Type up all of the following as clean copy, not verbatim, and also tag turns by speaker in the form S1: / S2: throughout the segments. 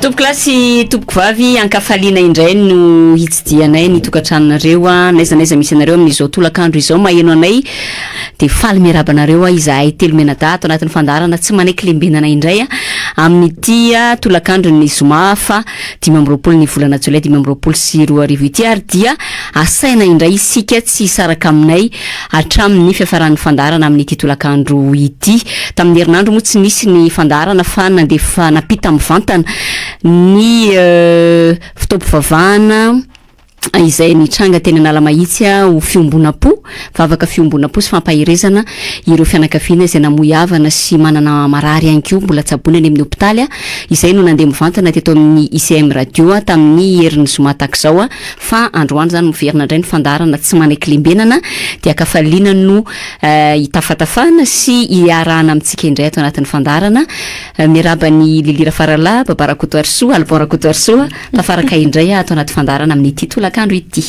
S1: Tompoko lasy tompoko vavy ankafaliana indray no hitsidianay ny tokantranonareo naizanaiza misy anareo amin'izao tolakandro izao maheno anay de faly miarabanareo izahay telo menadato anatin'ny fandarana tsy manaiky lembenana indray amin'ity tolakandro ny zoma fa 5 ny volana jolay 2024 ity ary dia asaina indray isika tsy saraka aminay hatramin'ny fiafaran'ny fandarana amin'ity tolakandro ity tamin'ny herinandro moa tsy nisy ny fandarana fa nandefa napita amin'ny vantana ny fitaopovavahana izay nitranga teny Analamahitsy ho fiombona-po vavaka fiombona-po sy fampahirezana ireo fianakaviana izay namoiavana sy manana marary ihany koa mbola tsaboina any amin'ny hopitaly izay no nandeha mivantana teto amin'ny ICM radio tamin'ny herin'ny zoma takizao fa androany zany miverina indray ny fandarana tsy manaiky lembenana dia akafaliana no itafatafana sy iarahana amintsika indray ato anatin'ny fandarana miaraba ny Lilira Farala Babarakoto Arsoa Albarakoto Arsoa tafaraka indray ato anaty fandarana amin'ny titula kandro ity.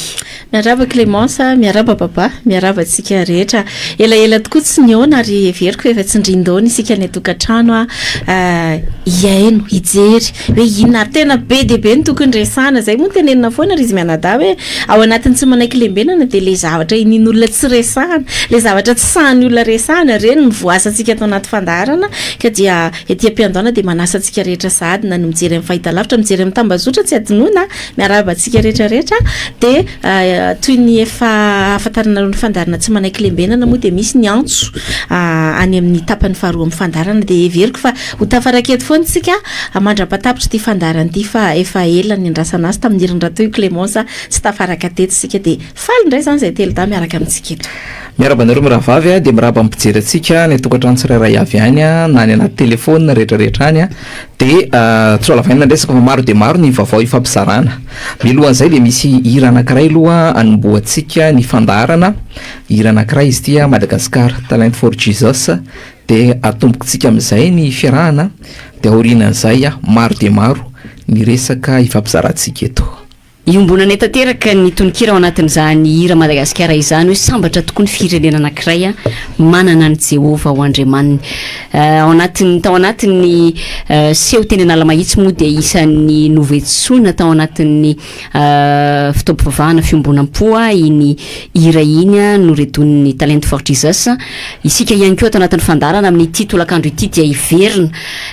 S2: Miaraba Clémence, miaraba Baba, miaraba tsika rehetra. Ela tokoa tsy niona ary everiko efa tsindrindony isika ny tokantrano iaino hijery hoe inona tena be dia be ny tokony resana zay moa tenenina foana ry izy mianadahy hoe ao anatiny tsy manaiky lembenana dia le zavatra inin'olona tsy resahana, le zavatra tsy sahan'ny olona resahana reny ny voasantsika atao anaty fandarana ka dia ety am-piandohana dia manasa antsika rehetra sahady na ny mijery amin'ny fahitalavitra mijery amin'ny tambazotra tsy adinoina miaraba antsika rehetrarehetra dia toy ny efa afantarana ny fandarana tsy manaiky lembenana moa dia misy ny antso any amin'ny tapany faharoa amin'ny fandarana dia everiko fa ho tafaraketo foana tsika mandra-patapitra ity fandarana ity fa efa ela ny andrasana azy tamin'ny herindratoy Clémence tsy tafaraka teto tsika dia faly indray zany zay telo da miaraka amintsika eto.
S3: Miaraba anareo miravavy dia miraba ampijery atsika ny tokantrano tsirairay avy any na ny anaty telefôna rehetrarehetra any dia tsy olavaina ndresaka fa maro dia maro ny vaovao ifampizarana milohan'izay dia misy hira anankiray aloha anomboantsika ny fandarana hira anankiray izy tia Madagascar Talent for Jesus dia atombokontsika amin'izay ny fiarahana dia aorianan'izay maro dia maro ny resaka ifampizarantsika eto.
S1: Iombonana tanteraka ny tononkira ao anatin'izany hira Madagasikara izany hoe sambatra tokoa ny firenena anankiray manana ny Jehova ho Andriamaniny tao anatin'ny seho teny Analamahitsy moa dia isan'ny novetsoina tao anatin'ny fitaopovavahana fiombonam-po iny hira iny noredon'ny Talent for Jesus isika ihany koa tao anatin'ny fandarana amin'ity tolakandro ity dia iverina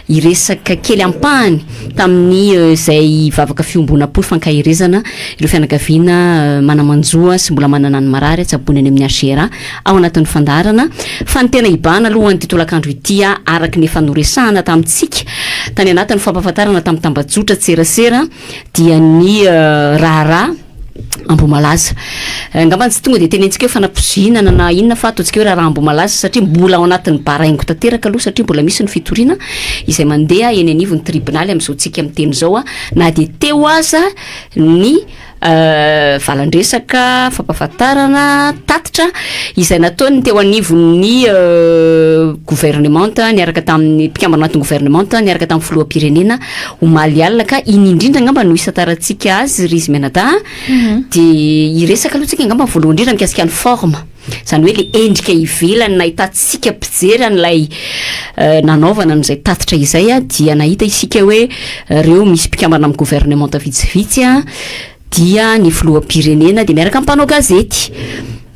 S1: iresaka kely ampahany tamin'ny izay vavaka fiombonam-po fankahirezana ireo fianakaviana manamanjoa sy mbola manana ny marary tsabony any amin'ny Agera ao anatin'ny fandarana fa ny tena ibana aloha ny titolakandro ity araky ny fanoresahana tamintsika tany anatin'ny fampahafantarana tamin'ny tambajotra tserasera dia ny raharaha Ambomalaza ngamba tsy tonga dia tenentsika hoe fanapozinana na inona fa ataontsika hoe raharaha Ambomalaza satria mbola ao anatin'ny baraingo tanteraka aloha satria mbola misy ny fitoriana izay mandeha eny anivon'ny tribonaly amin'izao tsika amin'ny teny zao na dia teo aza ny valandresaka fampahafantarana tatitra izay nataony teo anivon'ny gouvernement niaraka tamin'ny mpikambana anatin'ny gouvernement niaraka tamin'ny filoham-pirenena omaly alina ka iny indrindra ngamba no isatarantsika azy ry izy mianadahy dia iresaka aloha tsika ngamba voalohany indrindra mikasika ny forme zany hoe le endrika ivelany nahitantsika mpijery an'ilay nanaovana n'izay tatitra izay dia nahita isika hoe reo misy mpikambana amin'ny gouvernement vitsivitsy dia ny filoham-pirenena dia miaraka ampanao gazety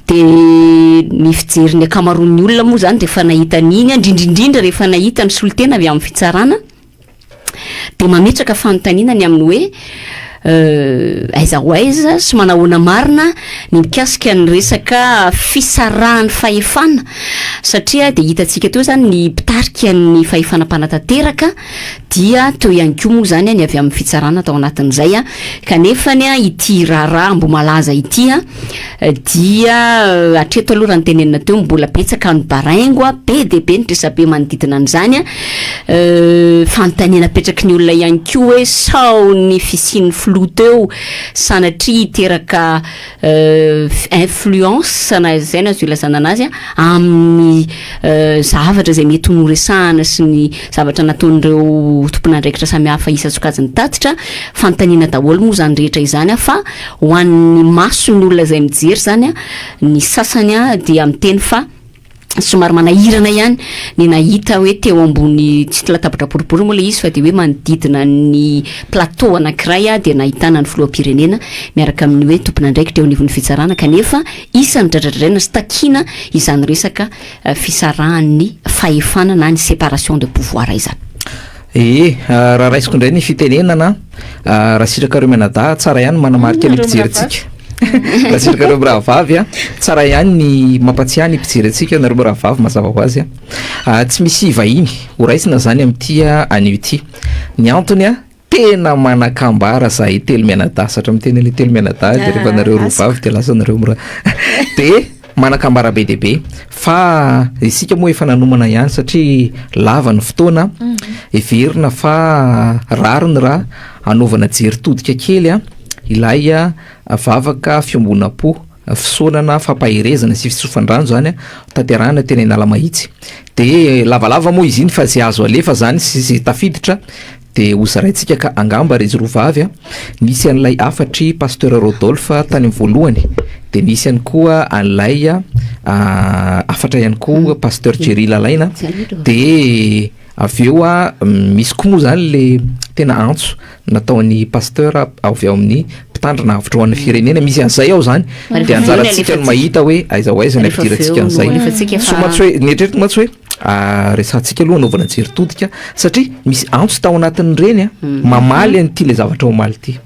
S1: dia ny fijery ny akamaroan'ny olona moa zany rehefa nahita an'iny indrindrindrindra rehefa nahita ny solotena avy amin'ny fitsarana dia mametraka fanontaniana ny amin'ny hoe aiza ho aiza sy manahoana marina ny mikasika ny resaka fisarahan'ny fahefana satria dia hitantsika teo zany ny mpitarika ny fahefanam-panatanteraka dia teo ihany koa moa zany ny avy amin'ny fitsarana tao anatin'izay kanefany ity raharaha Ambomalaza ity dia atreto aloha raha ny tenenina teo mbola betsaka ny baraingo be dia be ny resabe manodidina an'izany fanontaniana petraky ny olona ihany koa hoe sao ny fisian'ny teo sanatria iteraka influence na zay na azo ilazana anazy amin'ny zavatra izay mety honoresahana sy ny zavatra nataon'ireo tompon'andraikitra samihafa isa-tsokajiny tatitra fanontaniana daholo moa zany rehetra izany fa ho an'ny mason'ny olona izay mijery zany ny sasany dia amin'ny teny fa somary manahirana ihany ny nahita hoe teo ambony tsy latabatra boribory moa le izy fa de hoe manodidina ny plateau anankiray de nahitana ny filoham-pirenena miaraka amin'ny hoe tompona andraikitra eo anivon'ny fitsarana kanefa isan'ny dradradraina sy takina izany resaka fisarahan'ny fahefana na ny séparation de pouvoir izany.
S3: Raha raisiko indray ny fitenenana raha sitrakareo menada tsara ihany manamarika ny mpijerytsika raha sitrakareo rahavavy tsara ihany ny mampatsiahy ny mpijery atsika nareo rahavavy mazava ho azy tsy misy vahiny ho raisina zany amin'ity anio ity ny antony tena manakambara zahay telo menada satria miteny le telo menada de rehefa nareo roavavy de lasa nareo de manakambara be deaibe fa isika moa efa nanomana ihany satria lava ny fotoana everina fa rariny raha anaovana jery-todika kely ilay vavaka fiombona-po fisaonana fampahirezana sy fisofandrano zany tanterahana tena inala mahitsy de lavalava moa izy iny fa zay azo alefa zany sy tafiditra de ozaraintsika ka angamba rezy rovavy nisy an'ilay afatry pasteur Rodolphe tany voalohany de nisy ihany koa an'ilay afatra ihany koa pasteur Jerry Lalaina de aveo misy koa moa zany le tena antso nataon'ny pasteur avy ao amin'ny mpitandrina avitra ho an'ny firenena misy an'izay ao zany de anjaratsika no mahita hoe aiza ho aiza ny ampidirantsika an'izay so matsy hoe nietreriko matsy hoe resantsika aloha anaovana jery-todika satria misy antso tao anatin'ny reny mamaly an'ity le zavatra omaly ity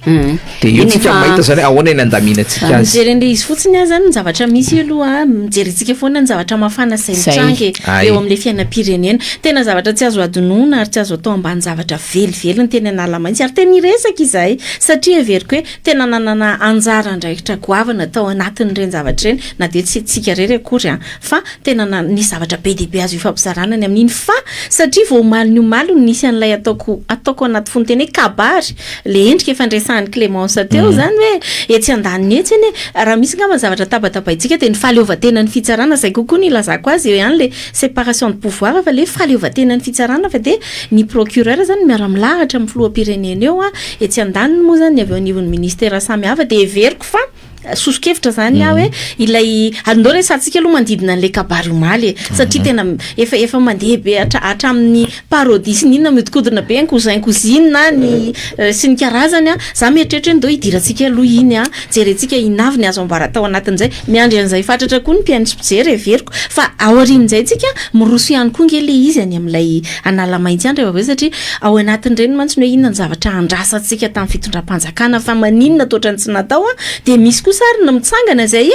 S3: de io tsika mahita zany ahoana ny andaminatsika azy
S2: mijeren'le izy fotsiny azy zany ny zavatra misy aloha mijerentsika foana ny zavatra mafana saintrangy eo amin'le fiainam-pirenena tena zavatra tsy azo adonona ary tsy azo atao ambany zavatra velively ny tena nala mahitsy ary tena iresaka izahay satria everiko hoe tena nanana anjara andraikitra goavana tao anatin'ireny zavatra reny na de tsy tsika rery akory fa tena ny zavatra be deaibe azo ifampizaranany amin'iny fa satria vao omaly ny omaly no nisy an'ilay ataoko anaty fony teny hoe kabary le endrika efa ndraisan'ny Clémence teo zany hoe etsy andaniny etsy eny raha misy ngamba zavatra tabatabaitsika de ny fahaleovatena ny fitsarana zay kokoa ny ilazako azy eo ihany le séparation de pouvoir fa le fahaleovatena ny fitsarana fa de ny procureur zany miara milahatra amin'ny filoham-pirenena eo etsy andaniny moa zany avy ao anivon'ny ministère samy hafa de everiko fa sosokevitra zany hoe ilay andao resantsika aloha mandidina an'le kabary omaly satria tena efa mandeha be hatramin'ny parodie sy ninona miodikodina be ny cousin na ny sy ny karazany za mieritreritra ndao idirantsika aloha iny jerentsika inavy ny azo ambara tao anatin'izay miandry an'izay fatratra koa ny mpianitsy mpijery everiko fa ao arin'izay tsika miroso ihany koa nge le izy any amin'ilay anala mahitsy any rehefa aveo satria ao anatin'ireny mantsy hoe inona ny zavatra andrasantsika tamin'ny fitondram-panjakana fa maninona toatrany tsy natao de misy koa sarina mitsangana zay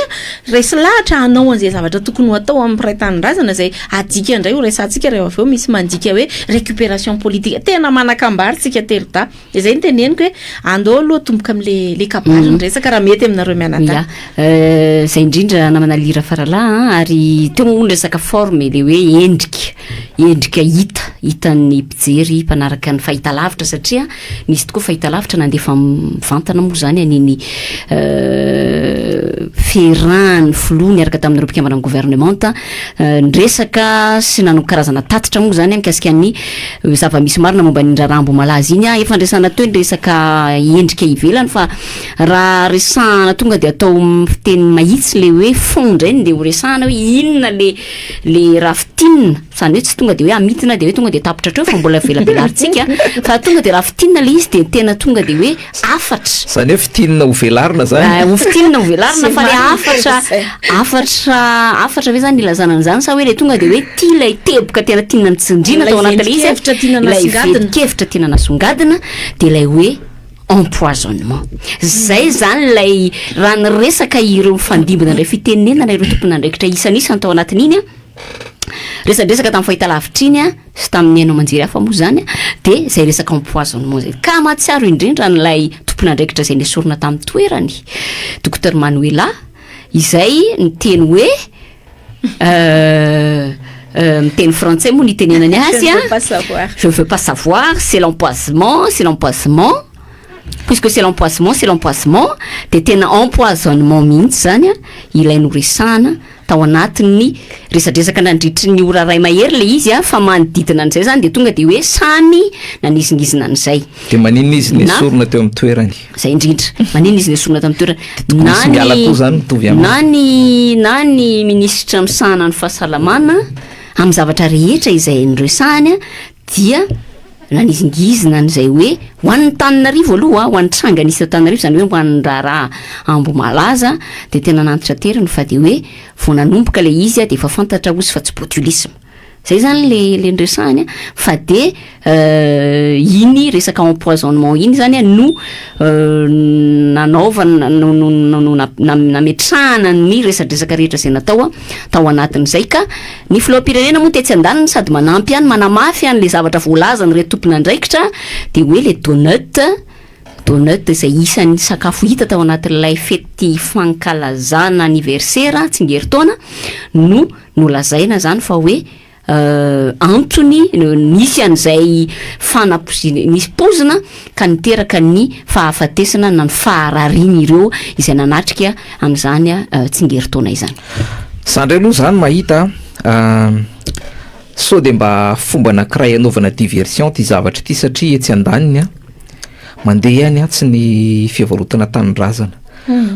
S2: resy lahatra hanao an'izay zavatra tokony ho atao amin'ny piraitanindrazana zay adika indray ho resantsika rehefa aveo misy mandika hoe récupération politique tena manakambary tsika telo ta de zay ny teneniko hoe andao aloha tomboka amin'le kabary nyresaka raha mety aminareo mianata
S1: zay indrindra namana lira faralahy ary teo moa resaka forme le hoe endrika hitan'ny mpijery mpanaraka ny fahitalavitra satria nisy tokoa fahitalavitra nandefa mivantana moa zany aniny ferrany filoha niaraka tamin'ireo mpikambana ny gouvernementa nresaka sy nanao karazana tatitra moa zany mikasika ny zava-misy marina momba ny rarambo malaza iny efa ndraisana teo ny resaka endrika ivelany fa raha resahana tonga de atao fiteny mahitsy le hoe fondrainy de ho resahana hoe inona le rafitinina zany hoe tsy tonga de hoe amitina de hoe tonga de tapitra treo fa mbola velabelarintsika fa tonga de rafitinina le izy de tena tonga de hoe afatra
S3: zany hoe fitinina ho velarina zany
S1: ho fitinina ho velarina fa le afatra ve zany ilazana an'izany sa hoe le tonga de hoe tia ilay teboka tena tiana nitsindrina tao anatin'ilay izy ilay kevitra tiana nasongadina de ilay hoe empoisonnement zay zany lay raha nyresaka ireo fandimbana indray fitenenana ireo tompona andraikitra isan'isany tao anatin'iny resadresaka tamin'ny fahitalavitra iny sy tamin'ny ainao manjery hafa moa zany de zay resaka empoisonnement zay ka mahatsiaro indrindra n'ilay tompona andraikitra zay nesorina tamin'ny toerany docteur Manuela izay ny teny hoe miteny français moa ny tenenany azy je veux pas savoir c'est l'empoisonnement puisque c'est l'empoisonnement de tena empoisonnement mihitsy zany ilay noresahana tao anatiny resadresaka nandritry ny ora ray mahery le izy fa manodidina an'izay zany de tonga de hoe samy nanizingizina an'izay
S3: de manina izy ny sorona teo amin'ny toerany
S1: zay indrindra manina izy ny sorona tao amin'ny
S3: toerany miala koa zany mitovy aminy
S1: na ny ministra misahana ny fahasalamana amin'ny zavatra rehetra izay nyresahany dia nanizingizina an'izay hoe ho an'ny Tananarivo aloha ho an'ny tranganisa Tananarivo zany hoe ho an'ny raharaha ambo malaza de tena nantitra teriny fa de hoe vao nanomboka le izy de efa fantatra ozy fa tsy botulisme zay zany le ndresahany fa de iny resaka empoisonnement iny zany no nanaovana nametrahana ny resadresaka rehetra zay natao tao anatin'izay ka ny filoham-pirenena moa tetsy andaniny sady manampy any manamafy any le zavatra voalaza ny re tompona andraikitra de hoe le donut zay isan'ny sakafo hita tao anatin'ilay fety fankalazana anniversaire tsingeritaona no lazaina zany fa hoe antony nisy an'izay nisy pozina ka niteraka ny fahafatesana na ny faharariny ireo izay nanatrika amin'izany tsingeritaona izany
S3: zandray aloha zany mahita so de mba fomba anankiray anaovana diversion ty zavatra ty satria etsy andaniny mandeha any tsy ny fivarotana tanindrazana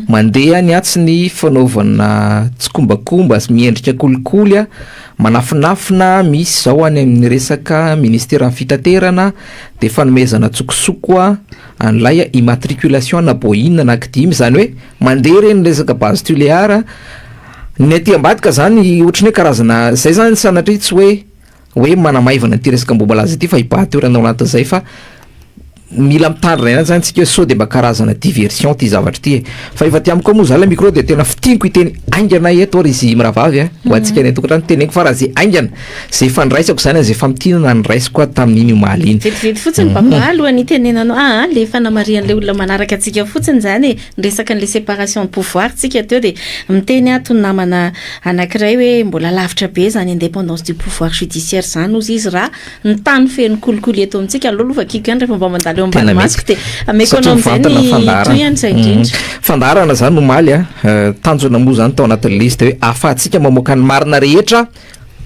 S3: mandeha any tsy ny fanaovana tsy kombakomba miendrika kolikoly manafinafina misy zao any amin'ny resaka ministera amin'ny fitaterana de fanomezana tsokosoko an'ilay immatriculation na boina anankidimy zany hoe mandeha reny resaka base tuléaire ny aty ambadika zany ohatrany hoe karazana zay zany sanatry tsy hoe manamaivana ty resaka mbomalaza ty fa ipahateorana ao anatin'izay fa mila mitandrina ihany zany tsika so de mba karazana diversion ty zavatra ty fa efa tiamiko moa zala micro de tena fitiniko iteny aingana eto ary izy miravavy ho antsika ny tokotrano teneko fa raha zay aingana zay fandraisako zany zay famtinana ny raisiko tamin'iny omaly iny
S2: vetivety fotsiny papa alohany itenenanao le fanamarian'le olona manaraka atsika fotsiny zany niresaka n'le séparation de pouvoir tsika teo de miteny atony namana anankiray hoe mbola lavitra be zany indépendance du pouvoir judiciaire zany ozy izy raha ny tany feny kolikoly eto amintsika alohalofa kikany rehefa mba mandalo eo ambany masoko de amekonao am'zay
S3: fandarana zany omaly tanjona moa zany tao anatin'ny liste hoe afahantsika mamoaka ny marina rehetra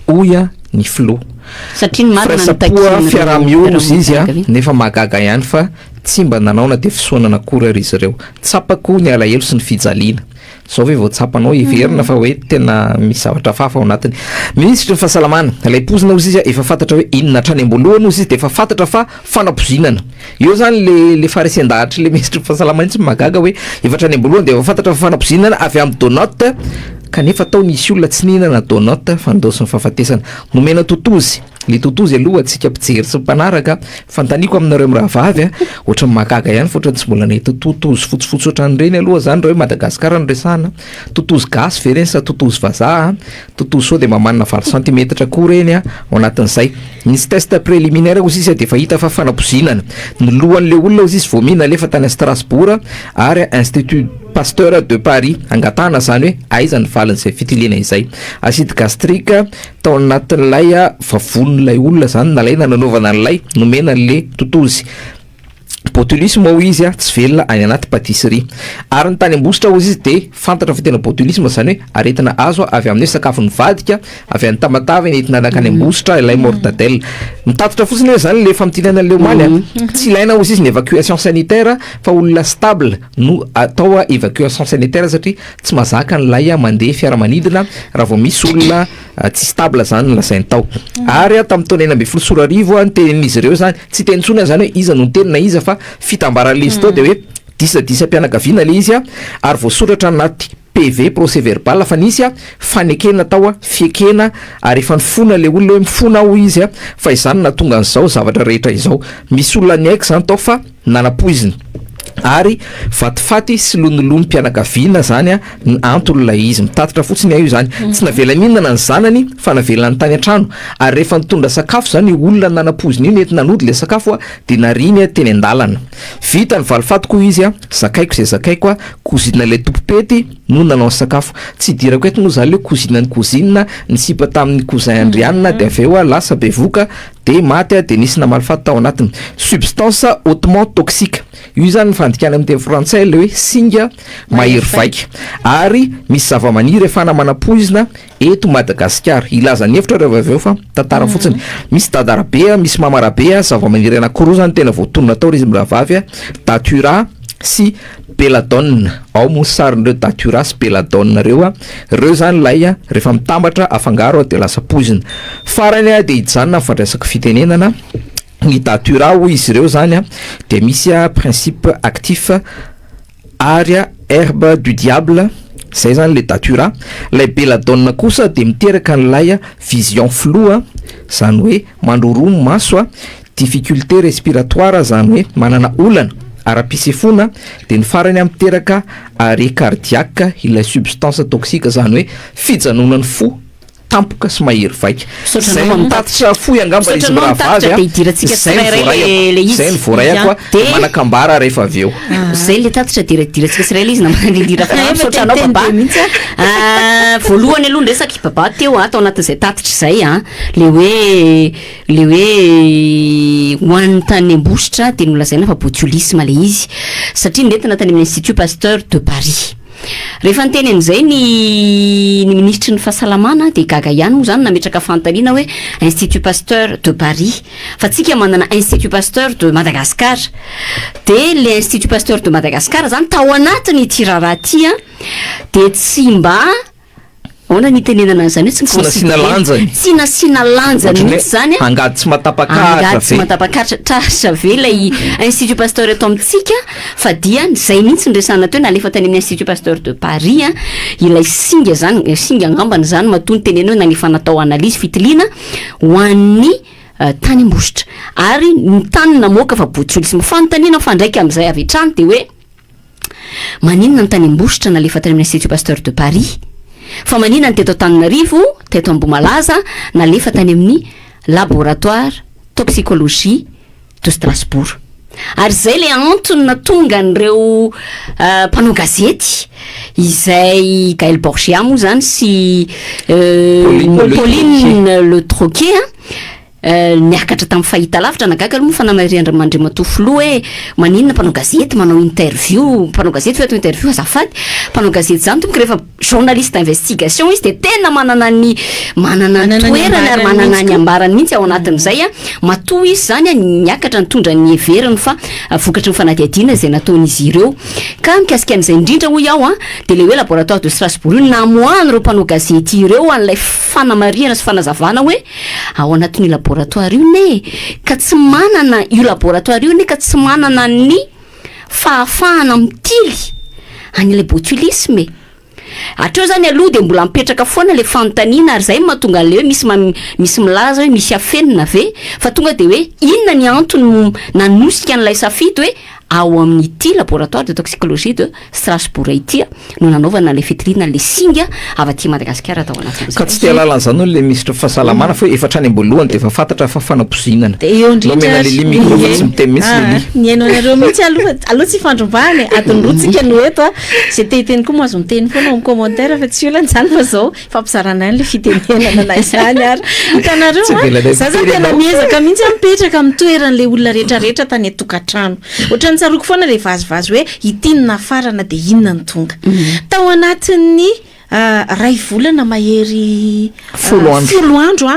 S3: oya ny filo
S1: satria ny marina
S3: sapoa fiaraha-miolozy izy nefa mahagaga ihany fa tsy mba nanaona de fisoanana akory ary izy ireo tsapako ny alahelo sy ny fijaliana zao ve vao tsapanao iverina fa hoe tena misy zavatra fafa ao anatiny ministra ny fahasalamana lay pozina ozy izy efa fantatra hoe inona trany amboalohany ozy izy de efa fantatra fa fanapozinana eo zany le farisian-dahatra le ministra ny fahasalamana tsy magaga hoe efa trany amboalohany de efa fantatra fa fanapozinana avy amin'ny donut kanefa tao nisy olona tsy nihinana donut fa ndosiny fahafatesana nomena totozy le totozy aloha atsika mpijery sy mpanaraka fantaniko aminareo mirahavavy ohatra ny magaga ihany fa ohatra tsy mbola nahita totozy fotsifotsy ohatran'ireny aloha zany raha hoe Madagasikara no resahana totozy gasy ve reny sa totozy vazaha totozy sao de mamanina 20 centimetre koa reny ao anatin'izay misy test préliminaire ozy izy de efa hita fa fanapozinana ny lohan'le olona ozy izy vao mihina alefa tany a Strasbourg ary Institut Pasteur de Paris angatana zany hoe aiza ny valin'izay fitiliana izay acide gastrique tao anatin'ilay vavon'ilay olona zany nalaina nanaovana an'ilay nomena an'le totozy botulisme ao izy tsy velona any anaty patisserie ary ny tany ambositra ozy izy de fantatra fa tena botulisme zany hoe aretina azo avy amin'ny hoe sakafo ny vadika avy any tamatavy nentina anakany ambositra ilay mortadelle mitatotra fotsiny hoe zany le famtinana le omaly tsy ilaina ozy izy ny évacuation sanitaire fa olona stable no atao évacuation sanitaire satria tsy mazaka n'ilay mandeha fiaramanidina raha vao misy olona tsy stable zany lazainy tao ary tamin'ny taona 20 sorarivo ny tenin'izy ireo zany tsy tenitsona zany hoe iza no tenina iza fa fitambarana izy tao de hoe disa mpianakaviana le izy ary voasoratra anaty PV procès verbal fa nisy fanekena tao fiekena ary efa nifona le olona hoe mifona ao izy fa izany natonga an'izao zavatra rehetra izao misy olona ny aika zany tao fa nanapoiziny ary vatifaty sy lonolono mpianakaviana zany ny antolon'ilay izy mitatotra fotsiny io zany tsy navela mihinana ny zanany fa navela ny tany an-trano ary rehefa nitondra sakafo zany olona nanapoziny io nety nanody le sakafo de nariny teny an-dalana vita ny valifatiko izy zakaiko zay zakaiko kozina le tompopety no nanao ny sakafo tsy dirako eto moa zany le kozina ny kozina ny sipa tamin'ny cousin Andrianina de aveo lasa bevoka de maty de nisy namalyfaty tao anatiny substance hautement toxique. Io zany fandikana amin'ny teny frantsay le hoe singa mahery vaika ary misy zavamaniry efa namanam-poizina eto Madagasikara. Ilazany hevitra rehefa avy eo fa tantara fotsiny. Misy dadarabe, misy mamarabe, zavamaniry anankiroa zany tena voatonona tao izy miravavy, datura sy belladone. Ao moa sarin'ireo datura sy belladone reo reo zany lay rehefa mitambatra afangaro de lasa poizina. Farany de hijanona fandraisako fitenenana ny datura hoy izy ireo zany de misy principe actif aria herbe du diable, zay zany le datura. Lay belladone kosa de miteraka n'lay vision floue, zany hoe mandroromo maso, difficulté respiratoire, zany hoe manana olana ara-pisefona, de ny farany miteraka arrêt cardiaque, ilay substance toxique, zany hoe fijanonan'ny fo tampoka sy mahery vaika. Zay mitatitra foy angamba izy miravavy zay ny voray koa manakambara rehefa avy eo.
S1: Zay le tatitra diratsika sy izy namanindira sotranao baba. Voalohany aloha nresaka baba teo atao anatin'izay tatitra zay le hoe hoan'ny tany ambositra de nolazaina fa botulisme le izy satria nentina tany amin'ny Institut Pasteur de Paris. Rehefa nyteny an'izay ny ministry ny fahasalamana de gaga ihany moa zany nametraka fantaniana hoe Institut Pasteur de Paris, fa tsika manana Institut Pasteur de Madagascar. De le Institut Pasteur de Madagascar zany tao anatiny ity raharaha ty de tsy mba ona ny tenenana an'izany hoe tsy nasiana lanjany mihitsy zany
S3: angady tsy matapakatra tratra ve lay Institut Pasteur eto amintsika, fa dia zay mihitsy nresana teo nalefa tany amin'ny Institut Pasteur de Paris ilay singa zany, singa angambany zany matony tenena hoe nanefa natao analizy fitiliana ho an'ny tany ambositra ary ny tany namoaka fa botulisme. Fanontaniana fandraika amin'izay avy hatrany de hoe maninona ny tany ambositra nalefa tany amin'ny Institut Pasteur de Paris, fa maninona ny teto Antananarivo, teto Ambohimalaza nalefa tany amin'ny laboratoire toxicologie de Strasbourg. Ary zay le antony natonga an'ireo mpanao gazety izay Gaël Borgia moa zany sy Pauline Le Troquet niakatra tamin'ny fahita lavitra nagaga moa fa namariandramandry matofilo hoe maninona mpanao gazety manao interview, mpanao gazety feto interview azafady mpanao gazety zany tomboka rehefa journaliste d'investigation izy de tena manana toerana ary manana ny ambarany mihitsy ao anatin'izay matoa izy zany niakatra nitondra ny heveriny fa vokatry ny fanadihadiana zay nataon'izy ireo. Ka mikasika an'izay indrindra hoy aho de le hoe laboratoire de Strasbourg namoahany ireo mpanao gazety ireo an'ilay fanamariana sy fanazavana hoe ao anatin'ny laboratoire io ne ka tsy manana io laboratoire io ne ka tsy manana ny fahafahana mitily an'ilay botulisme. Atreo zany aloha de mbola mipetraka foana le fanontaniana ary zay mahatonga le hoe misy milaza hoe misy afenina ve, fa tonga de hoe inona ny antony nanosika an'ilay safidy hoe ao amin'ity laboratoire de toxicologie de Strasbourg ity no nanaovana le fitirina le singa avy aty Madagasikara tao anatin'izay. Ka tsy tia lalana zany le ministre fahasalamana fa efa trany amboloany de efa fantatra fa fanapozinana.
S2: De eo
S3: ndritra le micro fa tsy mitemy mihitsy le
S2: ny haino anareo mihitsy aloha tsy fandrombahany adinrotsika no eto zay te-teny koa mazo miteny foana amin'ny commentaire fa tsy olana zany fa zao fampisarana le fitenenana na izany ary hitanareo za zany tena miezaka mihitsy mipetraka amin'ny toeran'le olona rehetrarehetra tany atokantrano. Ohatrany tsaroko foana le vazivazy hoe itinona farana de inona ny tonga tao anatin'ny ray volana mahery folo andro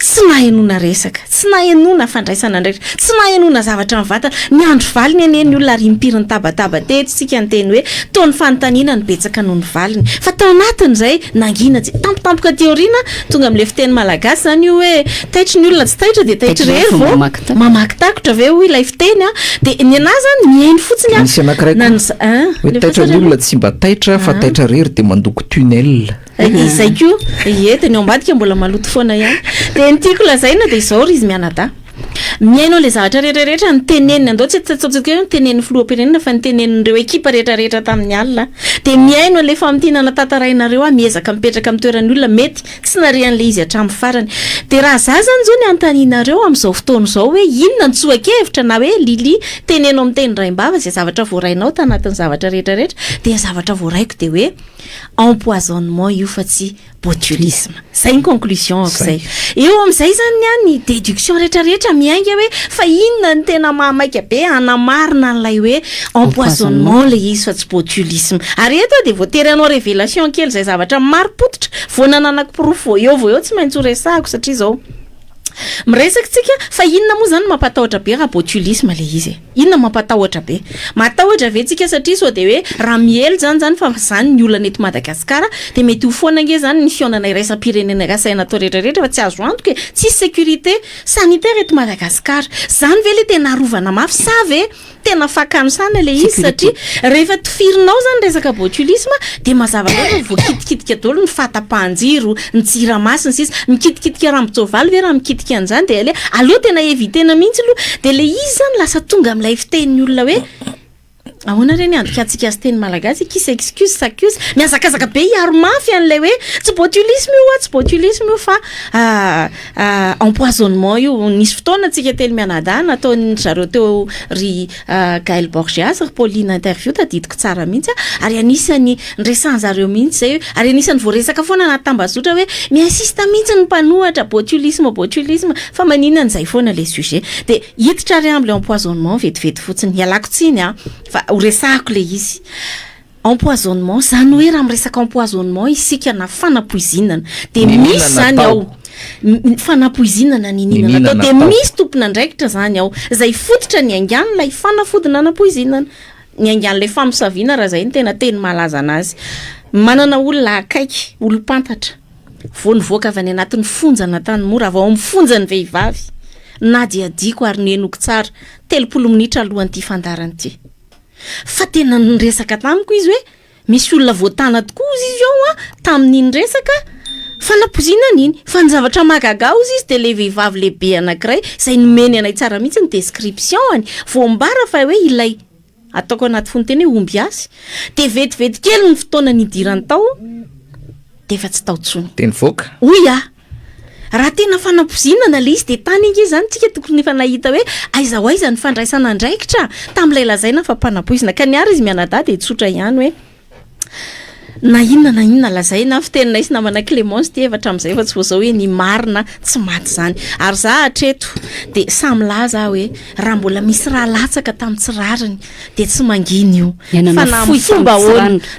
S2: tsy nahenona resaka, tsy nahenona fandraisana ndraikitra, tsy nahenona zavatra mivantana, ny andro valiny eny ny olona ary impiriny tabataba teto sika ny teny hoe taon'ny fanontaniana ny betsaka noho ny valiny, fa tao anatiny zay nangina tampotampoka teoriana tonga am'le fiteny malagasy zany io hoe taitry ny olona tsy taitra de taitry rery vao mamaky takotra ve hoy ilay fiteny de ny anazy zany mihaino fotsiny
S3: misy anankiray hoe taitra ny olona tsy mba taitra fa taitra rery de mandoko tunnel.
S2: Izay koa teny ambadika mbola maloto foana ihany de nytiako lazaina de izao ry izy mianada miainao le zavatra rehetrarehetra nyteneniny andao tsy tsatsatsika hoe nytenen'ny filohampirenena fa nytenen'ireo ekipa rehetrarehetra tamin'ny alina de miaino le famtinana tantarainareo miezaka mipetraka amin'ny toeran'ny olona mety tsy narian'le izy hatramin'ny farany de raha zazany zao ny antaninareo amin'izao fotoana izao hoe inona ny tsoakevitra na hoe lili tenenao amin'ny teny raim-bava zay zavatra voarainao tanatin'ny zavatra rehetrarehetra de zavatra voaraiko de hoe empoisonnement io fa tsy botulisme zay ny conclusion zay eo amin'izay zany ny déduction rehetrarehetra miainga hoe fa inona ny tena mahamaika be anamarina n'ilay hoe empoisonnement le izy fa tsy botulisme ary eto de voatery anao révélation kely zay zavatra maro-potitra vonana anakiprofo vo eo tsy maintsy ho resahako satria zao miresaka tsika fa inona moa zany mampatahotra be raha botulisme le izy inona mampatahotra be matahotra ve tsika satria so de hoe raha miely zany fa zany ny olona eto Madagasikara de mety ho foana nge zany ny fionana iraisam-pirenena rasaina atao rehetrarehetra fa tsy azo antoka hoe tsisy sécurité sanitaire eto Madagasikara zany ve le tena arovana mafy sa ve tena fakano sana le izy satria rehefa tofirinao zany resaka botulisme de mazava hoe voakitikitika daholo ny fatapahanjiro ny jiramasina sisa mikitikitika rambotsovaly ve raha mikitika an'izany de le aloha tena evitena mihitsy aloha de le izy zany lasa tonga amin'ilay fitenin'ny olona hoe ahoana reny andikatsika azy teny malagasy kisa excuse s'accuse miazakazaka be hiaro mafy an'ilay hoe tsy botulisme io tsy botulisme io fa empoisonnement io nisy fotoana tsika teny Mianadahy nataony zareo teo ry Gaël Borgias ry Pauline interview tadidiko tsara mihitsy ary anisany nresahan zareo mihitsy zay ary anisany voaresaka foana anatambazotra hoe miinsista mihitsy ny mpanohatra botulisme fa maninona an'izay foana le sujet de hiditra ary am'le empoisonnement vetivety fotsiny hialako tsiny fa ho resahako le izy empoisonnement zany hoe raha miresaka empoisonnement isika na fanapoizinana de misy zany ao fanapoizinana nininana atao de misy tompona andraikitra zany ao zay fototra ny angano lay fanafodina anapoizinana ny angan'le famosaviana raha zay ny tena teny malaza anazy manana olona akaiky olo-pantatra voanivoaka avy any anatin'ny fonjana tany mora avy ao amin'ny fonjany vehivavy na diadiko ary nenoko tsara 30 minitra alohan'ity fandaran'ity fa tena niresaka tamiko izy hoe misy olona voatana tokoa izy ao tamin'iny resaka fanapozinana iny fa ny zavatra magagao izy de le vehivavy lehibe anankiray zay nomeny anay tsara mihitsy ny description-any voambara fa hoe ilay ataoko anaty fony teny hoe omby asy de vetivety kely ny fotoana nidirany tao de efa tsy tao tsony
S3: teny voaka
S2: oya raha tena fanapozinana le izy de tany ingy zany tsika tokony efa nahita hoe aiza ho aiza ny fandraisana andraikitra tamin'ilay lazaina fa mpanapoizina ka niary izy Mianadahy de tsotra ihany hoe na inona lazaina fitenina isy namana Clémence ty evatra am'izay fa tsy voazao hoe ny marina tsy maty zany ary za hatreto de samy laza hoe raha mbola misy raha latsaka tamin'ny tsirariny de tsy manginy io fa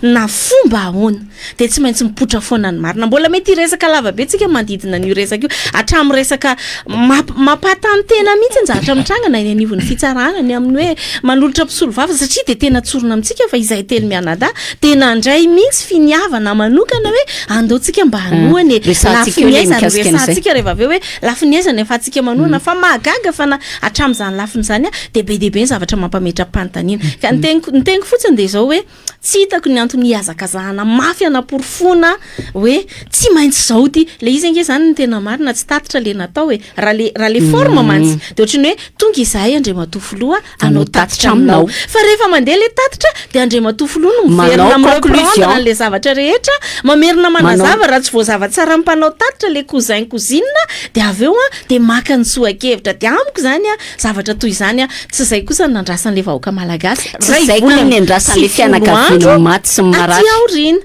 S2: na fomba ahoana de tsy maintsy mipotra foana ny marina mbola mety resaka lavabe tsika mandidina n'io resaka io hatramin'ny resaka mampatany tena mihitsy ny zavatra mitrangana ny anivon'ny fitsarana ny amin'ny hoe manolotra mpisolo vava satria de tena tsorona amintsika fa izay telo Mianadahy tena andray mihitsy finiavana manokana hoe andaotsika mba hanohany lafinyesaresahtsika rehefa aveo hoe lafiniezana efa tsika manohana fa mahagaga fa na hatramin'izany lafiny zany de be dehibe ny zavatra mampametra-panontaniana ka ny teniko fotsiny de zao hoe tsy hitako ny antony hiazakazahana mafy anaporofona hoe tsy maintsy zao ty le izy ange zany ny tena marina tsy tatitra le natao hoe raha le forme mantsy de ohatrany hoe tonga izahay Andriamatofoloha anao tatitra aminao fa rehefa mandeha le tatitra de Andriamatofoloha no miverina amreprendre le zavatra rehetra mamerina manazava raha tsy voazava tsara mpanao tatitra le cousin cousine de aveo de maka ny soakevitra de amiko zany zavatra toy zany tsy zay kosa ny nandrasan'le vahoaka malagasy
S1: zay koa ny andrasan'le fianakaviana maty sy maratsy
S2: aorina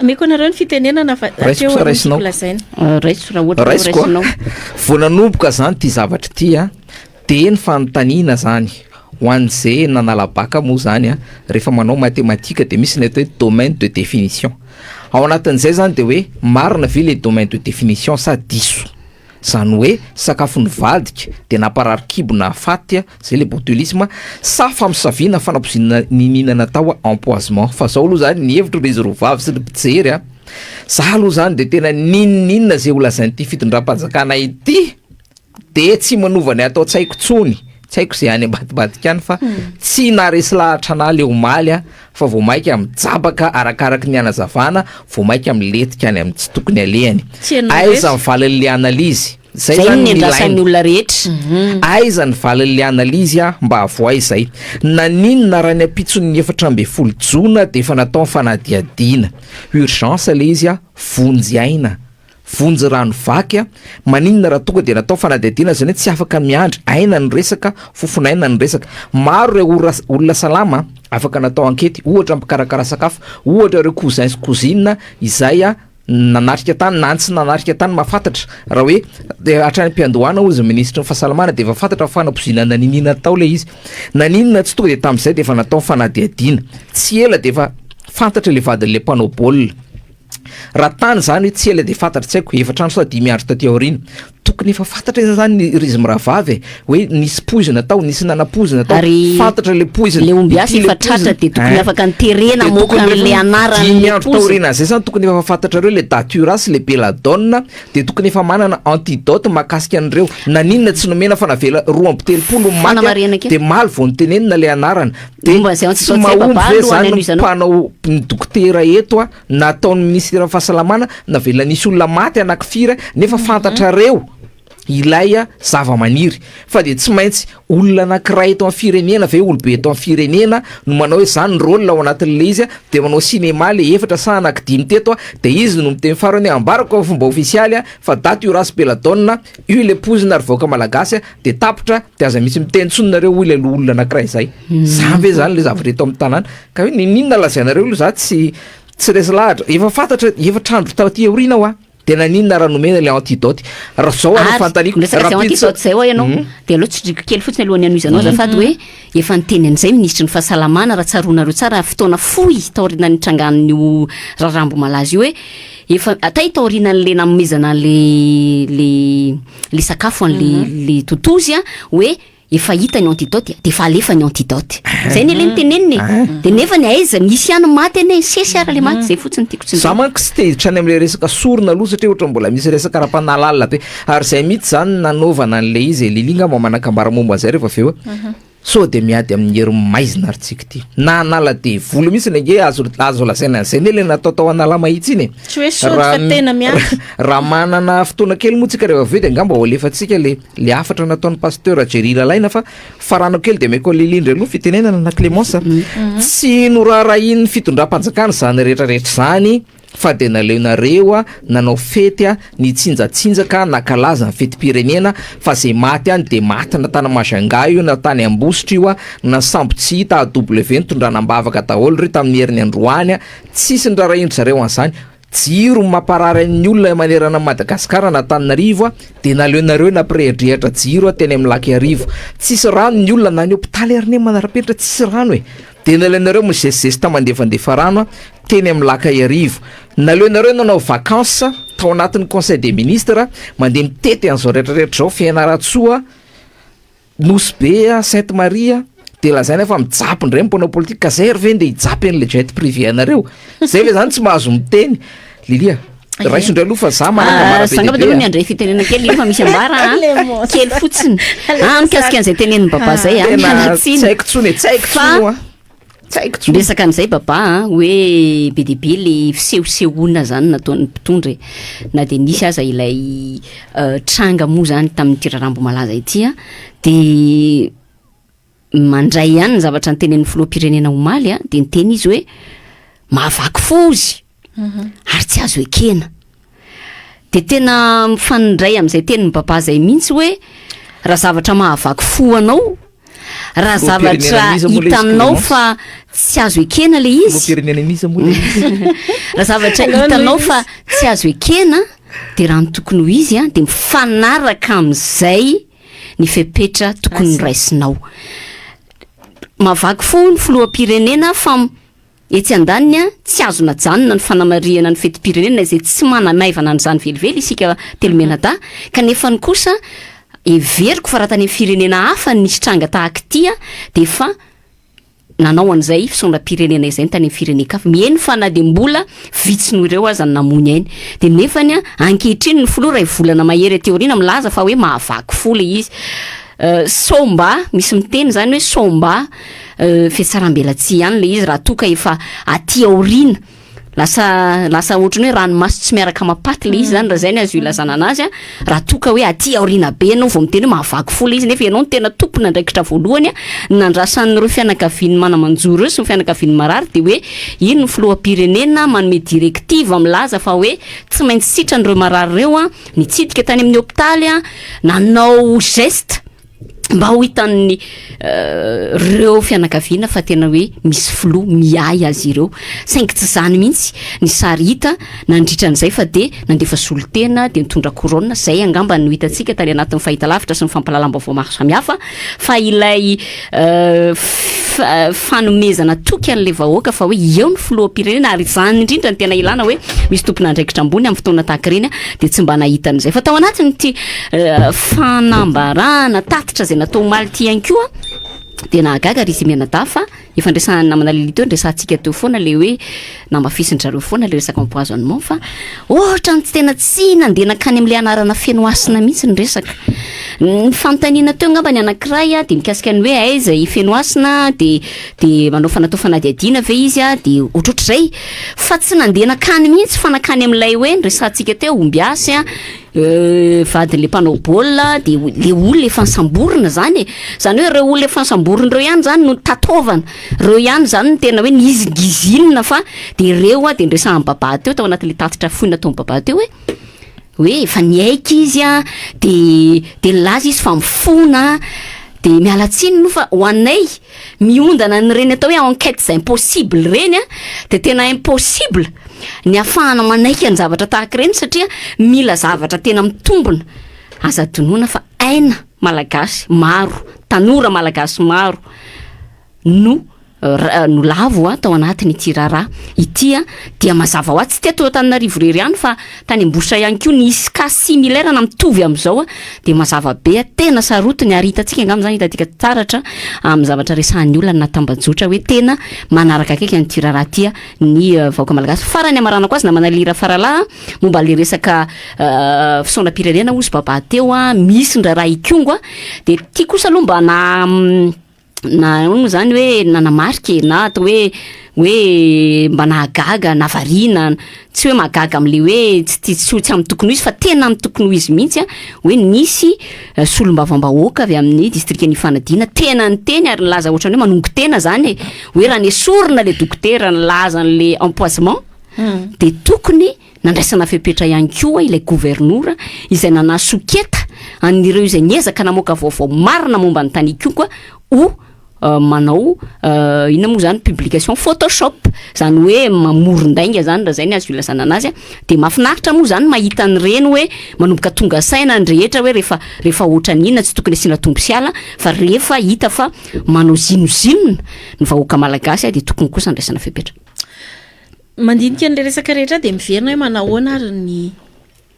S2: meko anareo ny fitenenana fa
S3: raisinao voananomboka zany ty zavatra ty de ny fanontaniana zany ho an'izay nanalabaka moa zany rehefa manao matematika de misy ny atao hoe domaine de définition ao anatin'izay zany de hoe marina ve le domaine de définition sa diso zany hoe sakafony vadika de napararikibona faty zay le botulisme sa famosaviana fanapozinana nininana tao empoisonnement fa zao aloha zany ny hevitro rezy rovavy sy ny mpijery za aloha zany de tena nininina zay olazain'ity fitondram-panjakana ity de tsy manovany atao tsy haiko tsony tsy haiko zay any ambadibadika any fa tsy naresy lahatra ana le omaly fa vao maika mijabaka arakaraky ny anazavana vao maika miletika any amin'ny tsy tokony alehany aiza mivalin'le analizy zay
S1: zay
S3: zany
S1: nyendrasan'ny olona rehetra
S3: aiza ny valin'le analizy a mba avoay zay naninona raha ny ampitsony 14 jona de efa natao fanadiadiana urgence le izy a vonjy aina vonjy rano vaky a maninona raha tonga de natao fanadiadiana zany hoe tsy afaka miandry aina ny resaka fofonaina ny resaka maro re olona salama afaka natao ankety ohatra mpikarakara sakafo ohatra reo cousine izay a nanatrika tany na tsy nanatrika tany mahafantatra raha hoe de hatrany am-piandohana ozy ministra ny fahasalamana de efa fantatra fanapozina naninina tao le izy naninona tsy tonga de tam'izay de efa natao fanadiadiana tsy ela de efa fantatra le vadin'le mpanao baolina raha tany zany hoe tsy ela de fantatra tsy haiko efatrano sao 10 andro taty aorina tokony efa fantatra iza zany rizmy rahavavy hoe nisy poizina tao nisy nanapozina tao fantatra le poizina
S1: le omby asy efa tratra de tokony afaka niterena mokan'le anarany
S3: andro taorina zay zany tokony efa fantatrareo le daturasy le beladonna de tokony efa manana antidote makasika an'ireo naninona tsy nomena fa navela 2 maty de maly vao nitenenina le anarana de tsy mahomby ve zany mpanao dokotera eto a nataon'ny ministera fahasalamana navela nisy olona maty anakifiry nefa fantatrareo ilay a zava-maniry fa de tsy maintsy olona anakiray eto amin'ny firenena ve olobe eto amin'ny firenena no manao hoe zany rôle ao anatin'le izy a de manao cinéma le efatra sa anaky 5 teto a de izy no miteny farany ambarako fomba ofisialy a fa daty urasy beladonna io le pozina rivoaka malagasy a de tapitra de aza misy mitentsonareo hoy le olona anakiray zay zany ve zany le zavatra eto amin'ny tanàna ka hoe ninona lazainareo io za tsy resy lahatra efa fantatra efatrandro taty aorina ao a de naninona raha nomena le antidote raha zao ary fantaniko
S1: antidote zay ho ianao de aloha tsidriko kely fotsiny alohan'ny anoizanao zafady hoe efa niteny an'izay ministry ny fahasalamana raha tsaronareo tsara fotoana fohy taorina nitrangan'io raharambo malaza io hoe efa ata taorinan'le namezana le sakafo an'le totozy a hoe efa hita ny antidote de efa alefa ny antidote zay ny le niteneniny de nefa ny aiza misy ihany maty ane sesy ara le maty zay fotsiny tiako tsy
S3: za manko tsy tezitra any am'le resaka sorona aloha satria ohatra mbola misy resaka raha-panalalina be ary zay mihitsy zany nanaovana an'le izy lilinga mba manakambara momba zay rehefa aveo so de miady amin'ny hery maizina ary tsika ty na anala de volo mihitsy nge azo lazaina an'izay ne le nataotao anala mahitsy iny raha manana fotoana kely moa tsika rehefa aveo de angamba ho alefatsika le afatra nataon'ny pasteur jerira laina fa farano kely de maiko lilindry aloha fitenenana na Clémence tsy noraharahin'ny fitondram-panjakana zany rehetrarehetra zany fa de naleonareo a nanao fety a nitsinjatsinjaka nakalaza ny fety-pirenena fa zay maty any de maty natana Majunga io natany Ambositra io a na sambo tsy hita AW nitondranam-bavaka daholo reo tamin'ny herin'ny Androany a tsisy ny raharaindry zareo an'izany jiro mamparary ny olona manerana Madagasikara n'Antananarivo a de naleonareo nampirehidrehitra jiro a teny amin'ny laky Arivo tsisy rano ny olona na ny hôpitaly Arne Manarapenitra tsisy rano e de naleonareo mizesizesta mandefandefa rano a teny amin'ny laky Arivo naleonareo nanao vacances tao anatin'ny conseil des ministres mandeha mitety an'izao rehetrarehetra zao Fianaratsoa Nosy Be a Sainte Marie de lazaina fa mijapy ndray mpanao politika zay ry ve de hijapy an'le jet privé anareo zay ve zany tsy mahazo miteny Lilia raisondray aloha fa za
S1: manasangaba de miandray fitenena kely fa misy ambara kely fotsiny mikasika an'izay tenenin'ny baba zay
S3: tsy haiko tsony tsy haiko tsony
S1: resaka an'izay baba hoe be de be le fisehosehoana zany nataon'ny mpitondra na de nisy aza ilay tranga moa zany tamin'ny tirarambo malaza ity a de mandray ihany ny zavatra nitenen'ny filoham-pirenena omaly a de niteny izy hoe mahavaky fozy ary tsy azo ekena de tena mifandray am'izay tenin'ny baba zay mihitsy hoe raha zavatra mahavaky fo anao raha zavatra hitanao fa tsy azo ekena le izy raha zavatra hitanao fa tsy azo ekena de raha ny tokony ho izy a de mifanaraka am'izay ny fepetra tokony raisinao mahavaky fo ny filoham-pirenena fa etsy andaniny a tsy azo najanona ny fanamariana ny fety-pirenena izay tsy manamaivana n'izany velively isika telomena da kanefa ny kosa everiko fa raha tany amin'ny firenena hafa nisy tranga tahaka ity a de fa nanao an'izay fisondram-pirenena izay ny tany amin'ny firenena-kafa mihainy fa na de mbola vitsiny ireo aza ny namony ainy de nefany a ankehitriny ny filoha ray volana mahery teoriana milaza fa hoe mahavaky fo le izy somba misy miteny zany hoe somba fietsaram-belatsy ihany le izy raha toka efa aty aorina lasa ohatrany hoe ranomasy tsy miaraka mapaty le izy zany raha zay ny azo ilazana anazy a raha toka hoe aty aorina be anao vao miteny hoe mahavaky fola izy nefa ianao no tena tompona andraikitra voalohany a nandrasan'ireo fianakaviany manamanjoro eo sy ny fianakaviany marary de hoe ino ny filoham-pirenena manome directive milaza fa hoe tsy maintsy sitran'ireo marary reo a nitsidika tany amin'ny hôpitaly a nanao geste mba ho hitan'ny reo fianakaviana fa tena hoe misy filo miay azy ireo saingy tsy zany mihitsy ny sary hita nandritran'izay fa de nandefa solotena de nitondra corona zay angamba no hitantsika tany anatin'ny fahitalavitra sy ny fampalalam-baovao maro samihafa fa ilay fanomezana toky an'le vahoaka fa hoe eo ny filoham-pirenena ary zany indrindra ny tena ilana hoe misy tompona andraikitra ambony amin'ny fotoana tahaka ireny de tsy mba nahitan'izay fa tao anatiny ty fanambarana tatitra zay natao omaly ty ihany koa de nahagaga ry izy mianadahy fa efa ndresana namana lely teo ndresantsika teo foana le hoe namafisindrareo foana le resaka empoisonnement fa ohatra ny tsy tena tsy nandeha nakany am'le anarana fenoasina mihitsy ny resaka ny fanontaniana teo ngamba ny anankiray a de mikasika ny hoe aiza i fenoasina de manao fanatao fanadiadiana ve izy a de ohatrohatr'izay fa tsy nandeha nakany mihitsy fa nakany am'ilay hoe ndresantsika teo ombiasy a vadin'le mpanao baolina de le olona efa nisamborina zany zany hoe reo olona efa nisamborina reo ihany zany no tatovana reo ihany zany no tena hoe nizigizilina fa de reo a de ndresan'ny baba teo tao anatin'le tatitra foina tao baba teo hoe efa niaika izy a de laza izy fa mifona de mialatsiny no fa ho anay miondana ny reny atao hoe enquête zay impossible reny a de tena impossible ny afahana manaiky ny zavatra tahaka reny satria mila zavatra tena mitombona aza tonoana fa aina malagasy maro tanora malagasy maro no lavo a tao anatiny ity rara ity a dia mazava ho azy tsy teto Antananarivo rery ihany fa tany Ambositra ihany koa nisy ka similaire na mitovy amin'izao a de mazava be a tena sarotiny ary hitantsika angamba zany hitantsika tsaratra amin'ny zavatra resahan'ny olona na tambajotra hoe tena manaraka akaiky an'ity rara ity a ny vahoaka malagasy farany amaranako azy na manalira faralahy momba le resaka fisaonam-pirenena ozy baba teo a misy ny rara ikongo a de tia kosa aloha mba na ono zany hoe nanamarika na atao hoe mba nahagaga navarina tsy hoe mahagaga am'le hoe tsy amin'ny tokony ho izy fa tena amin'ny tokony ho izy mihitsy a hoe nisy solom-bavambahoaka avy amin'ny district ny fanadina tena ny teny ary nilaza ohatrany hoe manongo tena zany hoe raha nesorina le dokotera nilaza n'le empoisonnement de tokony nandraisana fepetra ihany koa ilay gouvernora izay nanasoketa anireo izay niezaka namoaka vaovao marina momba ny tany koa manao ina moa zany publication photoshop zany hoe mamoron-dainga zany raha zay ny azo ilazana anazy a de mahafinaritra moa zany mahita an'ireny hoe manomboka tonga saina ny rehetra hoe rehefa ohatra n'inona tsy tokony asiana tombo sy ala fa rehefa hita fa manao zinozinona ny vahoaka malagasy a de tokony kosa andraisana fepetra
S2: mandinika n'le resaka rehetra de miverina hoe manahoana ary ny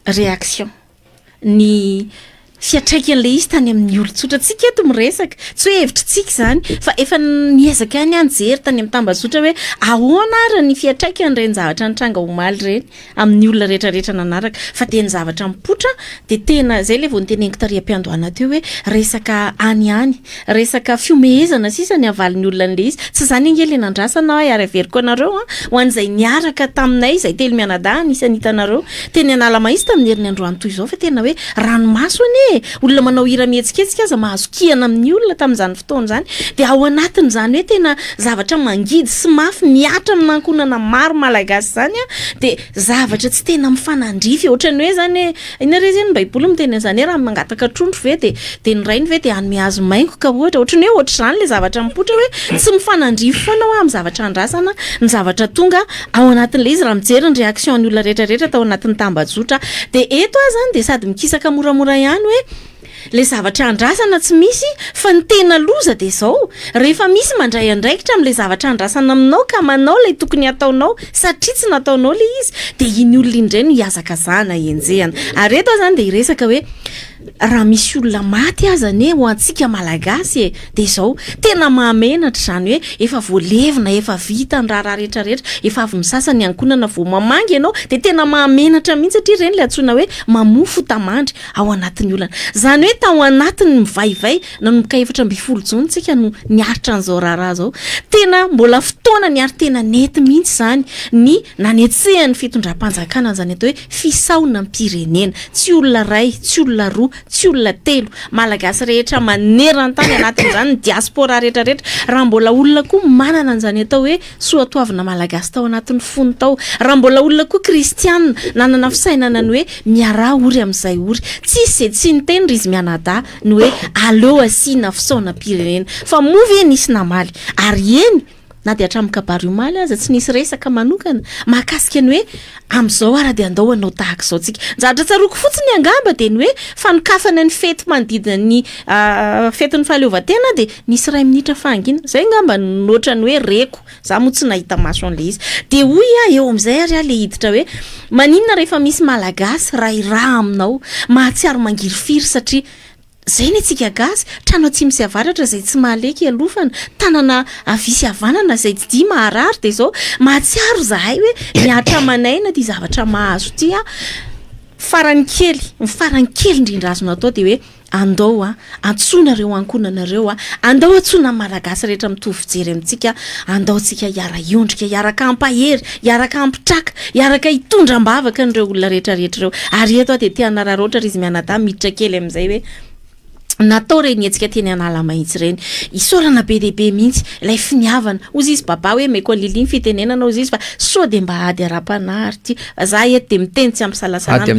S2: réaction ny fiatraikan'le izy tany amin'ny olon-tsotra tsika eto miresaka tsy hoe hevitritsika zany fa efa niezaka any anjery tany amin'ny tambazotra hoe ahoana ary ny fiatraikany reny zavatra nitranga omaly reny amin'ny olona rehetrarehetra nanaraka fa de ny zavatra mipotra de tena zay le vao niteneniko tariam-piandohana teo hoe resaka any resaka fiomehezana sisa ny avalin'ny olona an'le izy tsy zany ingely nandrasana hoe ary averiko anareo a ho an'izay niaraka taminay zay telo mianadahy nisy anitanareo teny anala mahitsy tamin'ny herin'ny androany toy izao fa tena hoe ranomaso anie olona manao hira mihetsiketsika aza mahazo kiana amin'ny olona tamin'izany fotoana zany de ao anatiny zany hoe tena zavatra mangidy sy mafy miatra amin'ny ankonana maro malagasy zany a de zavatra tsy tena mifanandrify ohatrany hoe zany ina re zany ny baiboly miteny zany hoe raha mangataka trondro ve de ny rainy ve de hanome hazo maingo ka ohatrany hoe ohatra zany le zavatra mipotra hoe tsy mifanandrify foana hoe amin'ny zavatra andrasana ny zavatra tonga ao anatin'le izy raha mijery ny réaction ny olona rehetrarehetra tao anatin'ny tambajotra de eto a zany de sady mikisaka moramora ihany hoe le zavatra andrasana tsy misy fa ny tena loza de zao rehefa misy mandray andraikitra amin'le zavatra andrasana aminao ka manao le tokony ataonao satria tsy nataonao le izy de iny olona indray no hiazaka zana enjehana ary eto zany de iresaka hoe raha misy olona maty azany ho antsika malagasy e de zao tena mahamenatra zany hoe efa voalevina efa vita ny raha rehetrarehetra efa avy misasany ankonana vo mamangy ianao de tena mahamenatra mihitsy satria ireny le antsoina hoe mamofo tamandry ao anatin'ny olana zany hoe tao anatiny mivaivay nanomboka 7 jona tsika no niaritra an'izao raharaha zao tena mbola fotoana niary tena nety mihitsy zany ny nanetsehan'ny fitondram-panjakana zany atao hoe fisaona am-pirenena tsy olona ray tsy olona roa tsy olona telo malagasy rehetra maneran-tany anatin'izany ny diaspora rehetrarehetra raha mbola olona koa manana an'izany atao hoe soatoavina malagasy tao anatin'ny fony tao raha mbola olona koa kristianina nanana fisainana ny hoe miara ory amin'izay ory tsisy zay tsy niteny ry izy mianada ny hoe aleo asiana fisaonam-pirenena fa movie nisy namaly ary eny na dia hatramin'ny kabary omaly aza tsy nisy resaka manokana mahakasika ny hoe amin'izao ara dia andao anao tahaka izao tsika nzatra tsaroko fotsiny angamba dia ny hoe fanokafana ny fety manodidina ny fetin'ny fahaleovantena dia nisy 2 minitra fangina zay ngamba noatra ny hoe reko za moa tsy nahita maso an'le izy dia hoy eo amin'izay ary le hiditra hoe maninona rehefa misy malagasy raha iraha aminao mahatsiaro mangirifiry satria zay ny atsika gasy trano tsy misy avaratra zay tsy mahaleky alofana tanana avisy avanana zay tsy dia maharary dia zao mahatsiaro zahay hoe miatra manaina ty zavatra mahazo ty farany kely indrindra azona atao dia hoe andao antsonareo ankonanareo andao antsona malagasy rehetra mitovy fijery amintsika andao tsika hiara iondrika hiaraka ampahery hiaraka ampitraka hiaraka hitondram-bavaka nireo olona rehetrarehetra reo ary eto dia tia nararoatra ry izy mianada miditra kely amin'izay hoe natao reny etsika teny anala mahitsy reny isorana be dehibe mihitsy ilay finiavana ozy izy baba hoe maiko aliliny fitenenana ozy izy fa so dia mba ady ara-panahary ty za eto dia miteny tsy ampysalasana
S3: ady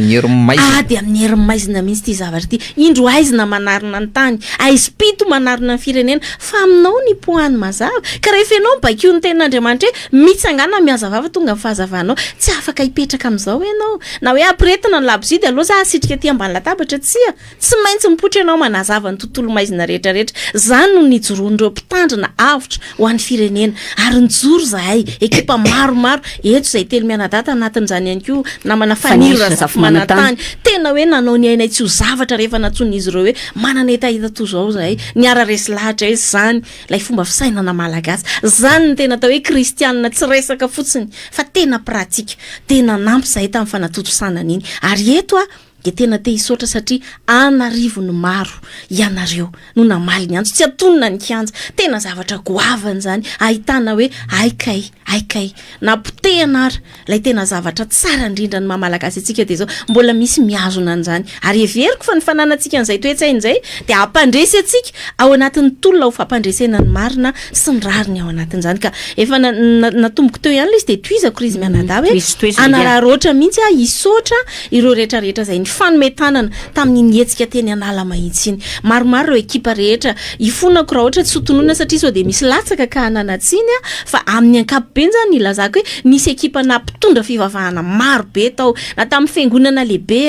S3: amin'ny
S2: herin'ny maizina mihitsy ty zavatra ty indro aizina manarina ny tany aispito manarina ny firenena fa aminao ny poany mazava ka rehefa ianao mibakio ny tenin'Andriamanitra hoe mitsangana miazavava tonga ny fahazavanao tsy afaka hipetraka amin'izao ianao na hoe ampiretina ny labozy dia aloha za asitrika ty ambany latabatra tsy maintsy mipotra ianao manazava ny tontolo maizina rehetrarehetra zany no nijoroan'ireo mpitandrina avotra ho an'ny firenena ary nijoro zahay ekipa maromaro eto zay telo mianadata anatin'izany ihany koa namana fanirana zafimanatany tena hoe nanao ny ainay tsy ho zavatra rehefa natson'izy ireo hoe manana etahita toy zao zahay niara resy lahatra hoe zany lay fomba fisainana malagasy zany ny tena atao hoe kristianina tsy resaka fotsiny fa tena pratika tena nampy zahay tamin'ny fanatotosanana iny ary eto dia tena te hisotra satria anarivony maro ianareo no namaly ny antso tsy atonona ny kianja tena zavatra goavana zany ahitana hoe aikay napotehana ara lay tena zavatra tsara indrindra ny mamalagasy atsika dia zao mbola misy miazona an'izany ary everiko fa ny fananantsika an'izay toetsain'izay dia ampandresy atsika ao anatin'ny tolona ho fampandresena ny marina sy ny rariny ao anatin'izany ka efa natomboko teo ihany izy dia toizako ry izy mianada hoe anararoatra mihitsy hisotra ireo rehetrarehetra zay fanometanana tamin'ny nietsika teny anala mahitsy iny maromaro ireo ekipa rehetra ifonako raha ohatra tsy sotonona satria sao dia misy latsaka ka hananatsiny fa amin'ny ankapobeny zany ilazako hoe nisy ekipa nampitondra fivavahana maro be tao na tamin'ny fiangonana lehibe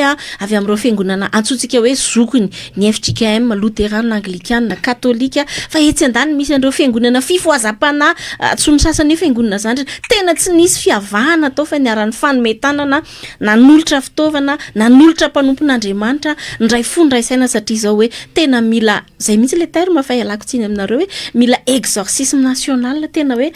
S2: avy amin'ireo fiangonana antsointsika hoe zokony ny FJKM luterana anglikana katolika fa etsy andany misy an'ireo fiangonana fifoazam-panahy tsony sasany fiangonana zany tena tsy nisy fiavahana tao fa niara-ny fanometanana nanolotra fitaovana nanolotra mpanompon'Andriamanitra ndray fony ray saina satria zao hoe tena mila zay mihitsy le terme fa ialako tsiny aminareo hoe mila exorcisme national tena hoe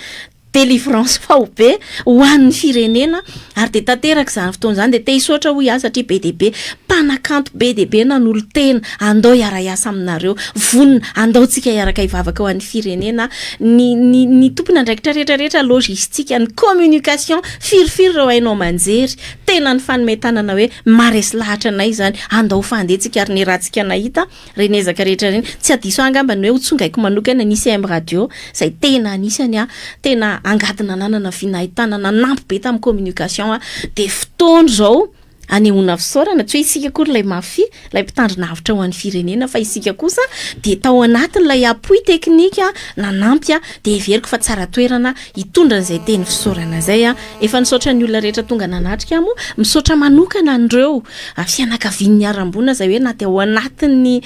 S2: délivrance faobe ho an'ny firenena ary dia tanteraka izany fotoana izany dia te hisotra hoy azy satria be dehibe mpanakanto be dehibe nanolo tena andao hiara-iasa aminareo vonona andao tsika hiaraka hivavaka ho an'ny firenena ny tompony andraikitra rehetrarehetra logistika ny communication firifiry reo hainao manjery tena ny fanometanana hoe maresy lahatra anay zany andao fandehantsika ary ny rahantsika nahita renezaka rehetra reny tsy adiso angamba ny hoe hotsongaiko manokana nisy AM radio zay tena anisany tena angadina nanana vinahitana nampy be tamin'ny communication dia fotoana zao anehoana fisaorana tsy hoe isika koa ilay mafy ilay mpitandrina avitra ho an'ny firenena fa isika kosa dia tao anatin'ilay appui teknika nanampy dia everiko fa tsara toerana hitondra n'izay teny fisaorana zay efa nisaotra ny olona rehetra tonga nanatrika moa misaotra manokana andreo fianakavian'ny arambona zay hoe na dia ao anatin'ny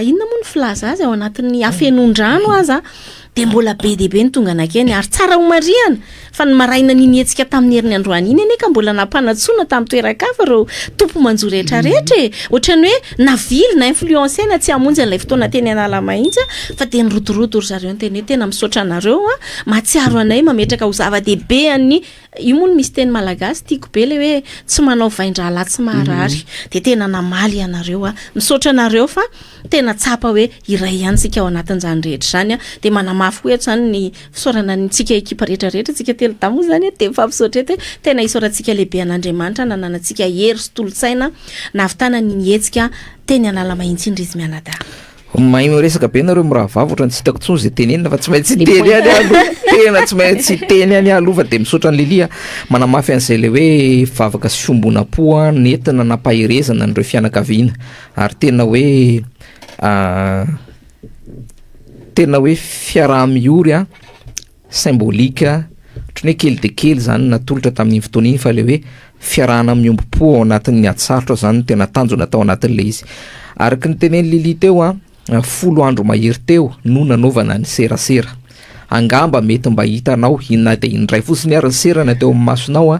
S2: inona moa ny filaza azy ao anatin'ny afenondrano aza dia mbola be dehibe ny tonga nakeny ary tsara homariana fa ny maraina ninietsika tamin'ny herin'ny androany iny eny ka mbola nampanatsoana tamin'ny toeraka fa reo tompo manjo rehetrarehetra e ohatrany hoe navily na influence na tsy hamonjy an'ilay fotoana teny anala mahitsy fa teny rotoroto ry zareo ny teny hoe tena misaotra anareo a mahatsiaro anay mametraka ho zava-dehibe any io moa no misy teny malagasy tiako be le hoe tsy manao vaindrala tsy maharary de tena namaly anareo a misaotra anareo fa tena tsapa hoe iray ihany tsika ao anatin'izany rehetra zany a de manamafy hoe zany ny fisaorana nitsika ekipa rehetrarehetra tsika telo tamo zany de mifampisaotra hoe tena isaorantsika lehibe an'Andriamanitra nananantsika hery sy tolotsaina navitana ny hetsika teny anala mahitsy indry izy mianada
S3: mahay resaka be nareo mirahavavy ohatrany tsy hitako tsony zay tenenina fa tsy maintsy teny any aloha tena tsy maintsy teny any aloha fa de misaotra ny Lilia manamafy an'izay le hoe vavaka sy fiombonapo nentina nampahirezana an'ireo fianakaviana ary tena hoe fiaraha-miory symbolika ohatrany hoe kely de kely zany natolotra tamin'ny fotoana iny fa le hoe fiarahana miombo-po ao anatin'ny atsarotra zany tena tanjona tao anatin'le izy araky ny teneny Lili teo 10 andro mahery teo no nanaovana ny serasera angamba mety mba hitanao na de indray fotsiny ary ny sera na teo amin'ny masonao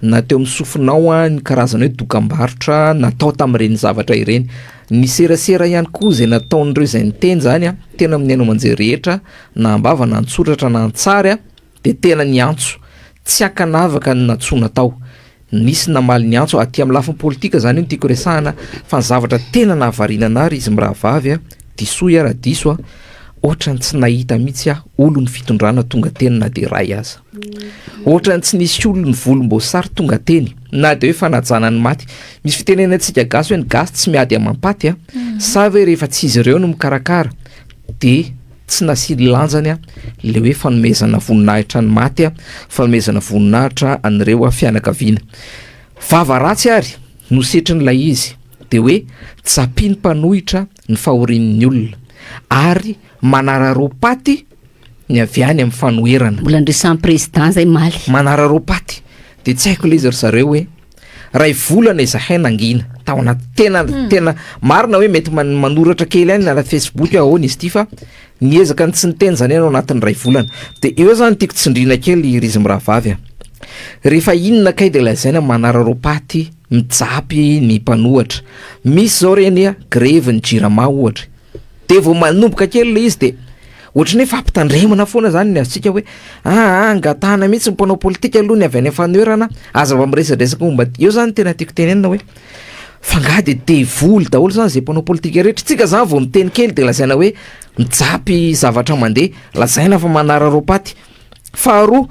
S3: na teo amin'ny sofinao ny karazana hoe dokam-barotra natao tamin'ireny zavatra ireny ny serasera ihany koa zay nataon'ireo zay niteny zany tena amin'ny aino manjay rehetra na ambava na antsoratra na antsary de tena ny antso tsy akanavaka ny natsona tao nisy namaly ny antso aty amin'ny lafiny politika zany io tiako resahana fa ny zavatra tena nahavariana anary izy mirahavavy diso ara diso ohatrany tsy nahita mihitsy olony fitondrana tonga teny na de ray aza ohatrany tsy nisy olony volomboasary tonga teny na de hoe fanajana ny maty misy fitenenantsika gasy hoe ny gasy tsy miady amampaty sa hoe rehefa tsy izy ireo no mikarakara de tsy nasily lanjany le hoe fanomezana voninahitra ny maty fanomezana voninahitra an'ireo fianakaviana vava ratsy ary no setrin'ilay izy de hoe tsapiny mpanohitra ny fahorian'ny olona ary manararopaty ny aviany amin'ny fanoherana
S1: mbola ndresan'ny président zay maly
S3: manararopaty de tsy haiko le izy ry zareo hoe ray volana izahay nangina tao anaty tena marina hoe mety manoratra kely any na Facebook ahoana izy ty fa niezaka ny tsy niteny zany ao anatin'ny ray volana de eo zany tiako tsindrina kely izy mirahavavy rehefa inona kay de lazaina manararopaty mijapy ny mpanohatra misy zao reny greve ny jirama ohatra de vao manomboka kely le izy de ohatrany hoe fampitandremana foana zany ny azontsika hoe angatahana mihitsy ny mpanao politika aloha ny avy any fanoherana aza va miresadresaka momba eo zany tena tiako tenenina hoe fangady devoly daholo zany zay mpanao politika rehetra tsika zany vao miteny kely de lazaina hoe mijapy zavatra mandeha lazaina fa manararopaty faharoa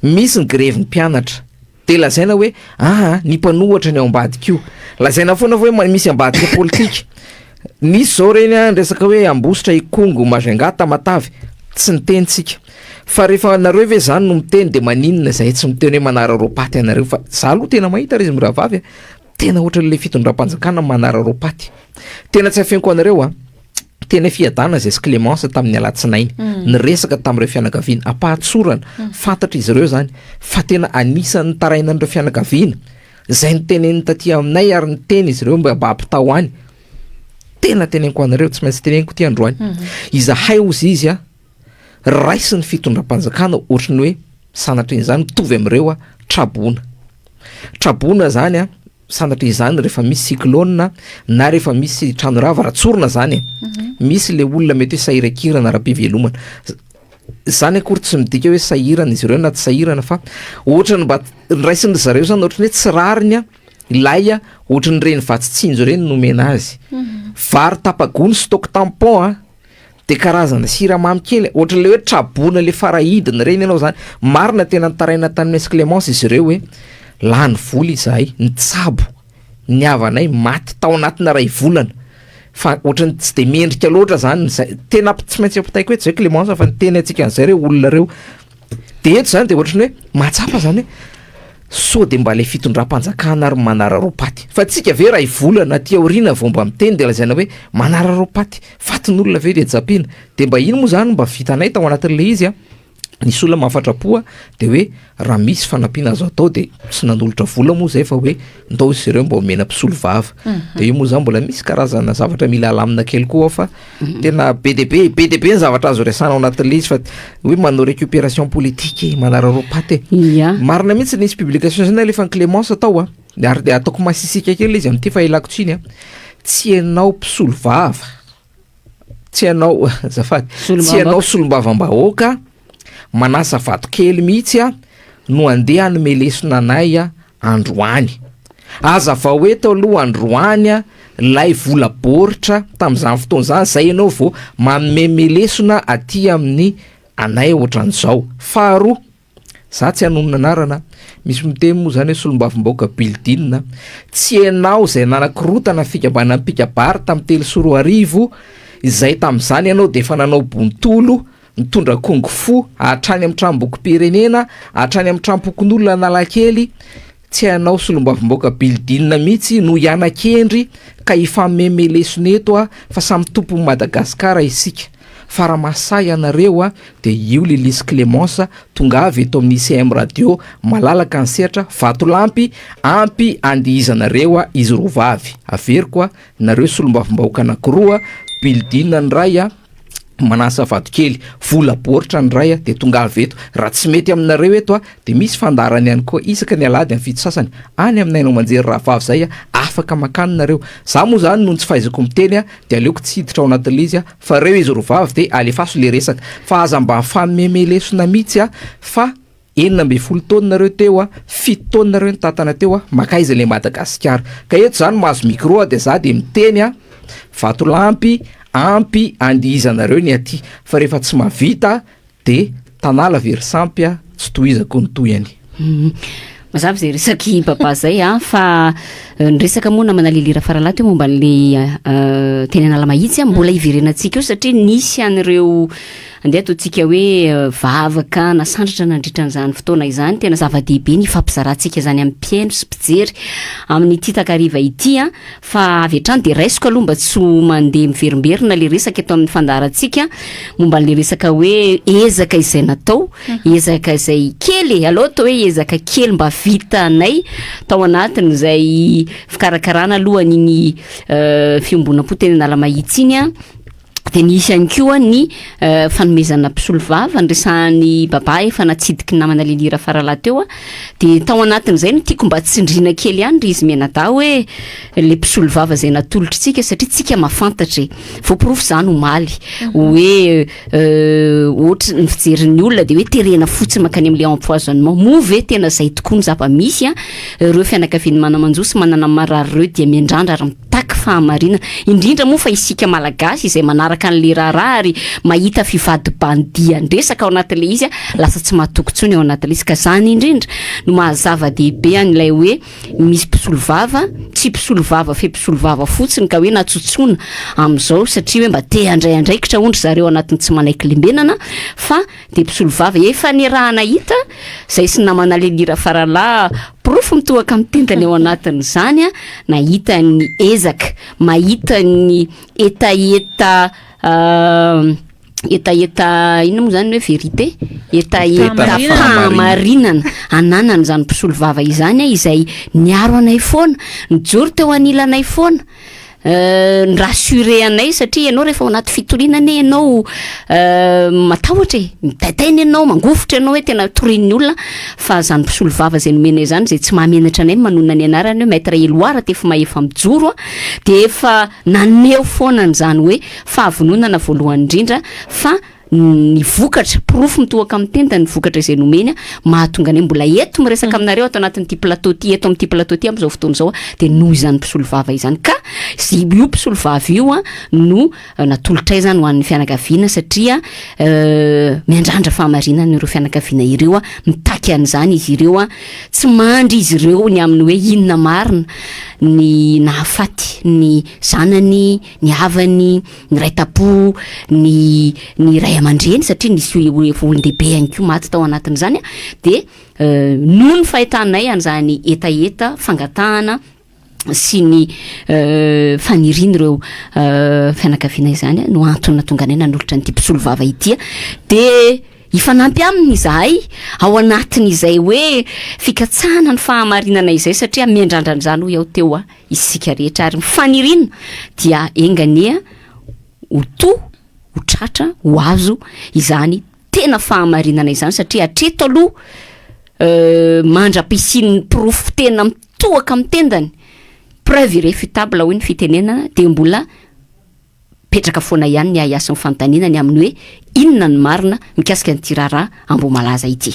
S3: misy ny greve ny mpianatra de lazaina hoe ny mpanohatra ny ao ambadikio lazaina foana hoe misy ambadika politika nisy zao reny resaka hoe ambositra ikongo mazangata matavy tsy nitentsika fa rehefa nareo ve zany no miteny de maninona zay tsy miteny hoe manararopaty anareo fa za aloha tena mahita izy mirahavavy tena ohatran'le fitondram-panjakana manararopaty tena tsy afenko anareo tena fiadana zay sy Clémence tamin'ny alatsinainy ny resaka tamin'ireo fianakaviana ampahatsorana fantatra izy ireo zany fa tena anisan'ny taraina an'ireo fianakaviana zay niteneny taty aminay ary niteny izy ireo mba ampitao any tena teneniko anareo tsy maintsy teneniko ty androany izahay ozy izy raisy ny fitondram-panjakana ohatrany hoe sanatry izany mitovy amin'ireo trabona zany sanatry izany rehefa misy cyclone na rehefa misy tranorava ratsorona zany misy le olona mety hoe sahirakirana ara-pivelomana zany akory tsy midika hoe sahirana izy ireo na tsy sahirana fa ohatrany mba raisiny zareo zany ohatrany hoe tsy rariny ilay ohatrany reny vatsitsinjo reny nomena azy vary tapagony stock tampon de karazana siramamy kely ohatrany le hoe trabona le farahidina reny ianao zany marina tena nitaraina tany Mesy Clémence izy ireo hoe lany voly izahay nitsabo ny avanay maty tao anatina ray volana fa ohatrany tsy de mendrika loatra zany tena tsy maintsy ampitaiko hoe tsy hoe Clémence fa niteny atsika an'izay reo olona reo de eto zany de ohatrany hoe matsapa zany hoe so de mba le fitondram-panjakana ary manararopaty fa tsika ve ray volana ty aorina vao mba miteny de lazaina hoe manararopaty fatin'olona ve rejapiana de mba ino moa zany mba vitanay tao anatin'le izy nisy olona mahafatrapoa de hoe raha misy fanampiana azo atao de tsy nanolotra vola moa zay fa hoe ndao izy ireo mba omena mpisolo vava de io moa zany mbola misy karazana zavatra mila alamina kely koa fa tena be de be ny zavatra azo resana ao anatin'le izy fa hoe manao récupération politique manararopaty marina mihitsy nisy publication zany alefa ny Clémence atao ary de ataoko masisika kely izy am'ty fa ilako tsiny a tsy ianao mpisolo vava tsy ianao zafady tsy ianao solombavam-bahoaka manasa vato kely mihitsy a no andeha anomelesona anay a androany aza va hoe tao aloha androany a lay vola boritra tam'izany fotoana zany zay ianao vao mamemelesona aty amin'ny anay ohatran'izao faharoa za tsy hanonona anarana misy miteny moa zany hoe solombavambahoaka bildinina tsy ianao zay nanakirotana fikambana mpikabary tamy telo soroa arivo izay tam'izany ianao de efa nanao bontolo mitondra kongo fo hatrany amin'ny trambokom-pirenena hatrany amin'ny trampokon'olona analakely tsy ianao solombavambahoaka bildinina mihitsy no ianakendry ka ifamemelesona eto a fa samy tompon'ny Madagasikara isika faramasay anareo a de io Lilis Clémence tonga avy eto amin'ny ICM radio malalaka ny sehatra vatolampy ampy andihizanareo a izy rovavy averiko a nareo solombavambahoaka anankiroa bildinina ny ray a manasa vato kely vola boritra ny ray a de tonga avy eto raha tsy mety aminareo eto a de misy fandarany ihany koa isaka ny alady amin'ny fito sasany any aminainao manjery rahavavy zay a afaka makanonareo za moa zany noho tsy fahaizako miteny a de aleoko tsy hiditra ao anatin'le izy a fa reo izy rovavy de alefaso le resaka fa aza mba famemelesona mihitsy a fa 19 taona nareo teo a 7 taona nareo ny tatana teo a makaiza le Madagasikara ka eto zany mahazo micro a de za de miteny a vatolampy ampy andihizanareo ny aty fa rehefa tsy mavita de tanala verisampy a tsy tohizako ny toyany
S1: mazavy zay resaky baba zay a fa nyresaka moa na manalilira faralaty eo momba n'le teny anala mahitsy a mbola iverenantsika eo satria nisy an'ireo andeha ataontsika hoe vavaka na sandratra nandritran'izany fotoana izany tena zava-dehibe ny fampizarantsika zany amin'ny mpiaino sy mpijery amin'ny ity takariva ity a fa avy hatrany de raisiko aloha mba tsy mandeha miverimberina le resaka eto amin'ny fandarantsika momba n'le resaka hoe ezaka izay natao ezaka izay kely aloha atao hoe ezaka kely mba vitanay tao anatiny izay fikarakarana alohan'igny fiombonam-po teny anala mahitsy iny a de nisy ihany koa ny fanomezana mpisolo vava nyresahany baba efa natsidiky namana lilira faralahy teo a de tao anatin'izay no tiako mba tsindrina kely ihany ry izy menada hoe le mpisolo vava zay natolotritsika satria tsika mafantatra voapirofo zany omaly hoe ohatra ny fijerin'ny olona de hoe terena fotsiny makany amin'le empoisonnement mo ve tena zay tokoa ny zava-misy a reo fianakaviany manamanjosy manana marary reo dia miandrandra ary mitaky fahamarina indrindra moa fa isika malagasy izay manaraka an'le raharaha ary mahita fivady bandia ndresaka ao anatin'le izy a lasa tsy mahatokontsony ao anatin'le izy ka zany indrindra no mahazava-dehibe an'ilay hoe misy mpisolo vava tsy mpisolo vava fe mpisolo vava fotsiny ka hoe natsotsona am'izao satria hoe mba te handray andraikitra ondry zareo anatiny tsy manaiky lembenana fa de mpisolo vava efa ny raha nahita zay sy namana lelira faralahy profo mitohaka amin'ny tentany ao anatiny zany a nahita ny ezaka mahita ny etaeta ina moa zany hoe vérité etaeta fahamarinana ananany zany mpisolo vava izany a izay niaro anay foana nijoro teo anilanay foana nyrassuré anay satria ianao rehefa ao anaty fitorinana ianao matahotra mitaitaina ianao mangofotra ianao hoe tena torin'ny olona fa zany mpisolo vava zay nomenay zany zay tsy mahamenatra anay manona ny anarany hoe maître Eloara tefa maefa mijoro de efa naneo foana zany hoe fahavononana voalohany indrindra fa ny vokatra profo mitohaka amin'ny tenda ny vokatra izay nomeny mahatonga anay mbola eto miresaka aminareo ato anatin'ity plateau ty eto amin'ity plateau ty am'izao fotoana zao de noho izany mpisolo vava izany ka zy io mpisolo vava io no natolotray zany ho an'ny fianakaviana satria miandrandra fahamarinana ireo fianakaviana ireo mitaky an'izany izy ireo tsy mandry izy ireo ny amin'ny hoe inona marina ny nahafaty ny zanany ny havany ny ray tapo ny ray aman-dreny satria nisy olon-dehibe ihany koa maty tao anatin'izany de noho ny fahitanay an'izany etaeta fangatahana sy ny faniriny ireo fianakaviana izany no antony natonga anay nanolotra nyty mpisolo vava ity de ifanampy aminy izahay ao anatin'izay hoe fikatsahana ny fahamarinana izay satria miandrandranyzany ho iaho teo isika rehetra ary mifanirina dia engania ho to ho tratra ho azo izany tena fahamarinana izany satria atreto aloha mandra-pisin'ny profo tena toaka amin'ny tendany preuve irréfutable hoe ny fitenenana de mbola petraka foana ihany ny ahiasin'ny fantaninany amin'ny hoe inona ny marina mikasika ny tirara Amboamalaza ity.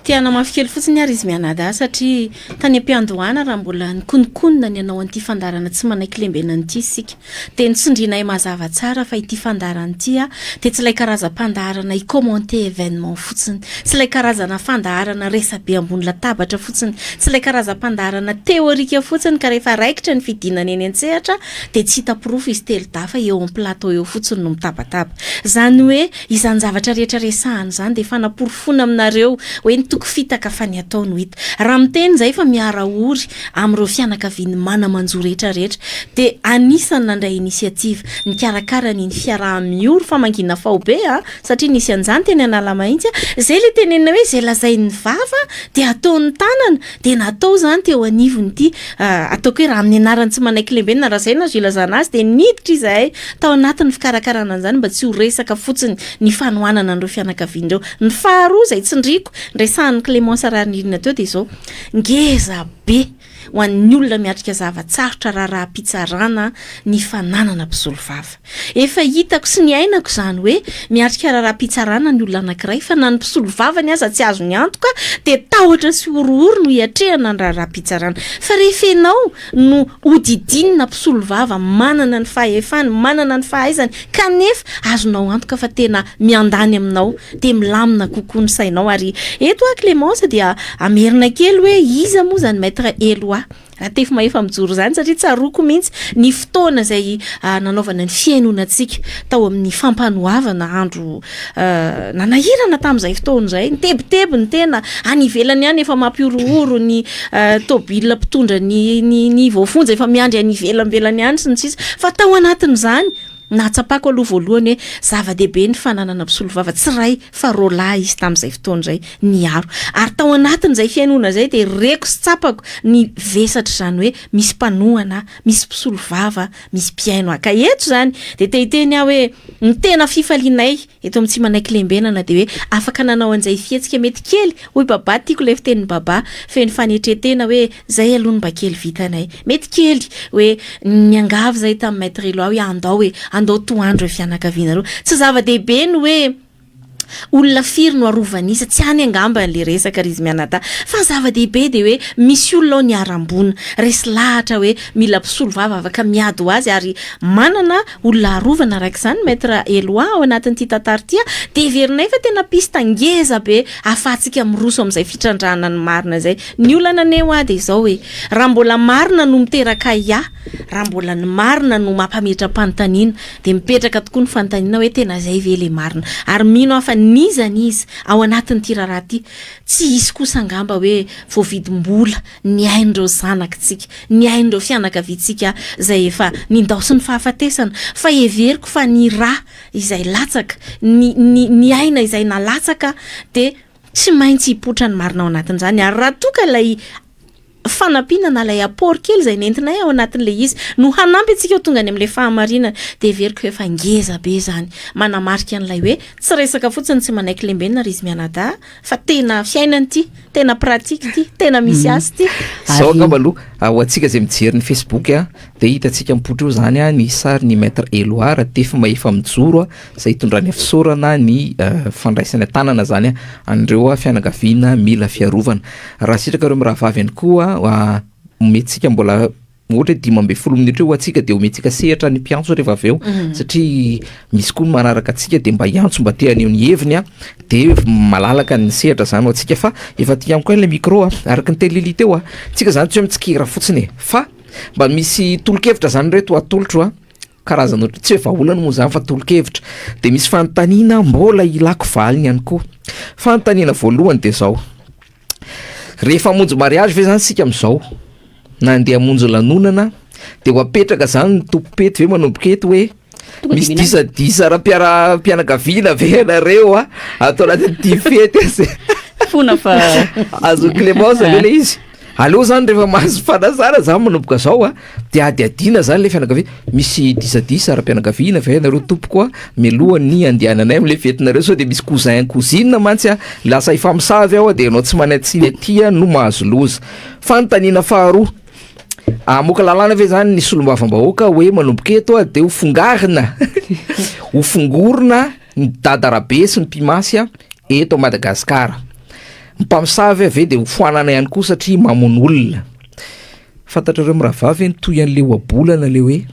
S2: Tiana mafikely fotsiny ary izy mianada satria tany am-piandohana raha mbola nikonikonina ny anao an'ity fandarana tsy manaiky lembena an'ity isika de nitsindrinay mazava tsara fa ity fandarana ity de tsy ilay karazam-pandarana i-commenter événement fotsiny, tsy ilay karazana fandarana resabe ambony latabatra fotsiny, tsy ilay karazam-pandarana teorika fotsiny ka rehefa raikitra ny fidinana eny an-tsehatra de tsy hita porofo izy telo dafa eo amin'ny plateau eo fotsiny no mitabataba. Zany hoe izany zavatra rehetra resahany zany de fanaporofona aminareo hoe nitoko fitaka fa ny atao no hita. Raha miteny zay fa miara ory amin'ireo fianakaviany mana-manjo rehetrarehetra de anisany nandray inisiativa nikarakara ny fiaraha-miory famangina faobe satria nisy an'izany teny Analamahitsy zay le tenena hoe zay lazay ny vava de ataon'ny tanana de natao zany teo anivon'ity ataoko hoe raha amin'ny anarany tsy manaiky lembena raha zay na zilazana azy de niditra izahay tao anatin'ny fikarakarana an'izany mba tsy ho resaka fotsiny ny fanohanana an'ireo fianakavian'ireo. Ny faharoa zay tsindriko resahan'ny Clémence Rarinirina teo de zao ngeza be ho an'ny olona miatrika zavatsarotra raha-pitsarana ny fananana mpisolo vava. Efa hitako sy ny ainako zany hoe miatrika raha-pitsarana ny olona anankiray fa na ny mpisolo vava ny aza tsy azo ny antoka de tahotra sy orooro no hiatrehana ny raha-pitsarana. Fa rehefa ianao no hodidinina mpisolo vava manana ny fahefany, manana ny fahaizany kanefa azonao antoka fa tena miandany aminao de milamina kokoa ny sainao. Ary eto Clémence dia amerina kely hoe iza moa zany maître Eloa raha tefy maefa mijoro zany satria tsaroko mihitsy ny fotoana zay nanaovana ny fiainonantsika tao amin'ny fampanohavana andro nanahirana tamin'izay fotoana zay nitebiteby ny tena any ivelany ihany efa mampiorooro ny tôbila mpitondra ny voafonja efa miandry any ivelamvelany ihany sy ny sisa fa tao anatin'izany nahatsapako aloha voalohany hoe zava-dehibe ny fananana mpisolo vava tsy ray fa roalahy izy tamin'izay fotoana zay niaro ary tao anatin'izay fiainona zay de reko sy tsapako ny vesatra zany hoe misy mpanohana, misy mpisolo vava, misy mpiaino ka eto zany de tehiteny aho hoe ny tena fifalinay eto amin'ny tsy manaiky lembenana de hoe afaka nanao an'izay fihetsika mety kely hoy baba tiako le fitenin'ny baba feny fanetretena hoe zay aloha ny mba kely vitanay mety kely hoe niangavy zay tamin'ny maître Eloa hoe andao hoe andao toandro fianakavianareo tsy zava-dehibe ny hoe olona firy no arovanisa tsy any angamba le resaka izy mianata fa zava-dehibe de hoe misy olona ao niarambona resy lahatra hoe mila mpisolo vava afaka miady ho azy ary manana olona arovana araka izany maître Eloa ao anatin'ity tantara ity de verinay fa tena pista ngeza be afahantsika miroso amin'izay fitrandrahana ny marina zay ny olana aneo de izao hoe raha mbola marina no miteraka raha mbola ny marina no mampametra-panontaniana de mipetraka tokoa ny fanontaniana hoe tena zay ve le marina ary mino afa nizany izy ao anatin'ity raharaha ty tsy isy kosa angamba hoe voavidim-bola ny ain'ireo zanakitsika ny ain'ireo fianakaviantsika zay efa nindaosy ny fahafatesana fa everiko fa ny raha izay latsaka ny aina izay nalatsaka de tsy maintsy hipotra ny marina ao anatin'izany ary raha toka lay fanapinana lay apport kely zay nentinay ao anatin'le izy no hanampy antsika tonga any amin'le fahamarinana de veriko efa ngeza be zany manamarika an'ilay hoe tsy resaka fotsiny tsy manaiky lembenina ry izy mianada fa tena fiainany ity tena pratique ity tena misy azy ity
S3: zao angamba aloha ho antsika zay mijery ny Facebook de hitantsika mipotro eo zany ny sary ny maître Eloa raha tefa maefa mijoro zay hitondrany fisaorana ny fandraisana tanana zany an'ireo fianakaviana mila fiarovana raha sitraka reo raha vavy ihany koa ometsika mbola ohatra 12 minitra eo atsika de ometsika sehatra ny mpiantso rehefa avy eo satria misy koa manaraka atsika de mba hiantso mba te aneo ny heviny de malalaka ny sehatra zany atsika fa efa ty ihany koa le micro araka ny telelite eo tsika zany tsy hoe mitsikira fotsiny fa mba misy tolokevitra zany reto atolotro karazana ohatra tsy hoe vaholana moa zany fa tolokevitra de misy fanontaniana mbola ilako valiny ihany koa. Fanontaniana voalohany de zao rehefa monjo mariage ve zany sika am'izao nandeha monjo lanonana de ho apetraka zany ny tompopety ve manombokety hoe misy disadisa raha-pianakaviana ve nareo atao anatin'ity fety fona fa azo Clémence ve le izy aleo zany rehefa mahazo fanazara za manomboka zao a de adiadina zany le fianakavia misy disadisa ara-pianakaviana fa nareo tompokoa milohany andehananay am'le fetinareo sao de misy cousin cousine mantsy a lasa ifamosavy ao a de anao tsy manatsiny atya no mahazo loza fanontaniana faharoa moka lalàna ve zany ny solombavambahoaka hoe manomboka eto a de ho fongarina ho fongorona ny dadarabe sy ny mpimasy a eto Madagasikara mpamosavy ave de ho foanana ihany koa satria mamon'olona fantatrareo miravavy ny toy an'le oabolana le hoe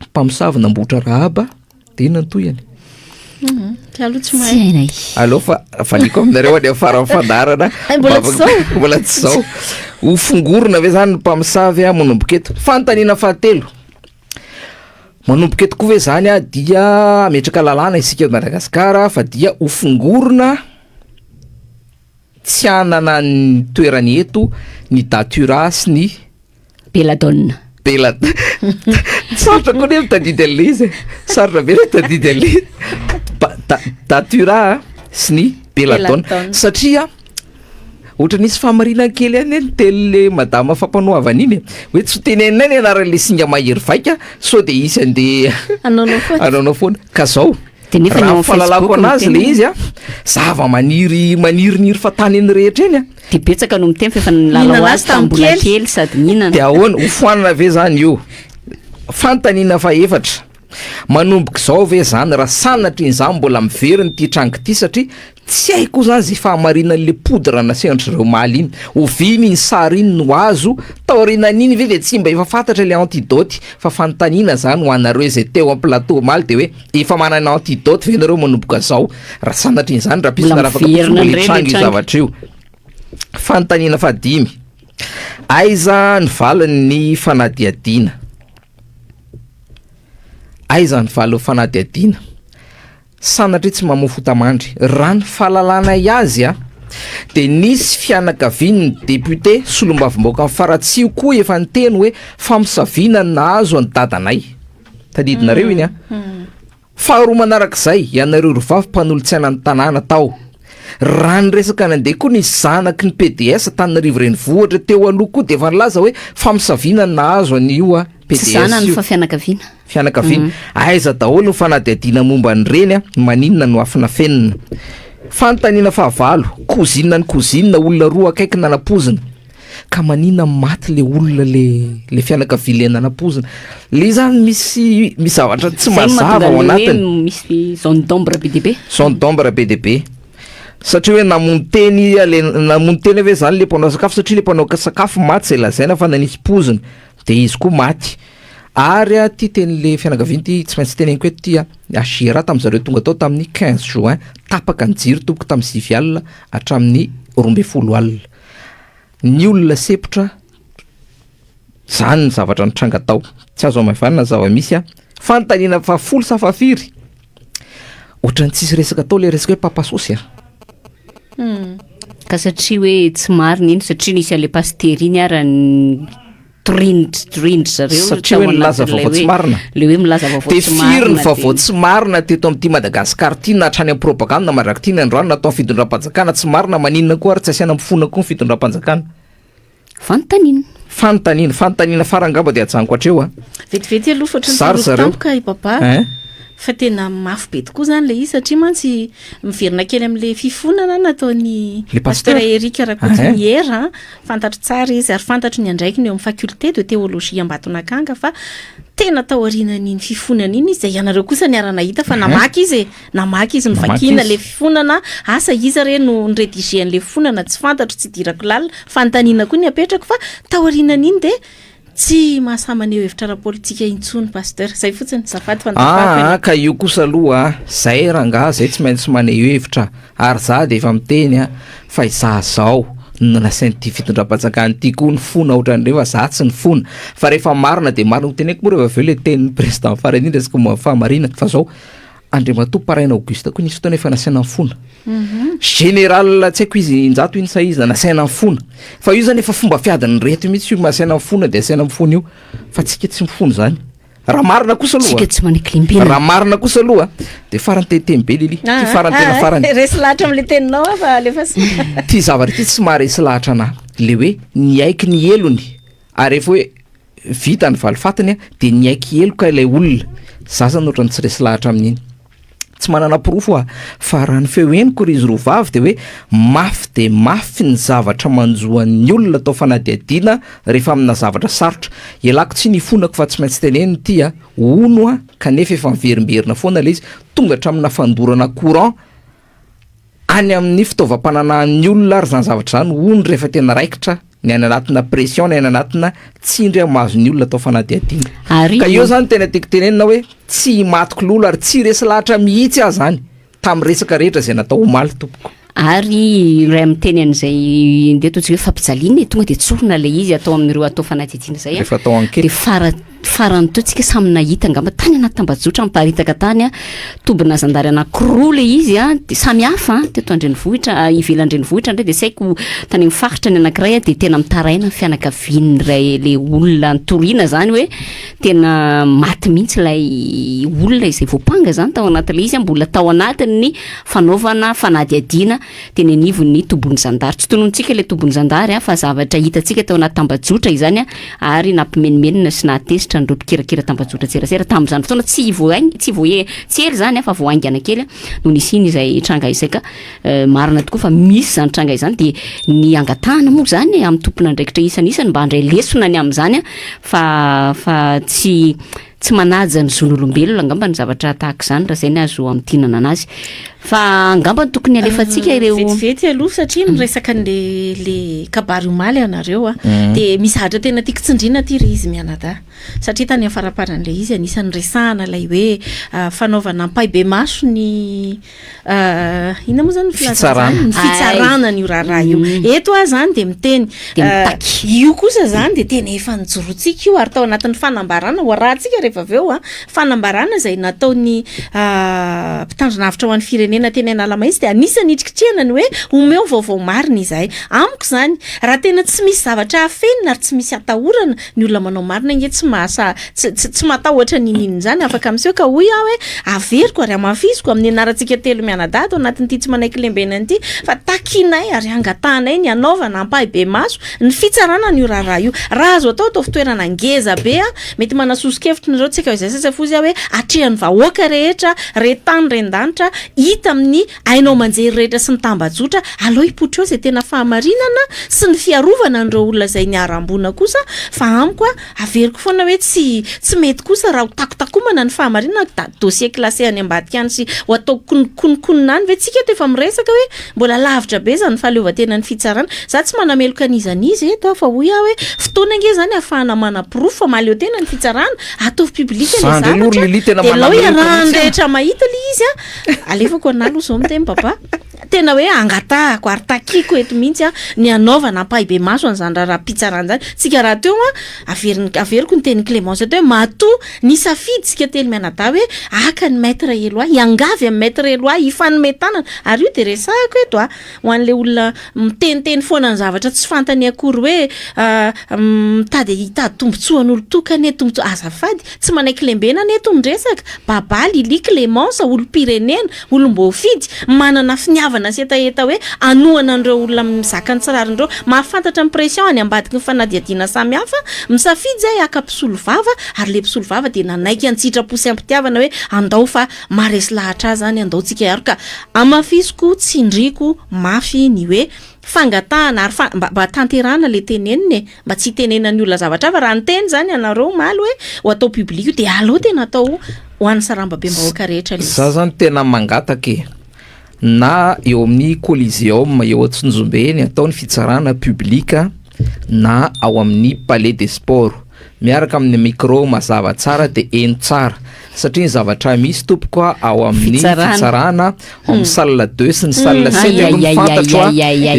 S3: mpamosavy namboatra rahaba de nantoyany allo fa niko aminareo any afara fandarana mbola tsy zao ho fongorona ve zany mpamosavy a manomboka eto fanontaniana fahatelo manomboka eto koa ve zany a dia ametraka lalàna isika Madagasikara fa dia ho fongorona tsy anana ny toerany eto ny datura sy ny
S1: beladonna
S3: sarotra koa ne mitadidy an'le izy sarotra be le mitadidy an'le datura sy ny beladonna satria ohatra nisy fahamarina kely any ny telole madama fampanoavana iny hoe tsy tenenina ny anaran'le singa mahery vaika so de isy ande anaonao foana ka zao raha fahalalako anazy le izy a zava-maniriniry fa tany eny rehetra eny a
S1: de betsaka no miteny fa nilala azy tambola kely sady mihinana
S3: de ahoana ho foanana ve zany io fantaniana fa efatra manomboka zao ve zany raha sanatry izany mbola miveriny ty trango ty satria tsy haiko zany zay fahamarinan'le poudre nasehantr'ireo maly iny ovimy ny sary iny no azo taorinan'iny ve tsy mba efa fantatra le antidote fa fanontaniana zany ho anareo zay teo am plateau maly de hoe efa manana antidote ve nareo manomboka zao raha sanatry izany raha pisina raha afaka le trango io zavatra io fanontaniana fa 5 aiza ny valiny fanadiadiana aiza ny valo fanadiadiana sanatry tsy mamofotamandry raha ny fahalalana iazy a de nisy fianakaviany député solombavambaoka amin'ny faratsio koa efa nyteny hoe famosaviana nahazo any dadanay tadidinareo iny a faharoa manarak'izay ianareo rovavy mpanolo-tsaina ny tanàna tao raha ny resaka nandeha koa nisy zanaky ny PDS Antananarivo renivohitra teo aloha koa de efa nilaza hoe famosaviana nahazo an'io a
S1: PDS fa fianakaviana
S3: aiza daholo ny fanadiadiana momba ny reny a maninona no afina fenina fanontaniana fahavalo kozinina ny kozinina olona roa akaiky nanapozina ka maninona maty le olona le fianakavia le nanapozina le zany misy zavatra tsy mazava ao anatiny
S1: misy zone d'ombre
S3: BDB satria hoe namono teny ave zany le mpanao sakafo satria le mpanao sakafo maty zay lazaina fa nanisy pozina de izy koa maty ary a ty tenyle fianakaviany ty tsy maintsy teneniko eto ty a Agera tam'zareo tonga tao tamin'ny 15 juin tapaka ny jiro tomboka tamin'ny 9 alina hatramin'ny 12 alina ny olona sepotra zany ny zavatra nitranga tao tsy azo amavanina zava-misy a fanontaniana fa 10 sa fafiry ohatrany tsisy resaka tao le resaka hoe papasosy a
S1: ka satria hoe tsy marina iny satria nisy ale pastery iny ara ny trindry zareo
S3: satria hoe milaza vaovao tsy marina
S1: le hoe milaza vaovao
S3: de firiny vaovao tsy marina teto amin'ity Madagasikara ty na hatrany amin'ny propagande mandrak ty ny androany natao ny fitondram-panjakana tsy marina maninona koa ary tsy asiana mifona koa ny fitondram-panjakana fanontaniana farangamba de ajanoko hatreo a
S2: vetivety aloha foatranytampoka ipapa fa tena mafy be tokoa zany le izy satria mantsy miverina kely am'le fifonana nataony pasteur Eric Racontinière fantatro tsara izy ary fantatro ny andraiky ny eo amin'ny faculté de théologie Ambatonakanga fa tena taorianan'iny fifonana iny izay ianareo kosa niarana hita fa namaky izy mivakina le fifonana asa izy re no nyrediger an'le fifonana tsy fantatro tsy dirako lalina fanontaniana koa ny apetrako fa taorianan'iny de tsy mahasamana eo hevitra ara-politika intsony pasteur zay fotsiny zafady fantapaka
S3: ka io kosa aloha zay ranga zay tsy maintsy maneho hevitra ary za de efa miteny a fa izaha zao nasainy ty fitondram-panjakany ty koa ny fona ohatran'ireo fa za tsy ny fona fa rehefa marina de marina ho teneko moa rehefa aveo le tenin'ny président farany iny resaka fahamarina fa zao Andriamatoa Paraina Auguste koa nisy fotoana efa nasaina ny fona général tsy haiko izy injato iny saiza nasaina ny fona fa io zany efa fomba fiadiny reto mihitsy io masaina ny fona de asaina ny fona io fa tsika tsy mifona zany raha marina kosa aloha raha marina kosa aloha de farany tetemy be lily ty farany tena farany
S2: resy lahatra am'le teninao fa alefa
S3: ty zavatra ty tsy maharesy lahatra ana le hoe niaiky ny elony ary rehefa hoe vita ny valifatiny a de niaiky eloka ilay olona zazany ohatrany tsy resy lahatra amin'iny tsy manana pirofo fa raha ny feoeniko ry izy roa vavy de hoe mafy ny zavatra manjoan'ny olona atao fanadiadiana rehefa amina zavatra sarotra ialako tsy nifonako fa tsy maintsy teneniny ty ono kanefa efa miverimberina foana le izy tonga hatramina fandorana courant any amin'ny fitaovam-pananahan'ny olona ary zany zavatra zany ono rehefa tena raikitra ny any anatina pression ny any anatina tsindry mahazo ny olona atao fanadiadiana ka eo zany tena tiako tenenina hoe tsy matoko lolo ary tsy resy lahatra mihitsy azy zany tamin'ny resaka rehetra zay natao omaly tompoko
S1: ary ray miteny an'izay ndeto tsy hoe fampijaliana tonga de tsorona le izy atao amin'ireo atao fanadiadiana zay
S3: rehefa atao ankely
S1: de farany teo tsika samy nahita angamba tany anaty tambajotra miparitaka tany tobina zandary anankiroa le izy de samy hafa teto andrenivohitra ivelandrenivohitra ndray de saiko tany mifaritra ny anankiray de tena mitaraina ny fianakaviany ray le olona nitoriana zany hoe tena maty mihitsy lay olona izay voapanga zany tao anaty le izy mbola tao anatiny ny fanaovana fanadiadiana de nenivony tobony zandary tsy tonontsika le tobony zandary fa zavatra hitatsika tao anaty tambajotra izany ary nampimenimenina sy nahatesitra ndro pikirakira tambajotra tserasera tamin'izany fotoana tsy voely zany fa voaingana kely no nisy iny izay tranga izay ka marina tokoa fa misy zany tranga izany de ny angatahana moa zany amin'ny tompona andraikitra isan'isany mba andray lesona ny amin'izany fa tsy manaja ny zon'olombelona angamba ny zavatra tahaka izany raha zay ny azo amtinana anazy fa angamba tokony alefatsika ireo
S2: vetivety aloha satria miresaka le kabary omaly anareo de mizahatra tena tiako tsindrina ty ry izy mianada satria tany afaraparan'le izy anisan'ny resahana lay hoe fanaovana ampay be maso ny ina moa zany ny fitsarana ny raharaha io eto zany de miteny io kosa zany de tena efa nijorotsika io ary tao anatin'ny fanambarana ho rahantsika rehefa aveo fanambarana zay nataony mpitandrinavitra ho an'ny firenena teny analama izy de anisany hitrikitrehana ny hoe omeo vaovao marina izay amiko zany raha tena tsy misy zavatra afenina ary tsy misy atahorana ny olona manao marina inge tsy matahotra nininy zany afaka am'seo ka hoy hoe averiko ary amafisiko amin'ny anarantsika telo mianadahy tao anatin'ity tsy manaiky lembenany ity fa takinay ary angatahanay ny anaovana ampahy be maso ny fitsarana ny raharaha io raha azo atao fitoerana ngeza be mety manasosokevitra nareo tsika izay sasa fozy hoe atrehan'ny vahoaka rehetra retany rendanitra hita amin'ny ainao manjery rehetra sy ny tambajotra aloha ipotro eo zay tena fahamarinana sy ny fiarovana an'ireo olona zay niarambona kosa fa amiko averiko foana hoe tsy mety kosa raha takotakomana ny fahamarinana da dossier classé any ambadika any sy ho atao konikonina any ve tsika efa miresaka hoe mbola lavitra be zany fahaleovatena ny fitsarana za tsy manameloka an'izan'izy eto fa hoy hoe fotoana nge zany ahafahana mana-pirofo fa maleo tena ny fitsarana atovy publika le zavatra de lao iarahan'ny rehetra mahita le izy alefako analo zao miteny papa tena hoe angatahako ary takiko eto mihitsy ny anaovana ampahy be maso an'izany raha pitsarana zany tsika raha teo averiko ny teny Clémence teo matoa ny safidy tsika telo mianadahy hoe aka ny maître Eloa iangavy amin'ny maître Eloa ifanometanana ary io de resahako eto ho an'le olona miteniteny foana ny zavatra tsy fantany akory hoe mitady tombotsoan'olo tokany tombotsoa azafady tsy manaiky lembenana eto miresaka babaly ili Clémence olo-pirenena olom-boafidy manana finiavana sy etaeta hoe anohana an'ireo olona mizaka ny tsirarindreo mahafantatra ny pression any ambadiky ny fanadiadiana samy hafa misafidy zay aka mpisolo vava ary le mpisolo vava de nanaiky antsitrapo sy ampitiavana hoe andao fa maresy lahatra zany andao tsika aro ka amafisiko tsindriko mafy ny hoe fangatahana ary mba tanterana le teneniny mba tsy tenenany olona zavatra fa raha nyteny zany anareo maly hoe ho atao public de aleo tena atao ho an'ny sarambabe mbahoaka rehetra
S3: za zany tena mangataka na eo amin'ny Coliseum eo Antsonjombe ny ataony fitsarana publika na ao amin'ny Palais des Sports miaraka amin'ny micro mazava tsara de eno tsara satria ny zavatra misy tompoko ao amin'ny fitsarana amin'ny salle 2 sy ny salle 7 fantatro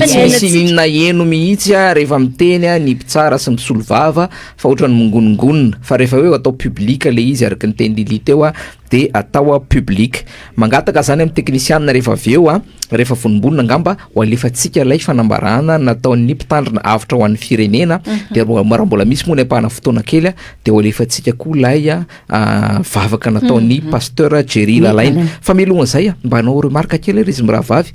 S3: tsy misy inona eno mihitsy rehefa miteny ny mpitsara sy misolo vava fa ohatrany mongonongonona fa rehefa hoe atao publika le izy araka ny teny Lili teo de atao public mangataka zany amin'ny teknisianina rehefa aveo rehefa vonimbonina angamba ho alefatsika lay fanambarana nataon'ny mpitandrina avitra ho an'ny firenena de raha mbola misy moa ny apahana fotoana kely de ho alefatsika koa lay vavaka tahaka nataony pasteur Jerry Lalaina fa milohan'izay mba hanao remarque kely izy mirahavavy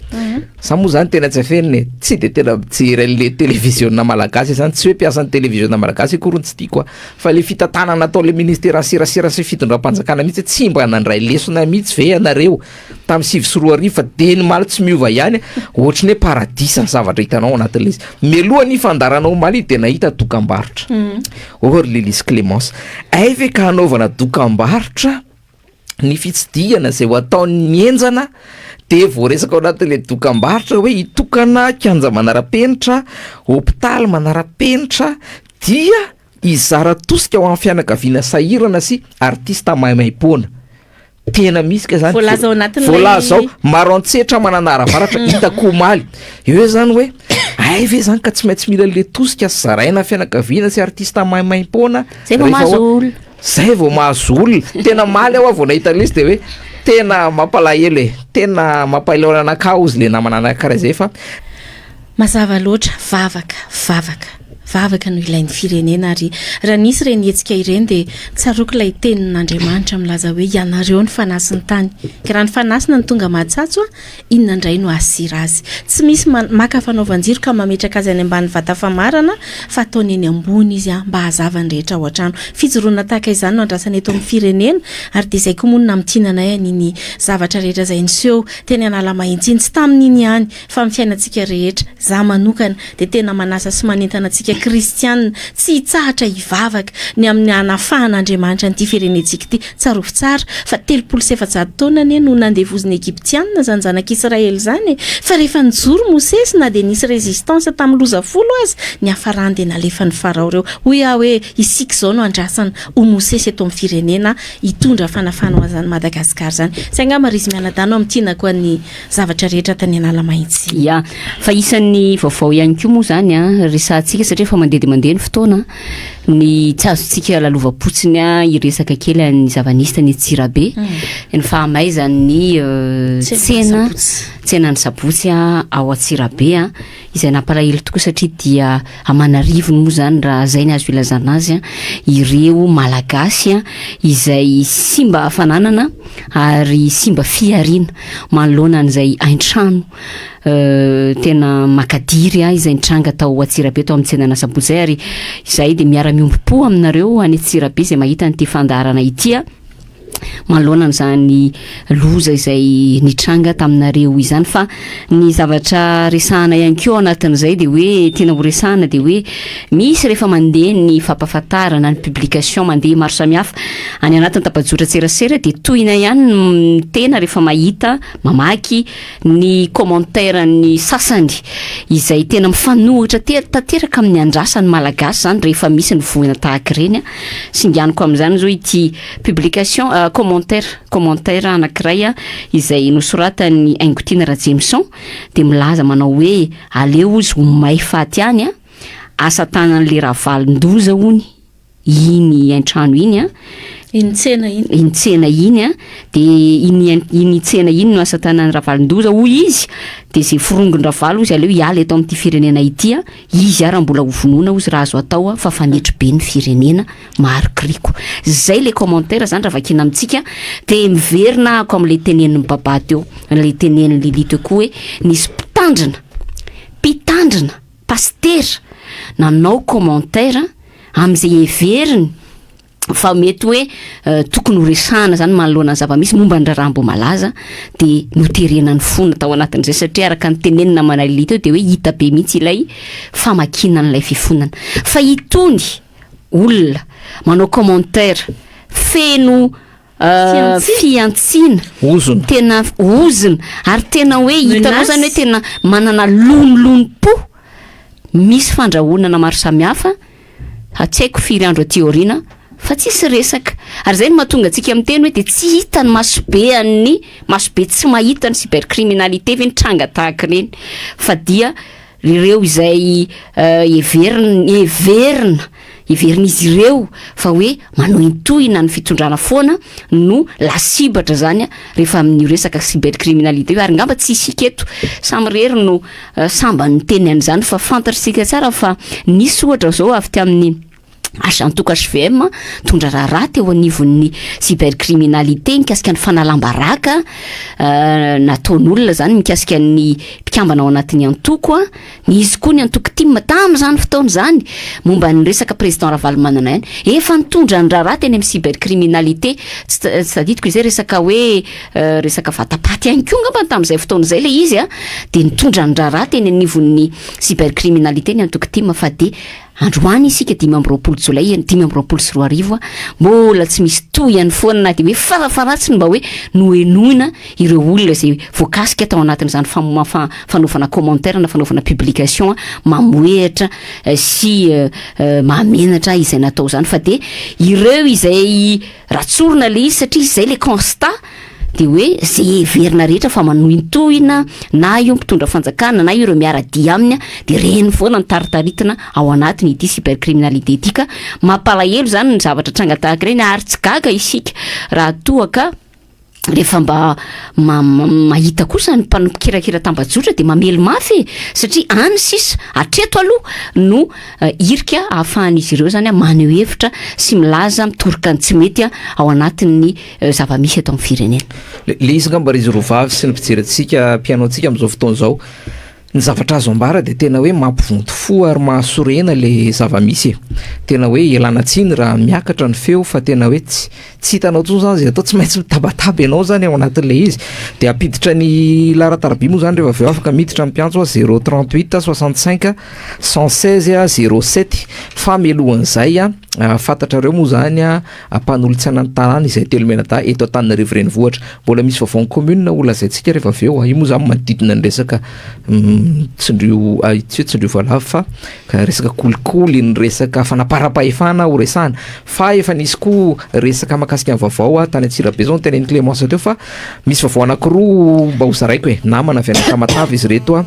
S3: za moa zany tena tsy afeniny tsy de tena mijery le télévisionna malagasy zany tsy hoe mpiasan'ny télévisionna malagasy akorony tsy tiako fa le fitantanana natao le ministère serasera sy fitondram-panjakana mihitsy tsy mba nandray lesona mihitsy ve anareo tamin'ny 7 sy 4 arivo fa deny maly tsy miova ihany ohatrany hoe paradisa ny zavatra hitanao anatin'le izy mialohany fandaranao maly de nahita dokam-barotra or Lilis Clémence ay ve ka hanaovana dokam-barotra ny fitsidihana zay ho ataon'ny enjana de voaresaka ao anatin'le dokam-barotra hoe hitokana kianja manara-penitra hôpitaly manara-penitra dia izara tosika ho amin'ny fianakaviana sahirana sy artista maimaimpona tena misy ka zany vola zao maro antsetra mananara-varatra hitako maly eo zany hoe ay ve zany ka tsy maintsy mila le tosika sy zaraina fianakaviana sy artista maimaimpona zay vao mahazo olona tena maly aho vao nahita le izy de hoe tena mampalahelo tena mampahelo anakao izy le namana anakara zay fa
S2: mazava loatra vavaka no ilain'ny firenena ary raha nisy reny hetsika ireny dia tsaroako ilay tenin'Andriamanitra milaza hoe ianareo ny fanasin'ny tany ka raha ny fanasina ny tonga mahatsatso inona indray no asira azy tsy misy maka fanaovan-jiro ka mametraka azy any ambany vata famarana fa ataony eny ambony izy mba hazava ny rehetra ao an-trano fijoroana tahaka izany no andrasana eto amin'ny firenena ary dia izay koa moa no namtinanay an'iny zavatra rehetra izay niseho teny anala mahitsy iny tsy tamin'iny ihany fa amin'ny fiainantsika rehetra za manokana dia tena manasa sy manentana antsika kristianina tsy hitsahatra hivavaka ny amin'ny anafahan'Andriamanitra nyity firenentsika ity tsarovy tsara fa 700 taona anie no nandevoziny Egyptianina zany zanak'Israely zany fa rehefa nijoro Mosesy na dia nisy résistance tamin'ny loza folo azy ny hafarany dia nalefa ny farao reo hoy hoe isika zao no andrasana ho Mosesy eto amin'ny firenena hitondra fanafana ho azan'ny Madagasikara zany sy angamba rizy mianadano amin'tiana koa ny zavatra rehetra tany anala mahitsy
S1: ya fa isan'ny vaovao ihany koa moa zany resahantsika satria fa mandeha dia mandeha ny fotoana ny tsy azontsika lalovam-potsiny iresaka kely ny zavanista ny Tsirabe ny fahamaizany tsena ny sabotsy ao Tsirabe izay nampalahelo tokoa satria dia amanarivony moa zany raha zay ny azo ilazana azy ireo malagasy izay simba hafananana ary simba fiarina manoloana an'izay aintrano tena makadiry izay nitranga tao Tsirabe tao amin'ny tsenana sabotsy ary izay dia miara-miompo aminareo any Tsirabe izay mahita nyity fandarana ity manoloana an'izany loza izay nitranga taminareo izany fa ny zavatra resahana ihany koa anatin'izay dia hoe tena ho resahana dia hoe misy rehefa mandeha ny fampahafantarana ny publication mandeha maro samihafa any anatin'ny tapajotra tserasera dia tohina ihany ny tena rehefa mahita mamaky ny commentaire ny sasany izay tena mifanohitra tanteraka amin'ny andrasan'ny malagasy zany rehefa misy ny voina tahaka ireny singaniko amin'izany zao ity publication commentaire anankiray izay nosoratany Aingotina Rajemson dia milaza manao hoe aleo izy ho may faty any asa tanan'le ravalin-doza hony iny an-trano iny
S2: iny tsena
S1: iny dia iny tsena iny no asa tanan'ny ravalin-doza hoy izy dia zay forongony ravalo izy aleo hiala eto amin'ity firenena ity izy raha mbola hovonoina izy raha azo atao fa fanetry be ny firenena marokoriko zay le commentaire zany raha vakina amintsika dia miverina ako amin'le tenenin'ny baba teo le tenenin'ny Lilito koa hoe nisy mpitandrina pastera nanao commentaire amin'izay heveriny fa mety hoe tokony ho resahana zany manoloana ny zava-misy momba ny rahambo malaza dia noterenany fona tao anatin'izay satria araka ny tenenina manalilita dia hoe hita be mihitsy ilay famakinan'ilay fifonana fa itony olona manao commentaire feno fiantsina tena ozina ary tena hoe hitanao zany hoe tena manana lonolonom-po misy fandrahonana maro samihafa tsy haiko firy andro aty aoriana fa tsisy resaka ary zay no mahatonga antsika amin'ny teny hoe dia tsy hita ny masobe tsy mahita ny cybercriminalité ve nitranga tahaka ireny fa dia ireo izay heverina izy ireo fa hoe manohintohina ny fitondrana foana no lasibatra zany rehefa amin'ny resaka cybercriminalité ary ngamba tsy isika eto samy rery no samba ny teny an'izany fa fantatritsika tsara fa nisy ohatra zao avy ty amin'ny agent toka HVM tondra raharaha teo anivon'ny cybercriminalité mikasika ny fanalambaraka nataon'olona zany mikasika ny mpikambana ao anatin'ny antoko a izy koa ny antoko tia tamy zany fotoana zany momba ny resaka président Ravalomanana ihany efa nitondra ny raharaha teny amin'ny cybercriminalité tsadidiko izay resaka hoe resaka vatapaty ihany koa ngamba tamin'izay fotoana izay le izy a de nitondra ny raharaha teny anivon'ny cybercriminalité ny antoko tia fa de androany isika 5 jolay 5 mbola tsy misy toyany foana na de hoe farafaratsiny mba hoe noenoina ireo olona zay voakasika tao anatin'izany fanaovana commentaire na fanaovana publication mamoehatra sy mahamenatra izay natao zany fa de ireo izay ratsorina le izy satria izay le constat de hoe zay verina rehetra fa manointohina na io mpitondra fanjakana na ireo miaradia aminy de reny foana ny taritaritina ao anatiny ity cybercriminalité ity ka mampalahelo zany ny zavatra tranga tahaka ireny ary tsy gaga isika raha toaka rehefa mba mahita kosa ny mpanapikirakira tambajotra de mamely mafy satria any sisa atreto aloha no irika ahafahan'izy ireo zany maneho hevitra sy milaza mitoroka ny tsy mety ao anatin'ny zava-misy atao amin'ny firenena
S3: le izy ngamba izy rovavy sy ny mpijerentsika piano antsika amin'izao fotoana izao ny zavatra azo ambara de tena hoe mampivonto fo ary mahasorena le zava-misy tena hoe elana tsiny raha miakatra ny feo fa tena hoe tsy hitanao tsony zany zay atao tsy maintsy mitabataba ianao zany ao anatin'le izy de apiditra ny larataraby moa zany rehefa aveo afaka miditra ny mpiantso 038 65 116 07 fa melohan'izay fantatrareo moa zany mpanolo-tsy anany izay telomenata eto Antananarivo renivohitra mbola misy vaovao commune olona zay tsika rehefa aveo io moa zany manodidina ny resaka tsindrio valavo fa resaka kolikoly ny resaka fanapara-pahefana ho resana fa efa nisy koa resaka makasika ny vaovao tany Antsirabe zao tena ny Clémence teo fa misy vaovao anankiroa mba ho zaraiko hoe namana fianaka matavy izy reto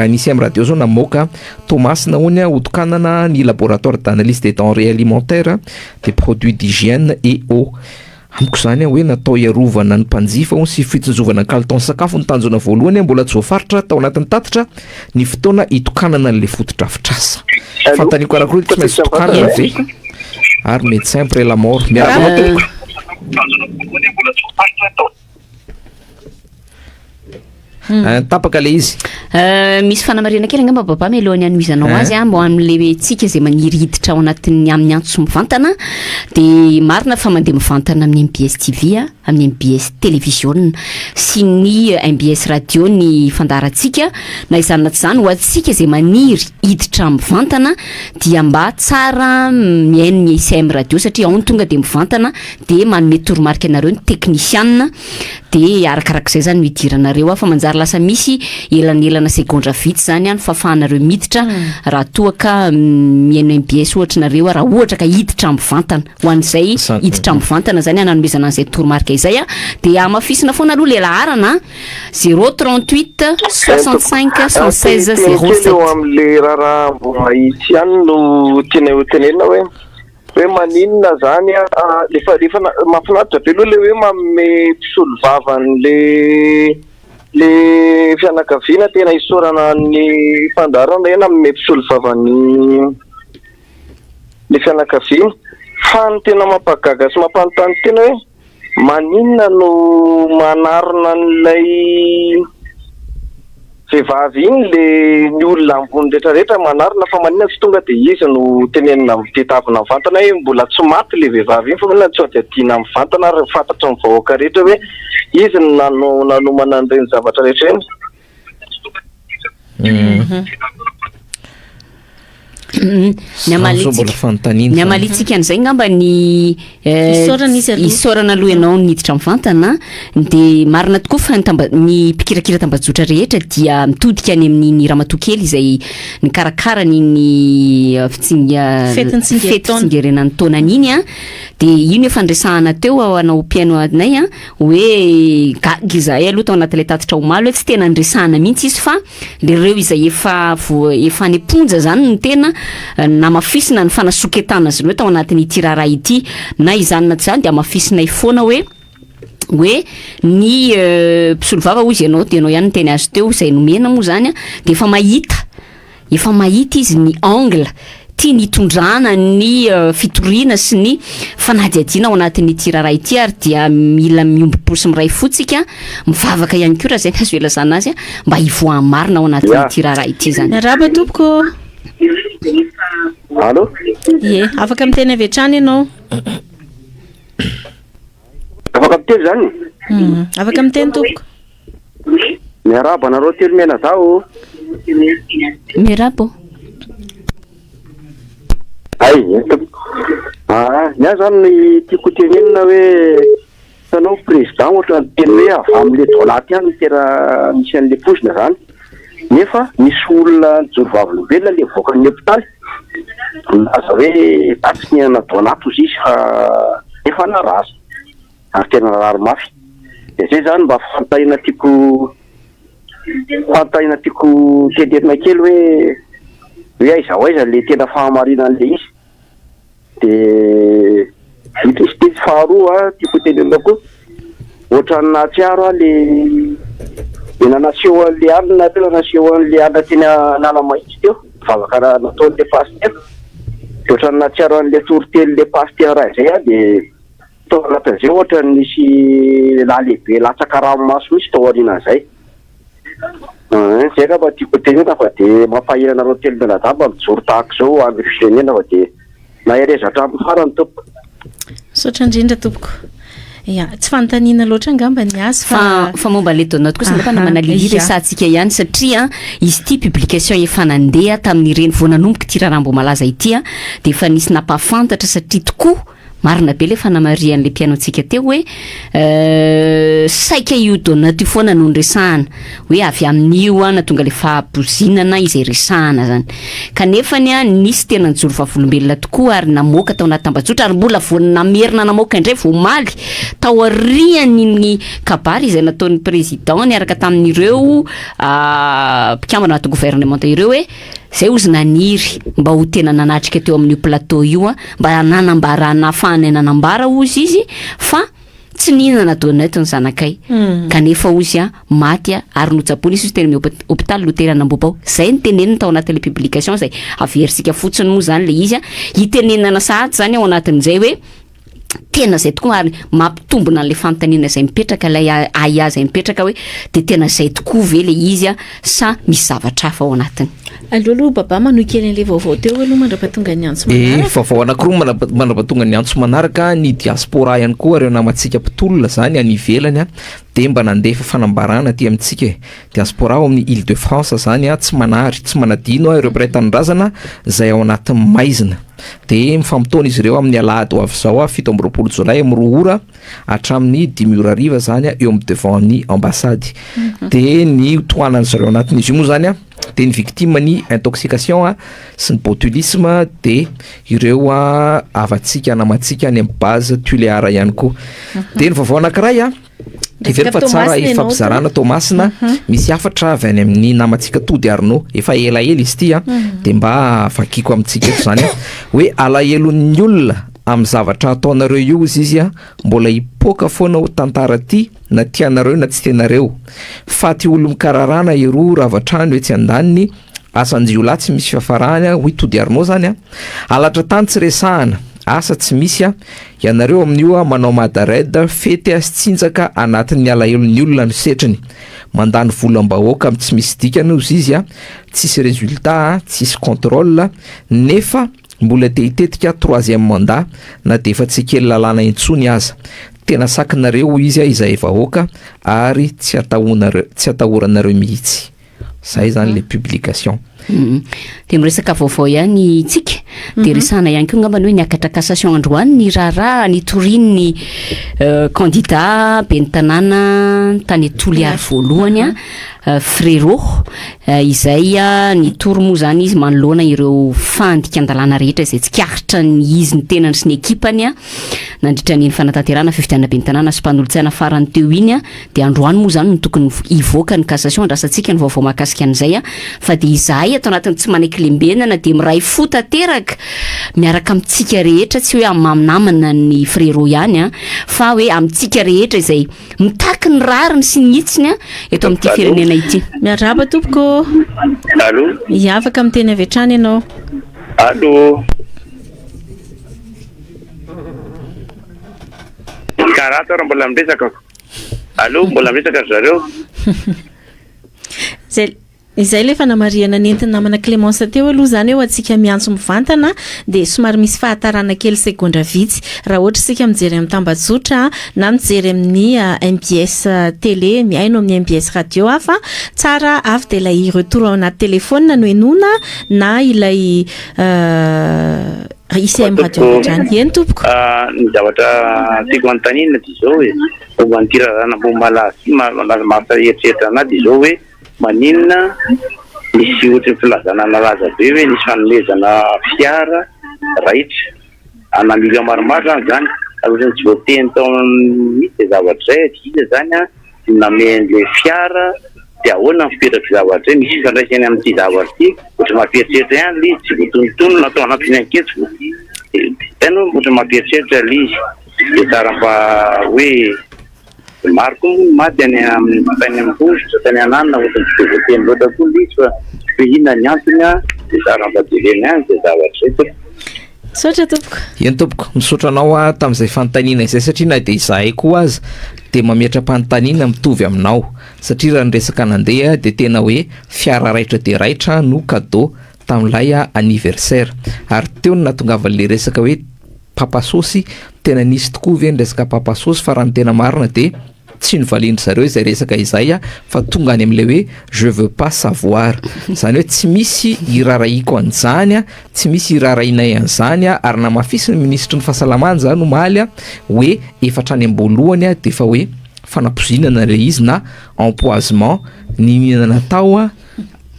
S3: nisy amin'ny radio zao namoaka Thomas naony hotokanana ny laboratoire d'analyse des denrées alimentaires des produits d'hygiène et eau amiko zany hoe natao iarovana ny mpanjifa sy fitsinjovana kalitao sakafo ny tanjona voalohany mbola tsy voafaritra tao anatin'ny tatitra ny fotoana hitokanana n'le fotodrafitrasa fantany karakoro tsy maintsy hitokanana ve ary médecin après la mort miaraka tapaka le izy
S1: misy fanamarina kely angamba baba melohany anoizanao azy mbo am'le tsika zay maniry hiditra ao anatin'ny amin'ny antso mivantana de marina fa mandeha mivantana amin'ny MBS TV amin'ny MBS télévision sy ny MBS radio ny fandaratsika na izany tsy zany ho atsika zay maniry hiditra mivantana dia mba tsara miaino ny ICM radio satria ao ny tonga de mivantana de manome toromarika anareo ny technician de arakarak'izay zany no idiranareo fa manjary lasa misy elanelana segondra vitsy zany any fafahanareo miditra raha toaka miaino MBS ohatranareo raha ohatra ka hiditra mivantana ho an'izay hiditra mivantana zany ananomezana an'izay toromarika izay de amafisina foana aloha le laharana 038 65 116 07
S4: am'le raha mbo mahitsy ihany no tena hotenena hoe maninona zany lefa mahafinaritra be aloha le hoe manome mpisolo vavan'le fianakaviana tena isorana ny mpandarana ena manome mpisolo vavan'ny le fianakaviana fa ny tena mampagaga sy mampanontany tena hoe maninona no manarina n'ilay vehivavy iny le ny olona ambony rehetrarehetra manarina fa maninona tsy tonga de izy no tenenina tetavina mivantana hoe mbola tsy maty le vehivavy iny fa maninona tsy de adina mivantana ary fantatra ny vahoaka rehetra hoe izy no nanomana an'ireny zavatra rehetra eny.
S1: Ny amalitsika an'izay ngamba ny isorana aloha ianao niditra mivantana de marina tokoa fa ny mpikirakira tambajotra rehetra dia mitodika any amin'ny ramatokely izay ny karakara ny fetitsingerenan'ny taonany iny de ino efa ndresahana teo anao piano anay hoe gaga izahay aloha tao anatin'ilay tatitra omaly hoe tsy tena ndresahana mihitsy izy fa le reo izay efa any ponja zany ny tena na mafisina ny fanasoketana azy hoe tao anatin'ny tirara ity na izany tsy zany de mafisina ifoana hoe ny mpisolo vava ozy ianao de ianao ihany teny azy teo izay nomena moa zany de efa mahita izy ny angle tia nitondrana ny fitoriana sy ny fanadiadiana ao anatin'ny tirara ity ary dia mila miomboposy miray fotsika mivavaka ihany koa raha zay azo elazana azy mba hivoahan'ny marina ao anatin'ny tirara ity zany.
S2: Miarahaba tompoko.
S4: Allo?
S2: Ie, afaka miteny avy hatrany ianao.
S4: Afaka miteny zany?
S2: Afaka miteny tompoko.
S4: Miarahaba nareo telo mena zao.
S1: Miarahaba.
S4: Ay, nya zany tiako tenenina hoe tanao président ohatra ny teny hoe avy amin'le dolaty ihany tera misy an'le pozina zany nefa misy olona jorvavolombelona le voakan'ny hôpitaly laza hoe tatsy nihinana dolato izy izy fa efa naraza ary tena rary mafy de zay zany mba fantahina tiako tenenina kely hoe aiza ho aiza le tena fahamarina an'le izy de izy tetsy faharoa tiako tenenina koa ohatrany nahatsiaro le nanaseho an'le alina tena naseho an'le alina teny analamahitsy teo vavaka nataon'le paster de ohatrany nahatsiaro an'le toritely paster zay de tao anatin'izay ohatrany misy lalehibe latsaka ranomaso misy tao aorianan'izay zay ka mba tiako tenenina fa de mampahirana anareo telo menadamba mijoro tahaka zao amin'ny firenena fa de nahereza hatramin'ny farany tompoko.
S2: Saotra indrindra tompoko. Ya, tsy fanontaniana loatra angamba ny azy
S1: fa momba le Donat kosa mba namana lihira resantsika ihany satria izy ity publication efa nandeha tamin'ireny vao nanomboka ity raha mbo malaza ity de efa nisy napafantatra satria tokoa marina be le fanamarian'le pianontsika teo hoe saika io Donat io foana no resahana hoe avy amin'io natonga le fahabozinana izay resahana zany kanefany nisy tena nijoro vavolombelona tokoa ary namoaka tao anaty tambazotra ary mbola vao namerina namoaka indray vao maly tao arian'iny kabary izay nataon'ny président niaraka tamin'ireo mpikambana anaty gouvernement ireo hoe zay ozy naniry mba ho tena nanatrika teo amin'io plateau io mba nanambarana afahany nanambara ozy izy fa tsy nihinana Donat ny zanakay kanefa ozy maty ary notsapony izy tena hôpitaly Loterana Mbobao zay ny tenenina tao anatin'le publication zay aversika fotsiny moa zany le izy hitenenana sahady zany ao anatin'izay hoe tena zay tokoa ary mampitombona an'le fanontaniana zay mipetraka lay aya zay mipetraka hoe de tena zay tokoa ve le izy sa misy zavatra hafa ao anatiny.
S2: Alolo baba manohy kely an'le vaovao teo aloha mandrapatonga ny antso manaraka.
S3: Vaovao anankiroa mandrapatonga ny antso manaraka ny diaspora ihany koa reo namantsika mpitolona zany any ivelany de mba nandefa fanambarana aty amintsika diaspora ao amin'ny Île-de-France zany tsy manary tsy manadino ireo mpiray tanindrazana zay ao anatin'ny maizina de mifampitona izy ireo amin'ny alahady ho avy zao 7 Jolay amin'ny 2 ora hatramin'ny 10 ora ariva zany eo amin'ny devant ny ambassady de ny toanany zareo anatin'izy io moa zany de ny victime ny intoxication sy ny botulisme de ireo avatsika namatsika any amin'ny base Tuléar ihany koa de ny vaovao anankiray Ivero fa tsara ifampizarana Tomasina misy afatra avy any amin'ny namatsika Tody Arnaud efa ela izy ity de mba vakiko amintsika eto zany hoe alahelo-ny olona amin'ny zavatra ataonareo io izy mbola hipoaka foana ho tantara ty na tianareo na tsy tianareo fa ty olo mikararana iro ravatrany hoe tsy andaniny asanjiolahy tsy misy fiafarany hoy Tody Arnaud zany alatra tany tsy resahana asa tsy misy ianareo amin'io manao madared fety sy tsinjaka anatin'ny alahelo-ny olona ny setrany mandany volam-bahoaka amin'ny tsy misy dikany izy tsisy résultat tsisy contrôle nefa mbola te hitetika 3e mandat na de efa tsy kely lalàna intsony aza tena sakinareo izy izay vahoaka ary tsy atahoranareo mihitsy zay zany le publication
S1: de miresaka vaovao ihany tsika de resana ihany koa ngambany hoe niakatra cassation androany ny raharaha nitoriny ny candidat ben'ny tanàna tany Toliary voalohany Frérot izay nitory moa zany izy manoloana ireo fandikan-dalàna rehetra izay tsikaritra ny izy ny tenany sy ny ekipany nandritra ny fanatanterahana fifidianana ben'ny tanàna sy mpanolotsaina farany teo iny de androany moa zany no tokony ivoaka ny cassation andrasantsika ny vaovao mahakasika an'izay fa de izahay atao anatiny tsy manaiky lembenana de miray fo tanteraka miaraka amintsika rehetra tsy hoe aminamana ny Frérot ihany fa hoe amintsika rehetra izay mitaky ny rariny sy ny hitsiny eto amin'ity firenena ity.
S2: Miaraba tompoko.
S5: Allô?
S2: Afaka miteny avy hatrany ianao.
S5: Allô. Karata raha mbola miresaka. Allô, mbola miresaka zareo.
S2: Izay le fanamariana nentina namana Clémence teo aloha zany eo atsika miantso mivantana dia somary misy fahatarana kely segondra vitsy raha ohatra isika mijery amin'ny tambazotra na mijery amin'ny MBS télé miaino amin'ny MBS radio hafa tsara avy dia ilay retour ao anaty telefona no enona na ilay ICM radio atrany eny tompoko
S5: ny zavatra tiako antanina dia izao hoe momba ny tirarana momba malaza eritreritra anaty izao hoe maninona misy ohatra ny filazana nalaza be hoe nisy fanomezana fiara raitra anamilio maromaro zany zany ohatra ny tsy voateny tao misy zavatra zay iza zany namen'le fiara dia ahoana mipetraky zavatra zay misy fandraisany amin'ity zavatra ity ohatra mampieritreritra ihany le izy tsy voatonontono natao anaty fianketsy tena ohatra mampieritreritra le izy dia tsara mba hoe maro koa maty any amin'ny tany am-bositra tany ananina ohatrany tsy voateny loatra koa le izy fa hoe inona ny antony dia tsara mba jerena ihany dia zavatra zay
S2: sotra tompoko
S3: eny tompoko misotra anao tamin'izay fanontaniana izay satria na dia izahay koa azy dia mametra-panontaniana mitovy aminao satria raha nyresaka nandeha dia tena hoe fiara raitra dia raitra no cadeau tamin'ilay anniversaire ary teo no nahatongavan'le resaka hoe papasosy tena nisy tokoa ve ny resaka papasosy fa raha ny tena marina dia tsy novalindry zareo izay resaka izay fa tonga any amin'ilay hoe je veux pas savoir zany hoe tsy misy iraraiko an'izany tsy misy irarainay an'izany ary namafisy ny ministry ny fahasalamana zany no maly hoe efatra any am-boalohany dia fa hoe fanapozinana le izy na empoisement ny mihinana tao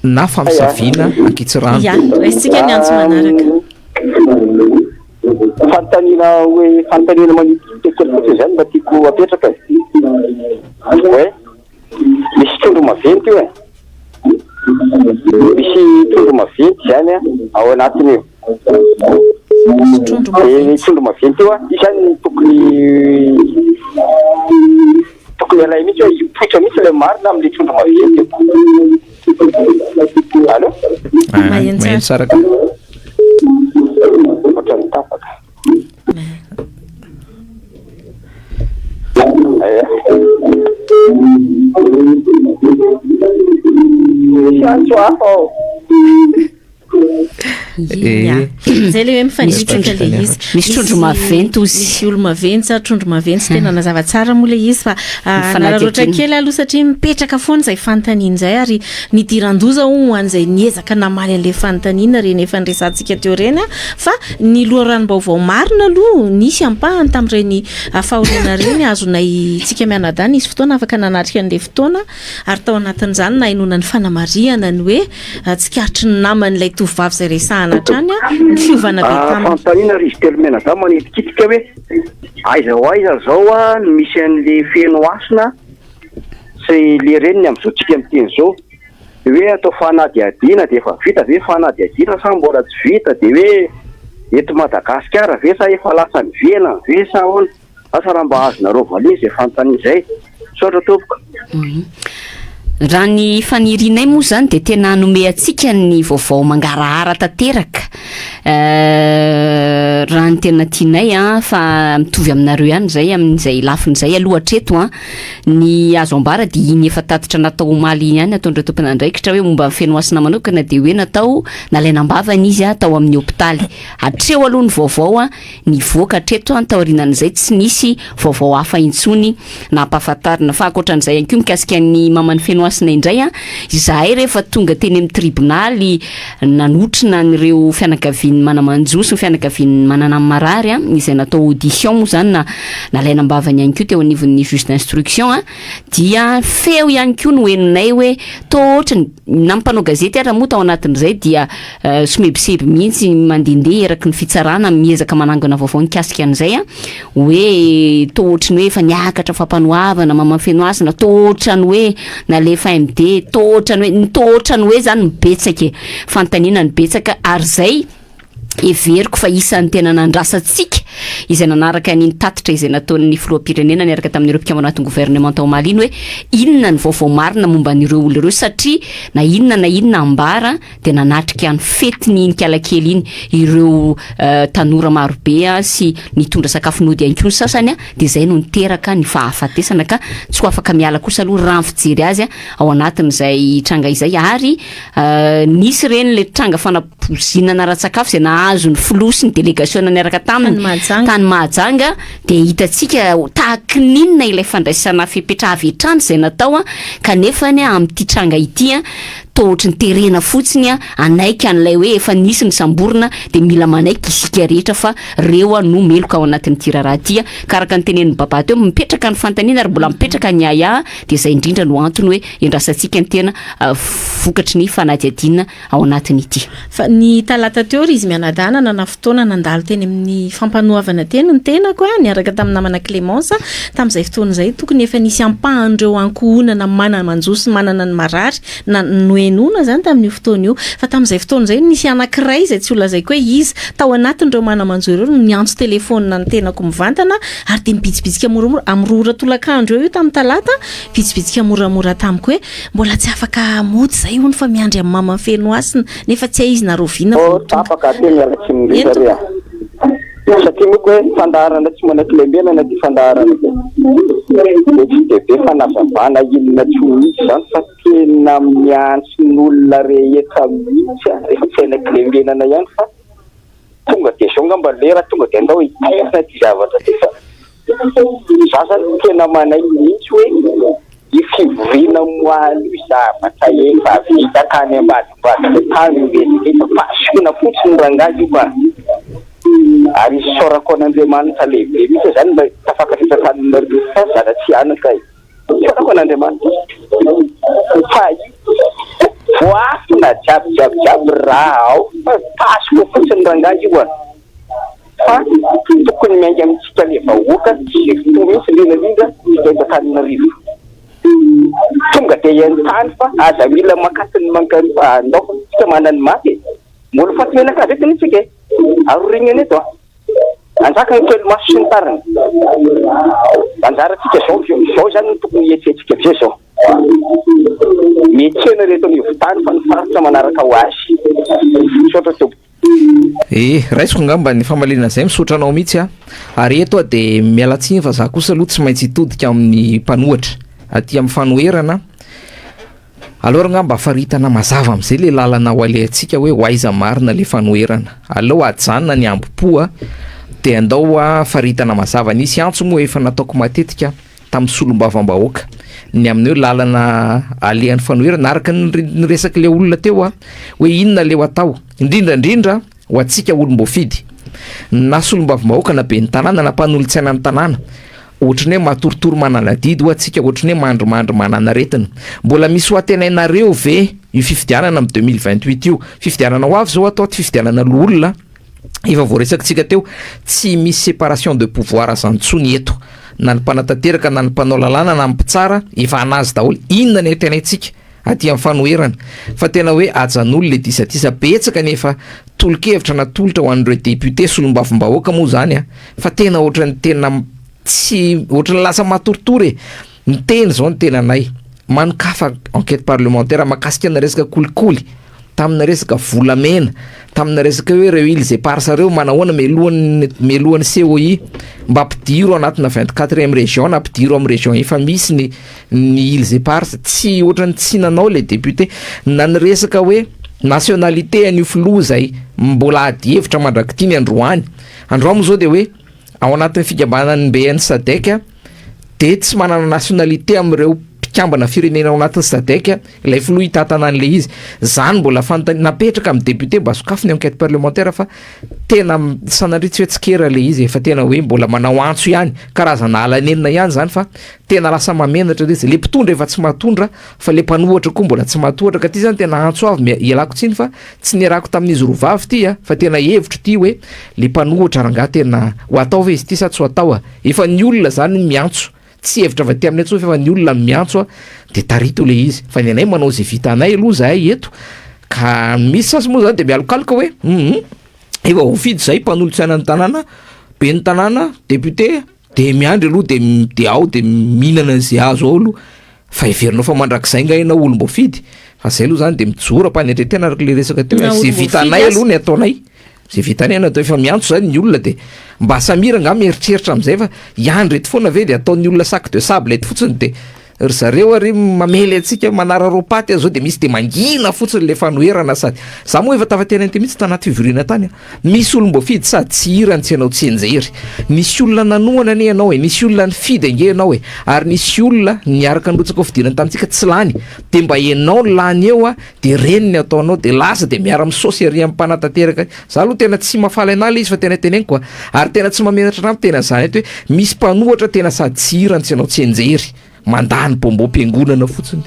S3: na fampisaviana ankitsy rano
S2: resitsika ny antso manaraka
S4: fanontaniana hoe fanontaniana manitykely zany mba tiako apetraka hoe misy trondro maventy io misy trondro maventy zany ao anatiny io trondro maventy io izany tokony alay mihitsy hoe ipoitra mihitsy le marina amin'le trondro maventy io allo
S3: maheno tsara ka
S4: ohatrany tapaka Sancho hafa
S2: zay le hoe mifanisitrika le izy
S1: misy trondro maventy ozy
S2: misy olo maventy sa trondro maventy tena nazava tsara moa le izy fa nararoatra kely aloha satria mipetraka foana zay fanontaniana zay ary nidiran-doza ho an'izay niezaka namaly an'le fanontaniana reny efa nyresantsika teo reny fa ny loharanom-baovao marina aloha nisy ampahany tamin'ireny fahoriana reny azonay tsika mianada nisy fotoana afaka nanatrika an'le fotoana ary tao anatin'izany na inona ny fanamariana ny hoe tsikaritry ny naman'ilay tovavy zay resahana hatrany ny fiovana be taminy
S4: fanontaniana ry izy telo menada manetikitika hoe aiza zao no misy an'le feno asina sy le reniny amin'izao tsika miteny zao hoe atao fanadiadiana dia efa vita ve fanadiadiana sa mbola tsy vita dia hoe eto Madagasikara ve sa efa lasa ny vena ve sa ahoana asa raha mba azonareo valizy zay fanontaniana izay sotra tompoko
S1: raha ny fanirinay moa zany dia tena hanome atsika ny vaovao mangarahara tanteraka raha ny tena tianay fa mitovy aminareo ihany zay amin'izay lafin'izay aloha hatreto ny azo ambara dia iny efa tatitra natao omaly iny ihany ataondreo tompon'andraikitra hoe momba fenoasina manokana dia hoe natao nalainam-bavany izy tao amin'ny hôpitaly hatreo aloha ny vaovao nivoaka hatreto taorinan'izay tsy nisy vaovao hafa intsony nampahafantarina fa ankoatran'izay ihany koa mikasika ny mamany fenoasina indray izahay rehefa tonga teny amin'ny tribonaly nanotrina n'ireo fianakaviany manamanjosy ny fianakaviany manana marary izay natao audition moa zany nalainam-bavany ihany koa teo anivon'ny juge d'instruction dia feo ihany koa no henonay hoe tohatra nampanao gazety raha moa tao anatin'izay dia somebiseby mihitsy mandendeha eraky ny fitsarana miezaka manangana vaovao nikasika an'izay hoe tohatra ny hoe efa niakatra fampanoavana mamafenoasina tohatra ny hoe nalefa MD tohatra ny hoe zany mibetsaka fanontaniana ny betsaka ary zay everiko fa isan'ny tena nandrasatsika izay nanaraka ny tatitra izay nataon'ny filohampirenena niaraka tamin'ireo mpikambana anatin'ny gouvernement tao maliny hoe inona ny vaovao marina momba an'ireo olona ireo satria na inona ambara dia nanatrika ny fetiny iny kalakely iny ireo tanora marobe sy nitondra sakafonody ihany koa ny sasany dia izay no niteraka ny fahafatesana ka tsy ho afaka miala kosa aloha raha ny fijery azy ao anatin'izay tranga izay ary nisy reny le tranga fanapozinana ratsakafo izay nahazo ny filosy ny délégation niaraka taminy tany Mahajanga dia hitantsika tahaka ninona ilay fandraisana fipetraha avy hatrany izay natao kanefany amin'ity tranga ity tohatra ny terena fotsiny anaika an'ilay hoe efa nisy ny samborina dia mila manaiky isika rehetra fa reo no meloka ao anatin'ny tiraraha ity karaka ny tenen'ny baba teo mipetraka ny fantaniana ary mbola mipetraka ny aya dia izay indrindra no antony hoe endrasantsika ny tena vokatry ny fanadiadina ao anatiny ity.
S2: Fa ny talata teo ry izy mianadana nana fotoana nandalo teny amin'ny fampanoavana teny ny tenako niaraka tamin'ny namana Clémence tamin'izay fotoana izay tokony efa nisy ampahan'ireo ankohonana manana manjosy manana ny marary na noenona zany tamin'io fotoana io fa tamin'izay fotoana izay nisy anankiray izay tsy olazaiko hoe izy tao anatin'ireo manamanjo ireo no niantso telefonina ny tenako mivantana ary dia mibitsibitsika moramora am'rora tolakandro eo tamin'ny talata bitsibitsika moramora tamiko hoe mbola tsy afaka mody zay hony fa miandry amin'ny mama feno asina nefa tsy izy naroviana
S4: afaka teny ala tsy miresaria satria moko hoe fandaharana tsy manakilembena na ty fandaharana tsy debe fanazavana inona tsy ho misy zany fa tena miantsy n'olona rehetra mihitsy rehefa tsy hainakilembena ihany fa tonga dia zao ngamba lera tonga dia andao hitairina ty zavatra ty fa za zany tena manay mihitsy hoe ifivoriana moaly io zavatra efa vita tany ambadimbady tany vesika efa pasoina fotsiny rangazy io fa ary sorako an'Andriamanitra lehibe mihitsy zany mba tafakatra tany fa zara tsy anaka sorako an'Andriamanitra fa voafina jiaby raha ao fa pasoko fotsiny rangazy io fa tokony miainga amitsika le vahoaka tsy fotoa mihitsy lindrindra ita Tananarivo tonga dia entany fa aza mila makatiny mankany fa andao tsika manany maty mbola fatimenaka zety nitsika arorignany eto anjaka ny kely maso sy ny tariny anjaratsika zao zany ny tokony hietsetsika be zao mietsena reto nivotany fa ny faritra manaraka ho azy sotra teo
S3: raisiko ngamba ny famalina zay misotranao mihitsy ary eto dia mialatsiny fa za kosa aloha tsy maintsy hitodika amin'ny mpanohatra aty amin'ny fanoherana alora ngamba faritana mazava amin'izay le lalana ho alehantsika hoe hoaiza marina le fanoherana aleo ajanona ny ambopoa dia andao faritana mazava nisy antso moa efa nataoko matetika tamin'ny solombavam-bahoaka ny amin'ny hoe lalana alehan'ny fanoherana araka ny resaka le olona teo hoe inona leo atao indrindrandrindra ho atsika olom-boafidy na solombavam-bahoaka na be ny tanàna na mpanolotsaina ny tanàna ohatrany hoe matorotoro manana didy ho atsika ohatrany hoe mandromandro manana retina mbola misy ho atenainareo ve io fifidianana amin'ny 2028 io fifidianana ho avy zao atao ty fifidianana loolona efa voaresakitsika teo tsy misy séparation de pouvoir zany tsony eto na ny mpanatanteraka na ny mpanao lalàna na ny mpitsara efa anazy daholo inona ny atenaitsika aty amin'ny fanoherana fa tena hoe ajan'olo le disatisa betsaka nefa tolokevitra na tolotra ho an'ireo député solombavam-bahoaka moa zany fa tena ohatrany tena tsy ohatrany lasa matoritory ny teny zao ny tena anay manokafa enquête parlementaire makasika na resaka kolikoly tamina resaka volamena tamina resaka hoe reo ily zay parsareo manahoana melohan'ny COI mba ampidiro anatina 24e région na ampidiro amin'ny région efa misy ny ily zay parsa tsy ohatrany tsy nanao le député na ny resaka hoe nationalité an'io filoha zay mbola ady hevitra mandrakitiny androany moa zao dia hoe ao anatin'ny fikambanan'ny BN SADC dia tsy manana nationalité amin'ireo mpikambana firenena ao anatin'ny SADC ilay filoha hitantanan'le izy zany mbola napetraka amin'ny député mba sokafiny enquête parlementaire fa tena sanandritsy hoe tsikera le izy efa tena hoe mbola manao antso ihany karazana alanenina ihany zany fa tena lasa mamenatra izy le mpitondra efa tsy matondra fa le mpanohatra koa mbola tsy matohatra ka ty zany tena antso avy ialako tsiny fa tsy nirako tamin'izy rovavy ty fa tena hevitra ty hoe le mpanohatra rangaha tena ho atao ve izy ty sa tsy ho atao efa ny olona zany miantso tsy hevitra avy ty amin'ny antso fa ny olona miantso dia tarito le izy fa ny anay manao zay vita anay aloha zahay eto ka misy sasy moa zany dia mialokaloka hoe efa ho fidy zay mpanolotsaina ny tanàna ben'ny tanàna député de miandry aloha de ao de mihinana zay azo ao aloha fa iverinao fa mandrakizay ngaina olombo fidy fa zay aloha zany de mijora mpanetretena araka le resaka teo zay vitanay aloha ny ataonay zay vitanay natao efa miantso zany ny olona de mba samira nga mieritreritra am'izay fa iandry eto foana ve de ataon'ny olona sac de sable eto fotsiny de ry zareo ary mamely atsika manara ropaty azao de misy de mangina fotsiny le fanoherana sady za moa efa tafatena ty mihitsy tanaty fivoriana tany misy olombo fidy sady tsy hirany tsy ianao tsy enjery nisy olona nanoana ne ianao nisy olona nifidy ange ianao ary nisy olona niaraka nrotsaka fidirana tamintsika tsy lany de mba ianao lany eo de reniny ataonao de lasa de miara misosy ary am'mpanatanteraka za aloha tena tsy mafaly anala izy fa tena teneniko ary tena tsy mametratra anampo tena zany eto hoe misy mpanohatra tena sady tsy hirany tsy ianao tsy enjery mandany bombo mpiangonana fotsiny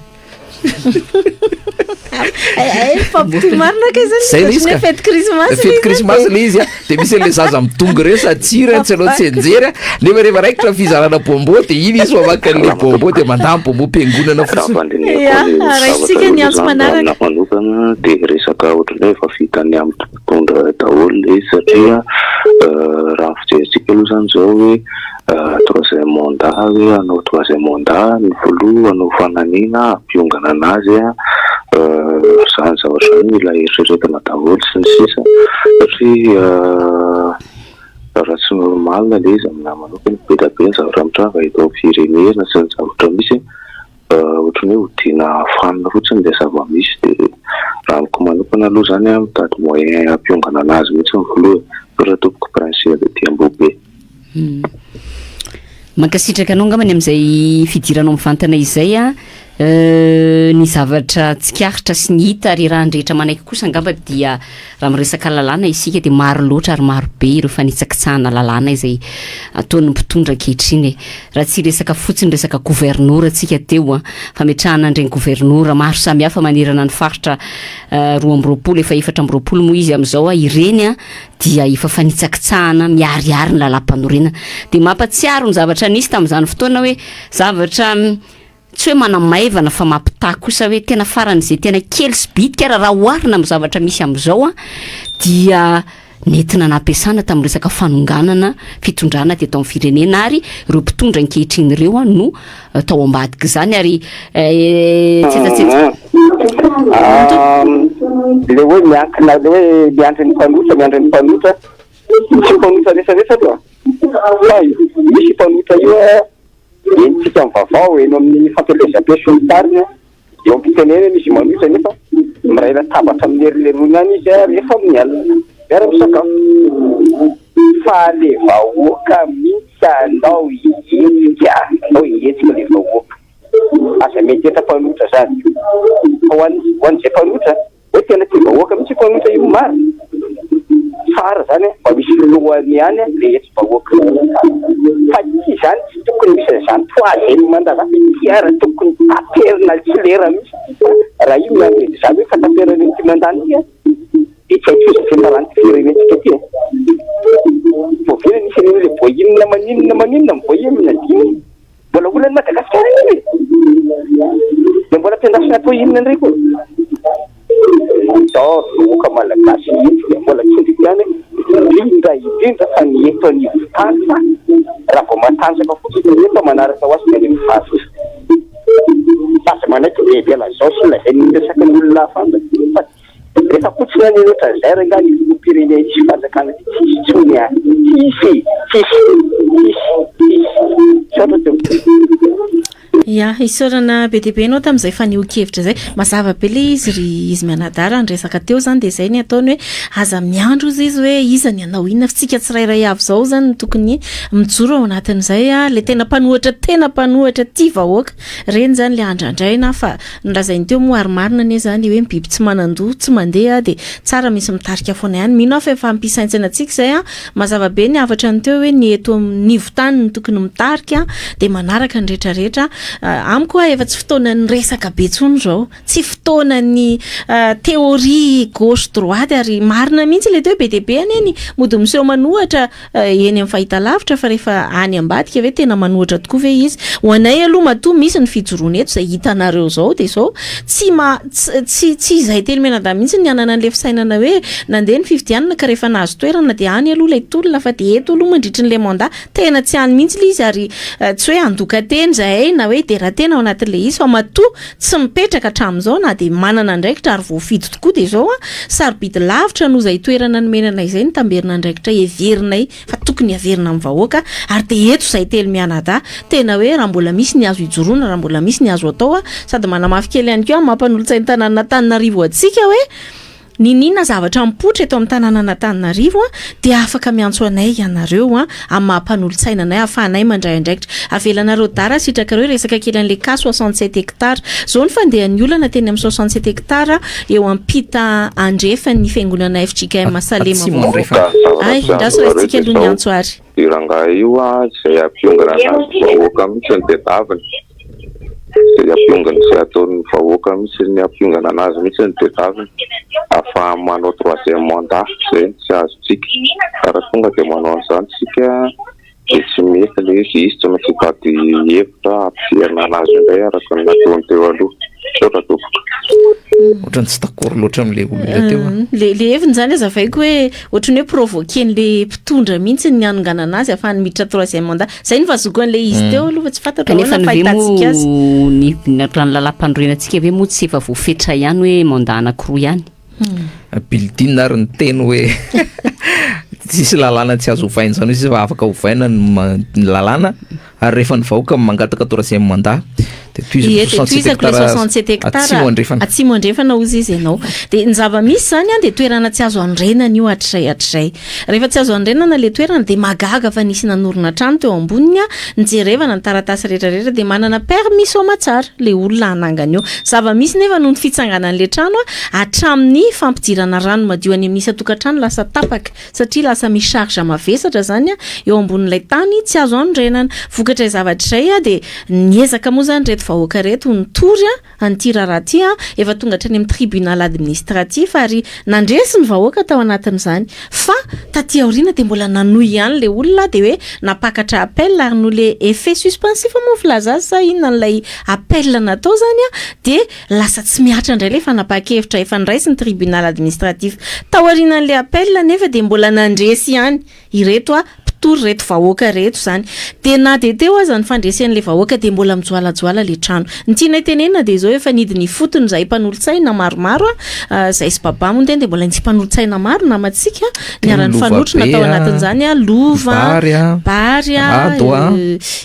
S2: fety
S3: krismasy le izy de misy le zaza mitonga reo sady tsy hirany tsy anao tsy enjery nefa rehefa raikitra fizarana bombo de iny izy mamaka an'le bombo de mandany bombo mpiangonana
S2: fotsinyrahatsika ny antso manaraka
S5: manokana de resaka ohatran'izay efa vitany amin'ny mpitondra daholo le izy satria raha fijerentsika aloha zany zao hoe troisième mandat hoe anao troisième mandat ny voaloha anao fananina ampiongana anazy zany zavatra zany mila eritreretana daholo sy ny sisa satria raha tsy normal le izy amina manokana be da be ny zavatra mitranga hita ao firenena sy ny zavatra misy ohatrany hoe hodina fanina fotsiny le zava-misy de raha amiko manokana aloha zany mitady moyen ampiongana anazy mihitsy ny voaloha raha tompoko prince de tiambobe
S1: mankasitraka anao ngamany am'izay fidiranao mivantana izay ny zavatra tsikaritra sy ny hita ary raha andrehetra manaiky kosa angamba dia raha miresaka lalàna isika de maro loatra ary maro be ireo fanitsakitsahana lalàna izay ataon'ny mpitondra ankehitriny raha tsy resaka fotsiny resaka gouvernora atsika teo fametrahana andreny gouvernora maro samihafa manerana ny faritra 2 efa 4 moa izy am'izao ireny dia efa fanitsakitsahana miariary ny lalam-panorena de mampatsiaro ny zavatra nisy tamin'izany fotoana hoe zavatra tsy hoe manamaivana fa mampita kosa hoe tena farany zay tena kely sy bitika raha oharina amin'ny zavatra misy am'izao dia nentina nampiasana tamin'ny resaka fanonganana fitondrana teto amin'ny firenena ary ireo mpitondra ankehitriny ireo no tao ambadika zany ary
S4: le hoe miankina le hoe miandry ny mpanotra tsy mpanotra resaretra to fa misy mpanotra io entsika mivavao eno amin'ny fampielezam-pesony tarina eo ampitenena misy manotra nefa miray latabatra amin'ny herilerona any izy rehefa amin'ny alina miara misakafo fa le vahoaka mihitsy anao ietsika anao ietsika le vahoaka aza mety eta mpanotra zany fa hoan'izay mpanotra hoe tena ty vahoaka mihitsy mpanotra io maro fara zany mba misy lohany ihany le etsy vahoaka fa tsy zany tsy tokony misy zany troisième mandat zany ty ara tokony taperina tsy lera misy raha io miamedy zany hoe fa taperana ty mandany tia de tsy haitsy fitarany ty firenetsika ty vovena nisy reny le voainona maninona mivoainona dimy mbola olany Madagasikara iny de mbola mpiandasina atao inona ndray koa dao vahoaka malagasy etsy mbola tsindriky ihany indrindra fa ny eto anivo tany fa raha vao matanjaka fotsiny nefa manaraka ho azy ny mivavy sasa manaiky bebe lazao sy lazay niresaka ny olona fanta fa rehefa fotsiny any rehetra zay raha nga ny firenena tsy fanjakana tsisy tsony tsisy
S2: ya isorana be deabe anao tamin'izay fa nioakevitra zay mazava be le izy ry izy mianadara ny resaka teo zany de zay ny ataony hoe aza miandro izy izy hoe izany anao inona fitsika tsirairay avy zao zany tokony mijoro ao anatin'izay le tena mpanohatra ty vahoaka reny zany le andrandraina fa nrazainy teo moa ary marina ane zany hoe biby tsy manandoha tsy mandeha de tsara misy mitarika foana ihany mino fa efa ampisaintsana atsika zay mazava be ny avatra ny teo hoe ny eto nivo tany ny tokony mitarika de manaraka ny rehetrarehetra amiko a efa tsy fotoana ny resaka be tsony zao tsy fotoana ny théorie gauche droite ary marina mihitsy le teo be deabe any any mody miseho manohatra eny amin'ny fahitalavitra fa rehefa any ambadika ve tena manohatra tokoa ve izy ho anay aloha matoa misy ny fijoroana eto izay hitanareo zao de zao tsy izay telo menada mihitsy ny anana an'le fisainana hoe nandeha ny fividianana ka rehefa nahazo toerana de any aloha ilay tolona fa de eto aloha mandritry ny le mandat tena tsy any mihitsy le izy ary tsy hoe andoka teny zahay na hoe dera-tena ao anatin'le izy fa matoa tsy mipetraka hatramin'izao na de manana ndraikitra ary voafidy tokoa de zao sarobidy lavitra no izay toerana nomenana izay ny tamberina ndraikitra everinay fa tokony averina amin'ny vahoaka ary de eto izay telo mianada tena hoe raha mbola misy ny azo ijoroana raha mbola misy ny azo atao sady manamafy kely ihany koa mampanolo-tsainy tanàna Antananarivo atsika hoe ninina zavatra mipoitra eto amin'ny tanàna Antananarivo de afaka miantso anay ianareo amin'ny mampanolo-tsaina anay ahafahanay mandray andraikitra avelanareo dara sitraka reo resaka kely an'le cas 67 hectares zao ny fandehan'ny olana teny amin'ny 67 hectares eo ampita andrefa ny fiangonana FJKM Salema ay ndaso resika aloha ny antso ary
S6: iranga io izay ampiongana vahoaka mihitsy ny tedaviny izay ampiongana izay ataon'ny vahoaka mihitsy ny ampiongana anazy mihitsy ny tedaviny afa manao troisième mandat izay tsy azontsika karaha tonga de manao an'izany tsika de tsy mety le izy tsy maintsy tady hevitra ampiverina anazy indray araka ny nataony teo aloha sotra tompoko
S3: ohatrany tsy d'accord loatra amin'le olona teo
S2: le heviny zany azavaiko hoe ohatrany hoe provoquen'le mpitondra mihitsy ny anongana anazy ahafahany miditra troisième mandat zay ny vazogoan'le izy teo aloha fa tsy fantatra
S1: nefa fahitantsika azy ny rano lalam-pandroenantsika ve moa tsy efa voafetra ihany hoe mandat anankiroa ihany
S3: bildina ary ny teny hoe tsisy lalàna tsy azo hovaina zany izy efa afaka hovaina ny lalàna ary rehefa ny vahoaka mangataka troisième mandat de
S2: tuizako le 67 hectares atsimo andrefana ozy izy ianao de ny zava-misy zany de toerana tsy azo andrenana io hatrizay rehefa tsy azo andrenana le toerana de magaga fa nisy nanorona trano teo amboniny nijerevana ny taratasy rehetrarehetra de manana permission matsara le olona anangana eo zava-misy nefa noho ny fitsanganan'le trano hatramin'ny fampidirana rano madio any amin'ny isa-tokantrano lasa tapaka satria lasa misy charge mavesatra zany eo ambonin'ilay tany tsy azo andrenana vokatra zavatra izay de niezaka moa zany reto vahoaka reto nitory an'ity raha ty efa tonga hatrany amin'ny tribunal administratif ary nandresy ny vahoaka tao anatin'izany fa taty aoriana de mbola nanohy ihany le olona de hoe napakatra appel ary no le effet suspensif moa filaza sa inona n'ilay appel natao zany de lasa tsy miatra indray le fanapakevitra efa niraisy ny tribunal administratif tao aorianan'le appel nefa de mbola nandresy ihany ireto tory reto vahoaka reto zany de na de teo aza ny fandresen'le vahoaka de mbola mijoalajoala le trano ny tianay tenena de zao efa nidiny fotony zay mpanolo-tsaina maromaro zay sy baba moa de mbola nisy mpanolo-tsaina maro namatsika niara-ny fanotrona tao anatin'izany lova bary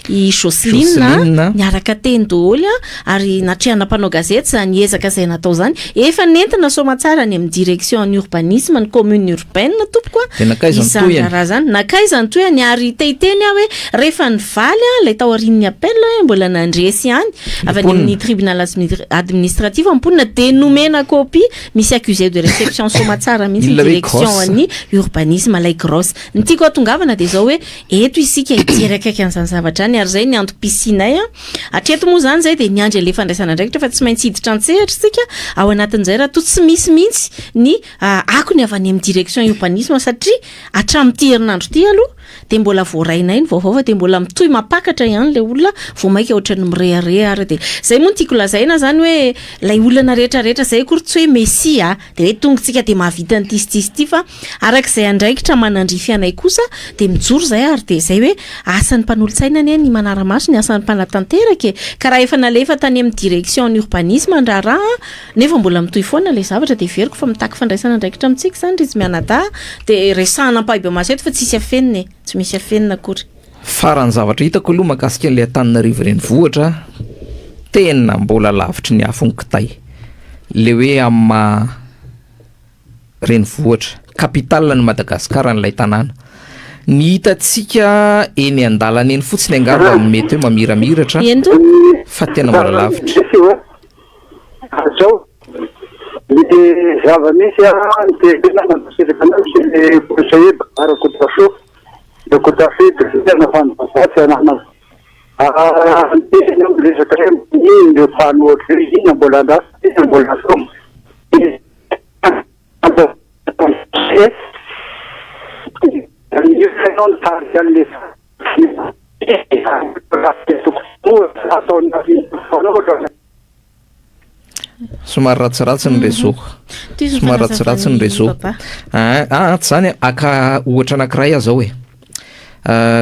S2: i Joseline niaraka teny daholo ary natrehana mpanao gazety zany ezaka zay natao zany efa nentina somatsara ny amin'ny direction en urbanisme ny commune urbaine tompoko izany nakaizany ny ary teiteny hoe rehefa ny valy lay tao arin'ny appel mbola nandresy ihany avy any amin'ny tribunal administratif amponina de nomena copie misy accusé de réception somatsara mihitsy ny direction any urbanisme lay grosse ny tiako atongavana de zao hoe eto isika hijeraka an'izany zavatra any ary zay ny ando piscinay atreto moa zany zay de niandry le fandraisana ndraikitra fa tsy maintsy hiditra antsehatra sika ao anatin'izay raha to tsy misy mihitsy ny akony avy any amin'ny direction urbanisme satria hatramin'ity herinandro ty aloha de mbola voarainay ny vaovao fa de mbola mitohy mapakatra ihany le olona vao maika ohatrany mireare ary de zay moa tiako lazaina zany hoe lay olana rehetrarehetra zay kory tsy hoe mesia de hoe tongotsika de mahavita ny tisty fa arak'izay andraikitra manandrify anay kosa de mijoro zay ary de zay hoe asan'ny mpanolo-tsaina ny manaramaso ny asan'ny mpanatanteraka karaha efa nalefa tany amin'ny direction en urbanisme andraraha nefa mbola mitohy foana le zavatra de veriko fa mitaky fandraisana andraikitra amintsika zany izy mianada de resahana ampahibe maseto fa tsisy afeniny tsy misy afenina akory
S3: farany zavatra hitako aloha makasika an'le Antananarivo renivohitra tena mbola lavitry ny afony kitay le hoe amin'ny renivohitra capitale ny Madagasikara n'ilay tanàna ny hitatsika eny an-dalana eny fotsiny angamba mety hoe mamiramiratra fa tena mbola lavitra
S7: zava-misy de tena projet arakotaso de kota fete na fan passatia na resaka indro fanoatra ina mbola andasy mbola soma ianao nitarik an'le
S3: somary ratsiratsy ny réseau somary ratsiratsy ny réseau tsy zany aka ohatra anankiray zao hoe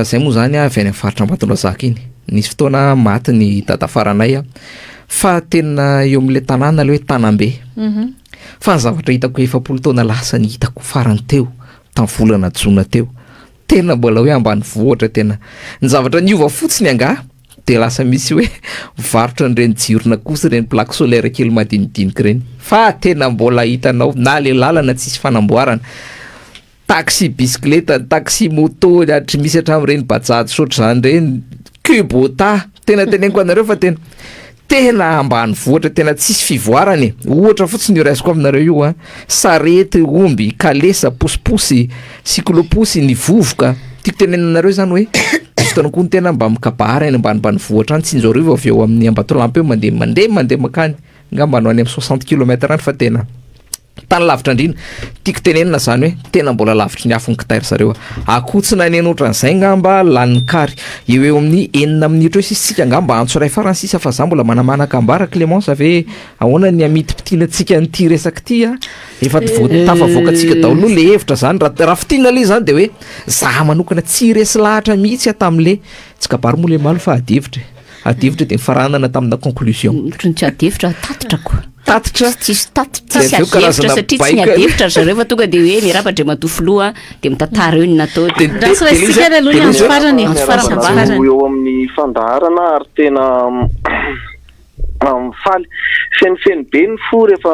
S3: zay moa zany avy any amin'ny faritra Ambatondrazaka iny nisy fotoana maty ny dadafaranay fa tena eo amin'le tanàna le hoe Tanambe fa ny zavatra hitako 7 taona lasa ny hitako farany teo tamin'ny volana Jona teo tena mbola hoe ambany vohatra tena ny zavatra niova fotsiny anga de lasa misy hoe varotra n'ireny jirona kosa ireny plaque solaire kely madinidinika ireny fa tena mbola hitanao na le lalana tsisy fanamboarana taxi bicyclette taxi moto atry misy hatramin'ireny bajaj sotra zany reny Kubota tena teneniko anareo fa tena ambany vohatra tena tsisy fivoarany ohatra fotsiny io raisiko aminareo io sarety omby kalesa posiposy sikloposy ny vovoka tiako tenenanareo zany hoe fotoana koa ny tena mba mikabara eny ambanimbany vohatra any tsinjao rivo avy eo amin'ny Ambatolampy eo mandeha makany ngamba anao any amin'ny 60 km any fa tena tany lavitra indrina tiako tenenina zany hoe tena mbola lavitry ny afo ny kitaira zareo akotsina ny ohatran'izay ngamba lany kary eo amin'ny 9 minitra eo sisitsika ngamba antsoray farany sisa fa za mbola manamanaka ambara Clémence ave ahoana ny amidi-pitianantsika n'ity resaka ty efa tafavoakatsika daholo le hevitra zany raha fitiana le zany de hoe za manokana tsy resy lahatra mihitsy tam'le tsy kabary moa le malo fa adevitra de nifaranana tamina conclusion
S1: tsy adevitra tatitra
S3: tsisy
S1: adevitra satria tsy ny adevitra zareo fa tonga de hoe mirabatra matofo loha de mitantara eo ny natao
S4: eo amin'ny fandaharana ary tena faly fenofeno be ny fo rehefa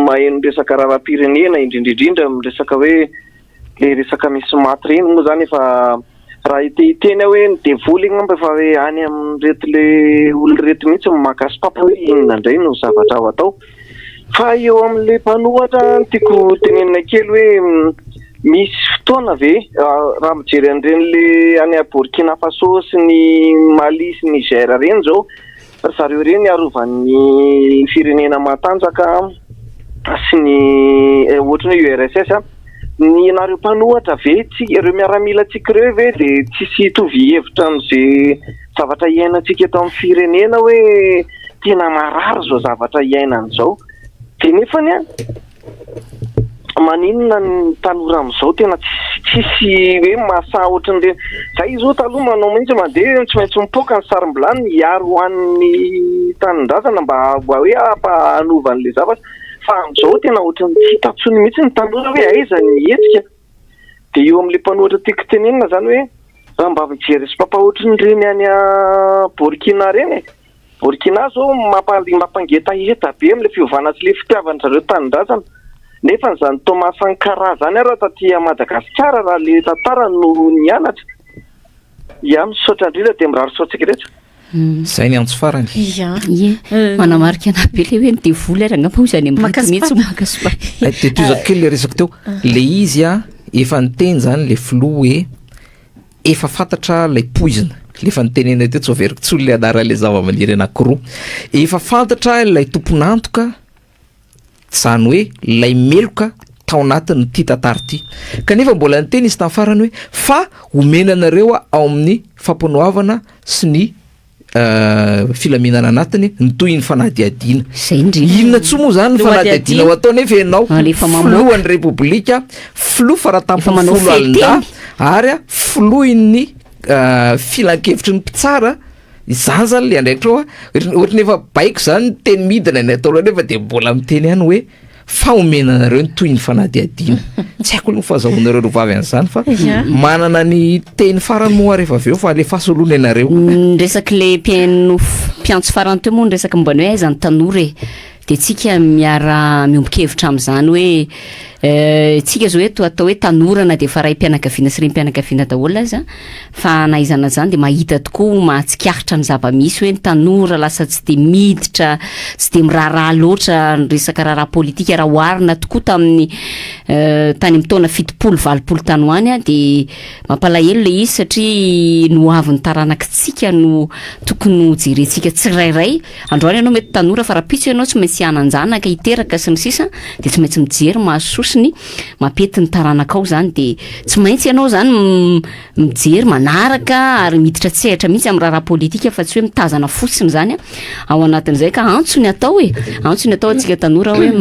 S4: maheno resaka raram-pirenena indrindrindrindra resaka hoe le resaka misy maty reny moa zany efa raha iteny hoe ny devoly ngamba efa hoe any amin'ny reto le olona reto mihitsy makasy papa hoe inona indray no zavatra ao atao fa eo amin'le mpanohatra tiako tenenina kely hoe misy fotoana ve raha mijery an'ireny le any Burkina Faso sy ny Mali sy Niger reny zao zareo reny arovan'ny firenena matanjaka sy ny ohatra ny URSS ny nareo mpanohatra ve ireo miaramila tsika ireo ve de tsisy tovy hevitra amin'izay zavatra iainantsika eto amin'ny firenena hoe tena marary zao zavatra iainan'izao de nefany maninona ny tanora amin'izao tena tsisy hoe mahasaha ohatran'ireny zay zao taloha manao mihitsy mandeha tsy maintsy mipoaka ny sarim-bilany miaro ho an'ny tanindrazana mba hoe hanova an'le zavatra fa amin'izao tena ohatran'ny tsy tatsony mihitsy ny tanora hoe aiza ny hetsika de eo amin'le mpanohatra tiako tenenina zany hoe raha mba mijery sy pampahoatran'ireny any Burkina reny Burkina zao mampangetaeta be amin'le fiovana sy le fitiavany zareo tanindrazana nefa n'izany Thomas Sankara zany raha taty Madagasikara raha le tantara no nianatra misaotra indrindra de mirary saotsika rehetra
S3: zay ny antso farany
S1: manamarika ana be le hoe ny devoly ary angamba hoy zany amin'ny mihitsy makasipa
S3: de tozako kely le resako teo le izy efa niteny zany le filoha hoe efa fantatra lay poizina lefa nitenena teo tsy overiko tsy olona anara le zava-maniry anankiroa efa fantatra lay tomponantoka zany hoe lay meloka tao anatiny ty tantara ty kanefa mbola niteny izy tamin'ny farany hoe fa omenanareo ao amin'ny fampanoavana sy ny filaminana anatiny ny toy ny fanadiadiana inona tsy moa zany ny fanadiadiana ho atao nefa ianao filohan'ny repoblika filoha faraha tamin'ny folo alinda ary filohin'ny filan-kevitry ny mpitsara izany zany le andraikitra ohatry nefa baiko zany teny midina ny atao nefa de mbola miteny ihany hoe fa omenanareo ny toy ny fanadiadiana tsy haiko aloha fahazahoanareo rovavy an'izany fa manana ny teny farany moa rehefa avy eo fa le fahasolona ianareo
S1: resaky le mpiantso farany teo moa ny resaka mombany hoe aizany tanora de tsika miara miombon-kevitra amin'izany hoe tsika zao hoe atao hoe tanorana de fa ray mpianakaviana sy rem-pianakaviana daholo azy fa naizana zany de mahita tokoa mahatsikahitra ny zava-misy hoe ny tanora lasa tsy de miditra tsy de miraharaha loatra ny resaka raharaha politika raha oharina tokoa tamin'ny tany amin'ny taona 70-80 tany hoany a de mampalahelo le izy satria noavy ny taranakitsika no tokony jerentsika tsirairay androany ianao mety tanora fa raha pitso ianao tsy maintsy hananjanaka hiteraka sy ny sisa de tsy maintsy mijery mahasosiny mampety ny taranakao zany de tsy maintsy ianao zany mijery manaraka ary miditra tsehatra mihitsy amin'ny raharaha politika fa tsy hoe mitazana fotsiny zany ao anatin'izay ka antsony atao antsika tanora hoe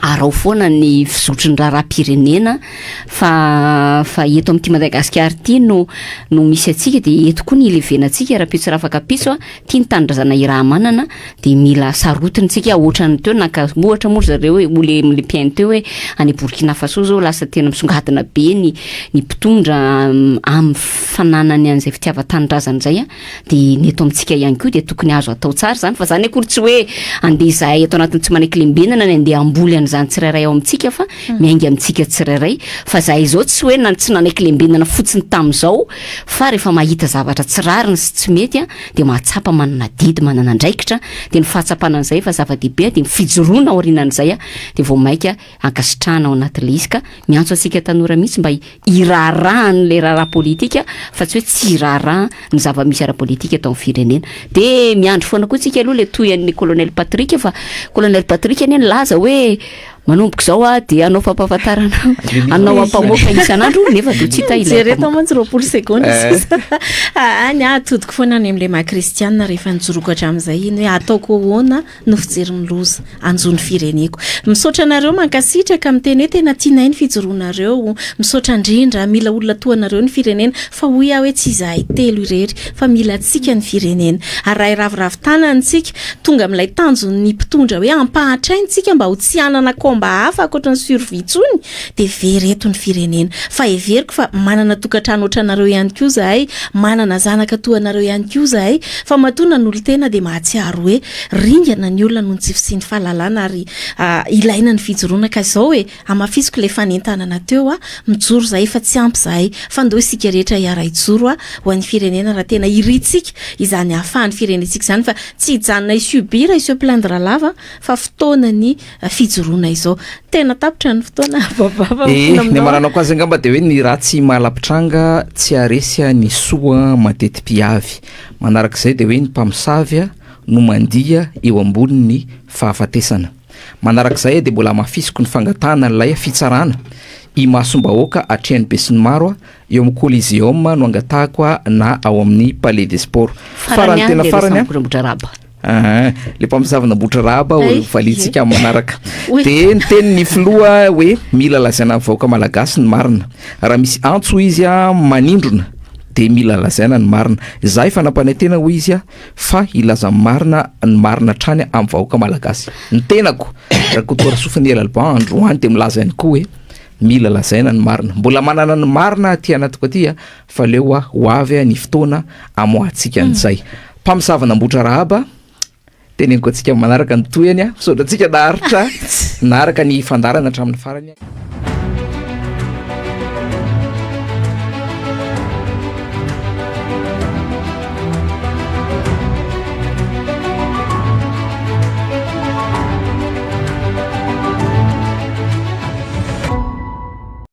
S1: arao foana ny fizotry ny raharaha-pirenena fa eto amin'ity Madagasikara ity no misy atsika de eto koa ny ilevenantsika raha pitso raha afaka pitso tia ny tanindrazana iraha manana de mila sarotintsika ohatrany teo ohatra moa zareo hoe ole mpiainy teo hoe any Burkina Faso zao lasa tena misongadina be ny mpitondra amin'ny fananany an'izay fitiava-tanindrazana zay de ny eto amintsika ihany koa de tokony azo atao tsara zany fa zany akory tsy hoe andeha zahay eto anatiny tsy manekilembenana ny andeha amboly an'izany tsirairay ao amintsika fa miainga amintsika tsirairay fa zahay zao tsy hoe tsy nanekilembenana fotsiny tam'izao fa rehefa mahita zavatra tsy rariny sy tsy mety de mahatsapa manana didy manana andraikitra de ny fahatsapana an'izay fa zava-dehibe de mifijoroana aorinan'izay de vao maika ankasitrahana ao anatin'le izy ka miantso antsika tanora mihitsy mba iraharahan'le raharaha politika fa tsy hoe tsy iraharaha ny zava-misy ara-politika atao amin'ny firenena de miandro foana koa tsika aloha le toy an'ny colonel Patrick fa colonel Patrick anie nilaza hoe manomboka zao de anao fampahafantarana anao ampamoaka isan'andro nefa do tsy hita
S2: jereto mantsy 20 secondes any atodiko foana any amin'le maha-kristiana rehefa nijoroka hatramin'izay iny hoe ataoko ahoana no fijery ny loza anjony fireneko misaotra anareo mankasitraka miteny hoe tena tianay ny fijoroanareo misaotra indrindra mila olona toanareo ny firenena fa hoy hoe tsy izahay telo irery fa mila tsika ny firenena ary raha iraviravin-tanantsika tonga amin'ilay tanjon'ny mpitondra hoe ampahatraintsika mba ho tsy anana mba hafa akoatra ny survitsony de vereto ny firenena fa everiko fa manana tokantrano ohatranareo ihany koa zahay manana zanaka toanareo ihany koa zahay fa matona ny olo tena de mahatsiaro hoe ringana ny olona noho ny tsify sy ny fahalalana ary ilaina ny fijoroana ka zao hoe amafisiko le fanentanana teo mijoro zahay fa tsy ampy zahay fa ndao isika rehetra iara-ijoro ho an'ny firenena raha tena iritsika izany hahafahan'ny firenentsika zany fa tsy hijanona isubira iseo plaindre lava fa fotoana ny fijoroana izao tena tapitra ny fotoana bababa
S3: ny mananao koa azy angamba de hoe ny raha tsy mahalapitranga tsy aresy ny soa mateti-piavy manarak'izay de hoe ny mpamosavy no mandia eo amboniny fahafatesana manarak'izay de mbola mafisiko ny fangatahana n'ilay fitsarana i masombahoaka atrehan'ny be sy ny maro eo amin'ny Coliseum no angatahako na ao amin'ny Palais des Sports farany tena farany le mpamosavina botra raba valitsika manaraka de ny tenyny filoha hoe mila lazaina vahoaka malagasy ny marina raha misy antso izy manindrona de mila lazaina ny marina za efa nampanetena ho izy fa ilaza marina ny marina trany amin'ny vahoaka malagasy ny tenako raha kotora sofiny elalban androany de milaza ihany koa hoe mila lazaina ny marina mbola manana ny marina aty anatiko aty fa leo ho avy ny fotoana amoatsika an'izay mpamosavina botra raba teneniko atsika manaraka ny toyany misaotra atsika naharitra naraka ny fandarana hatramin'ny farany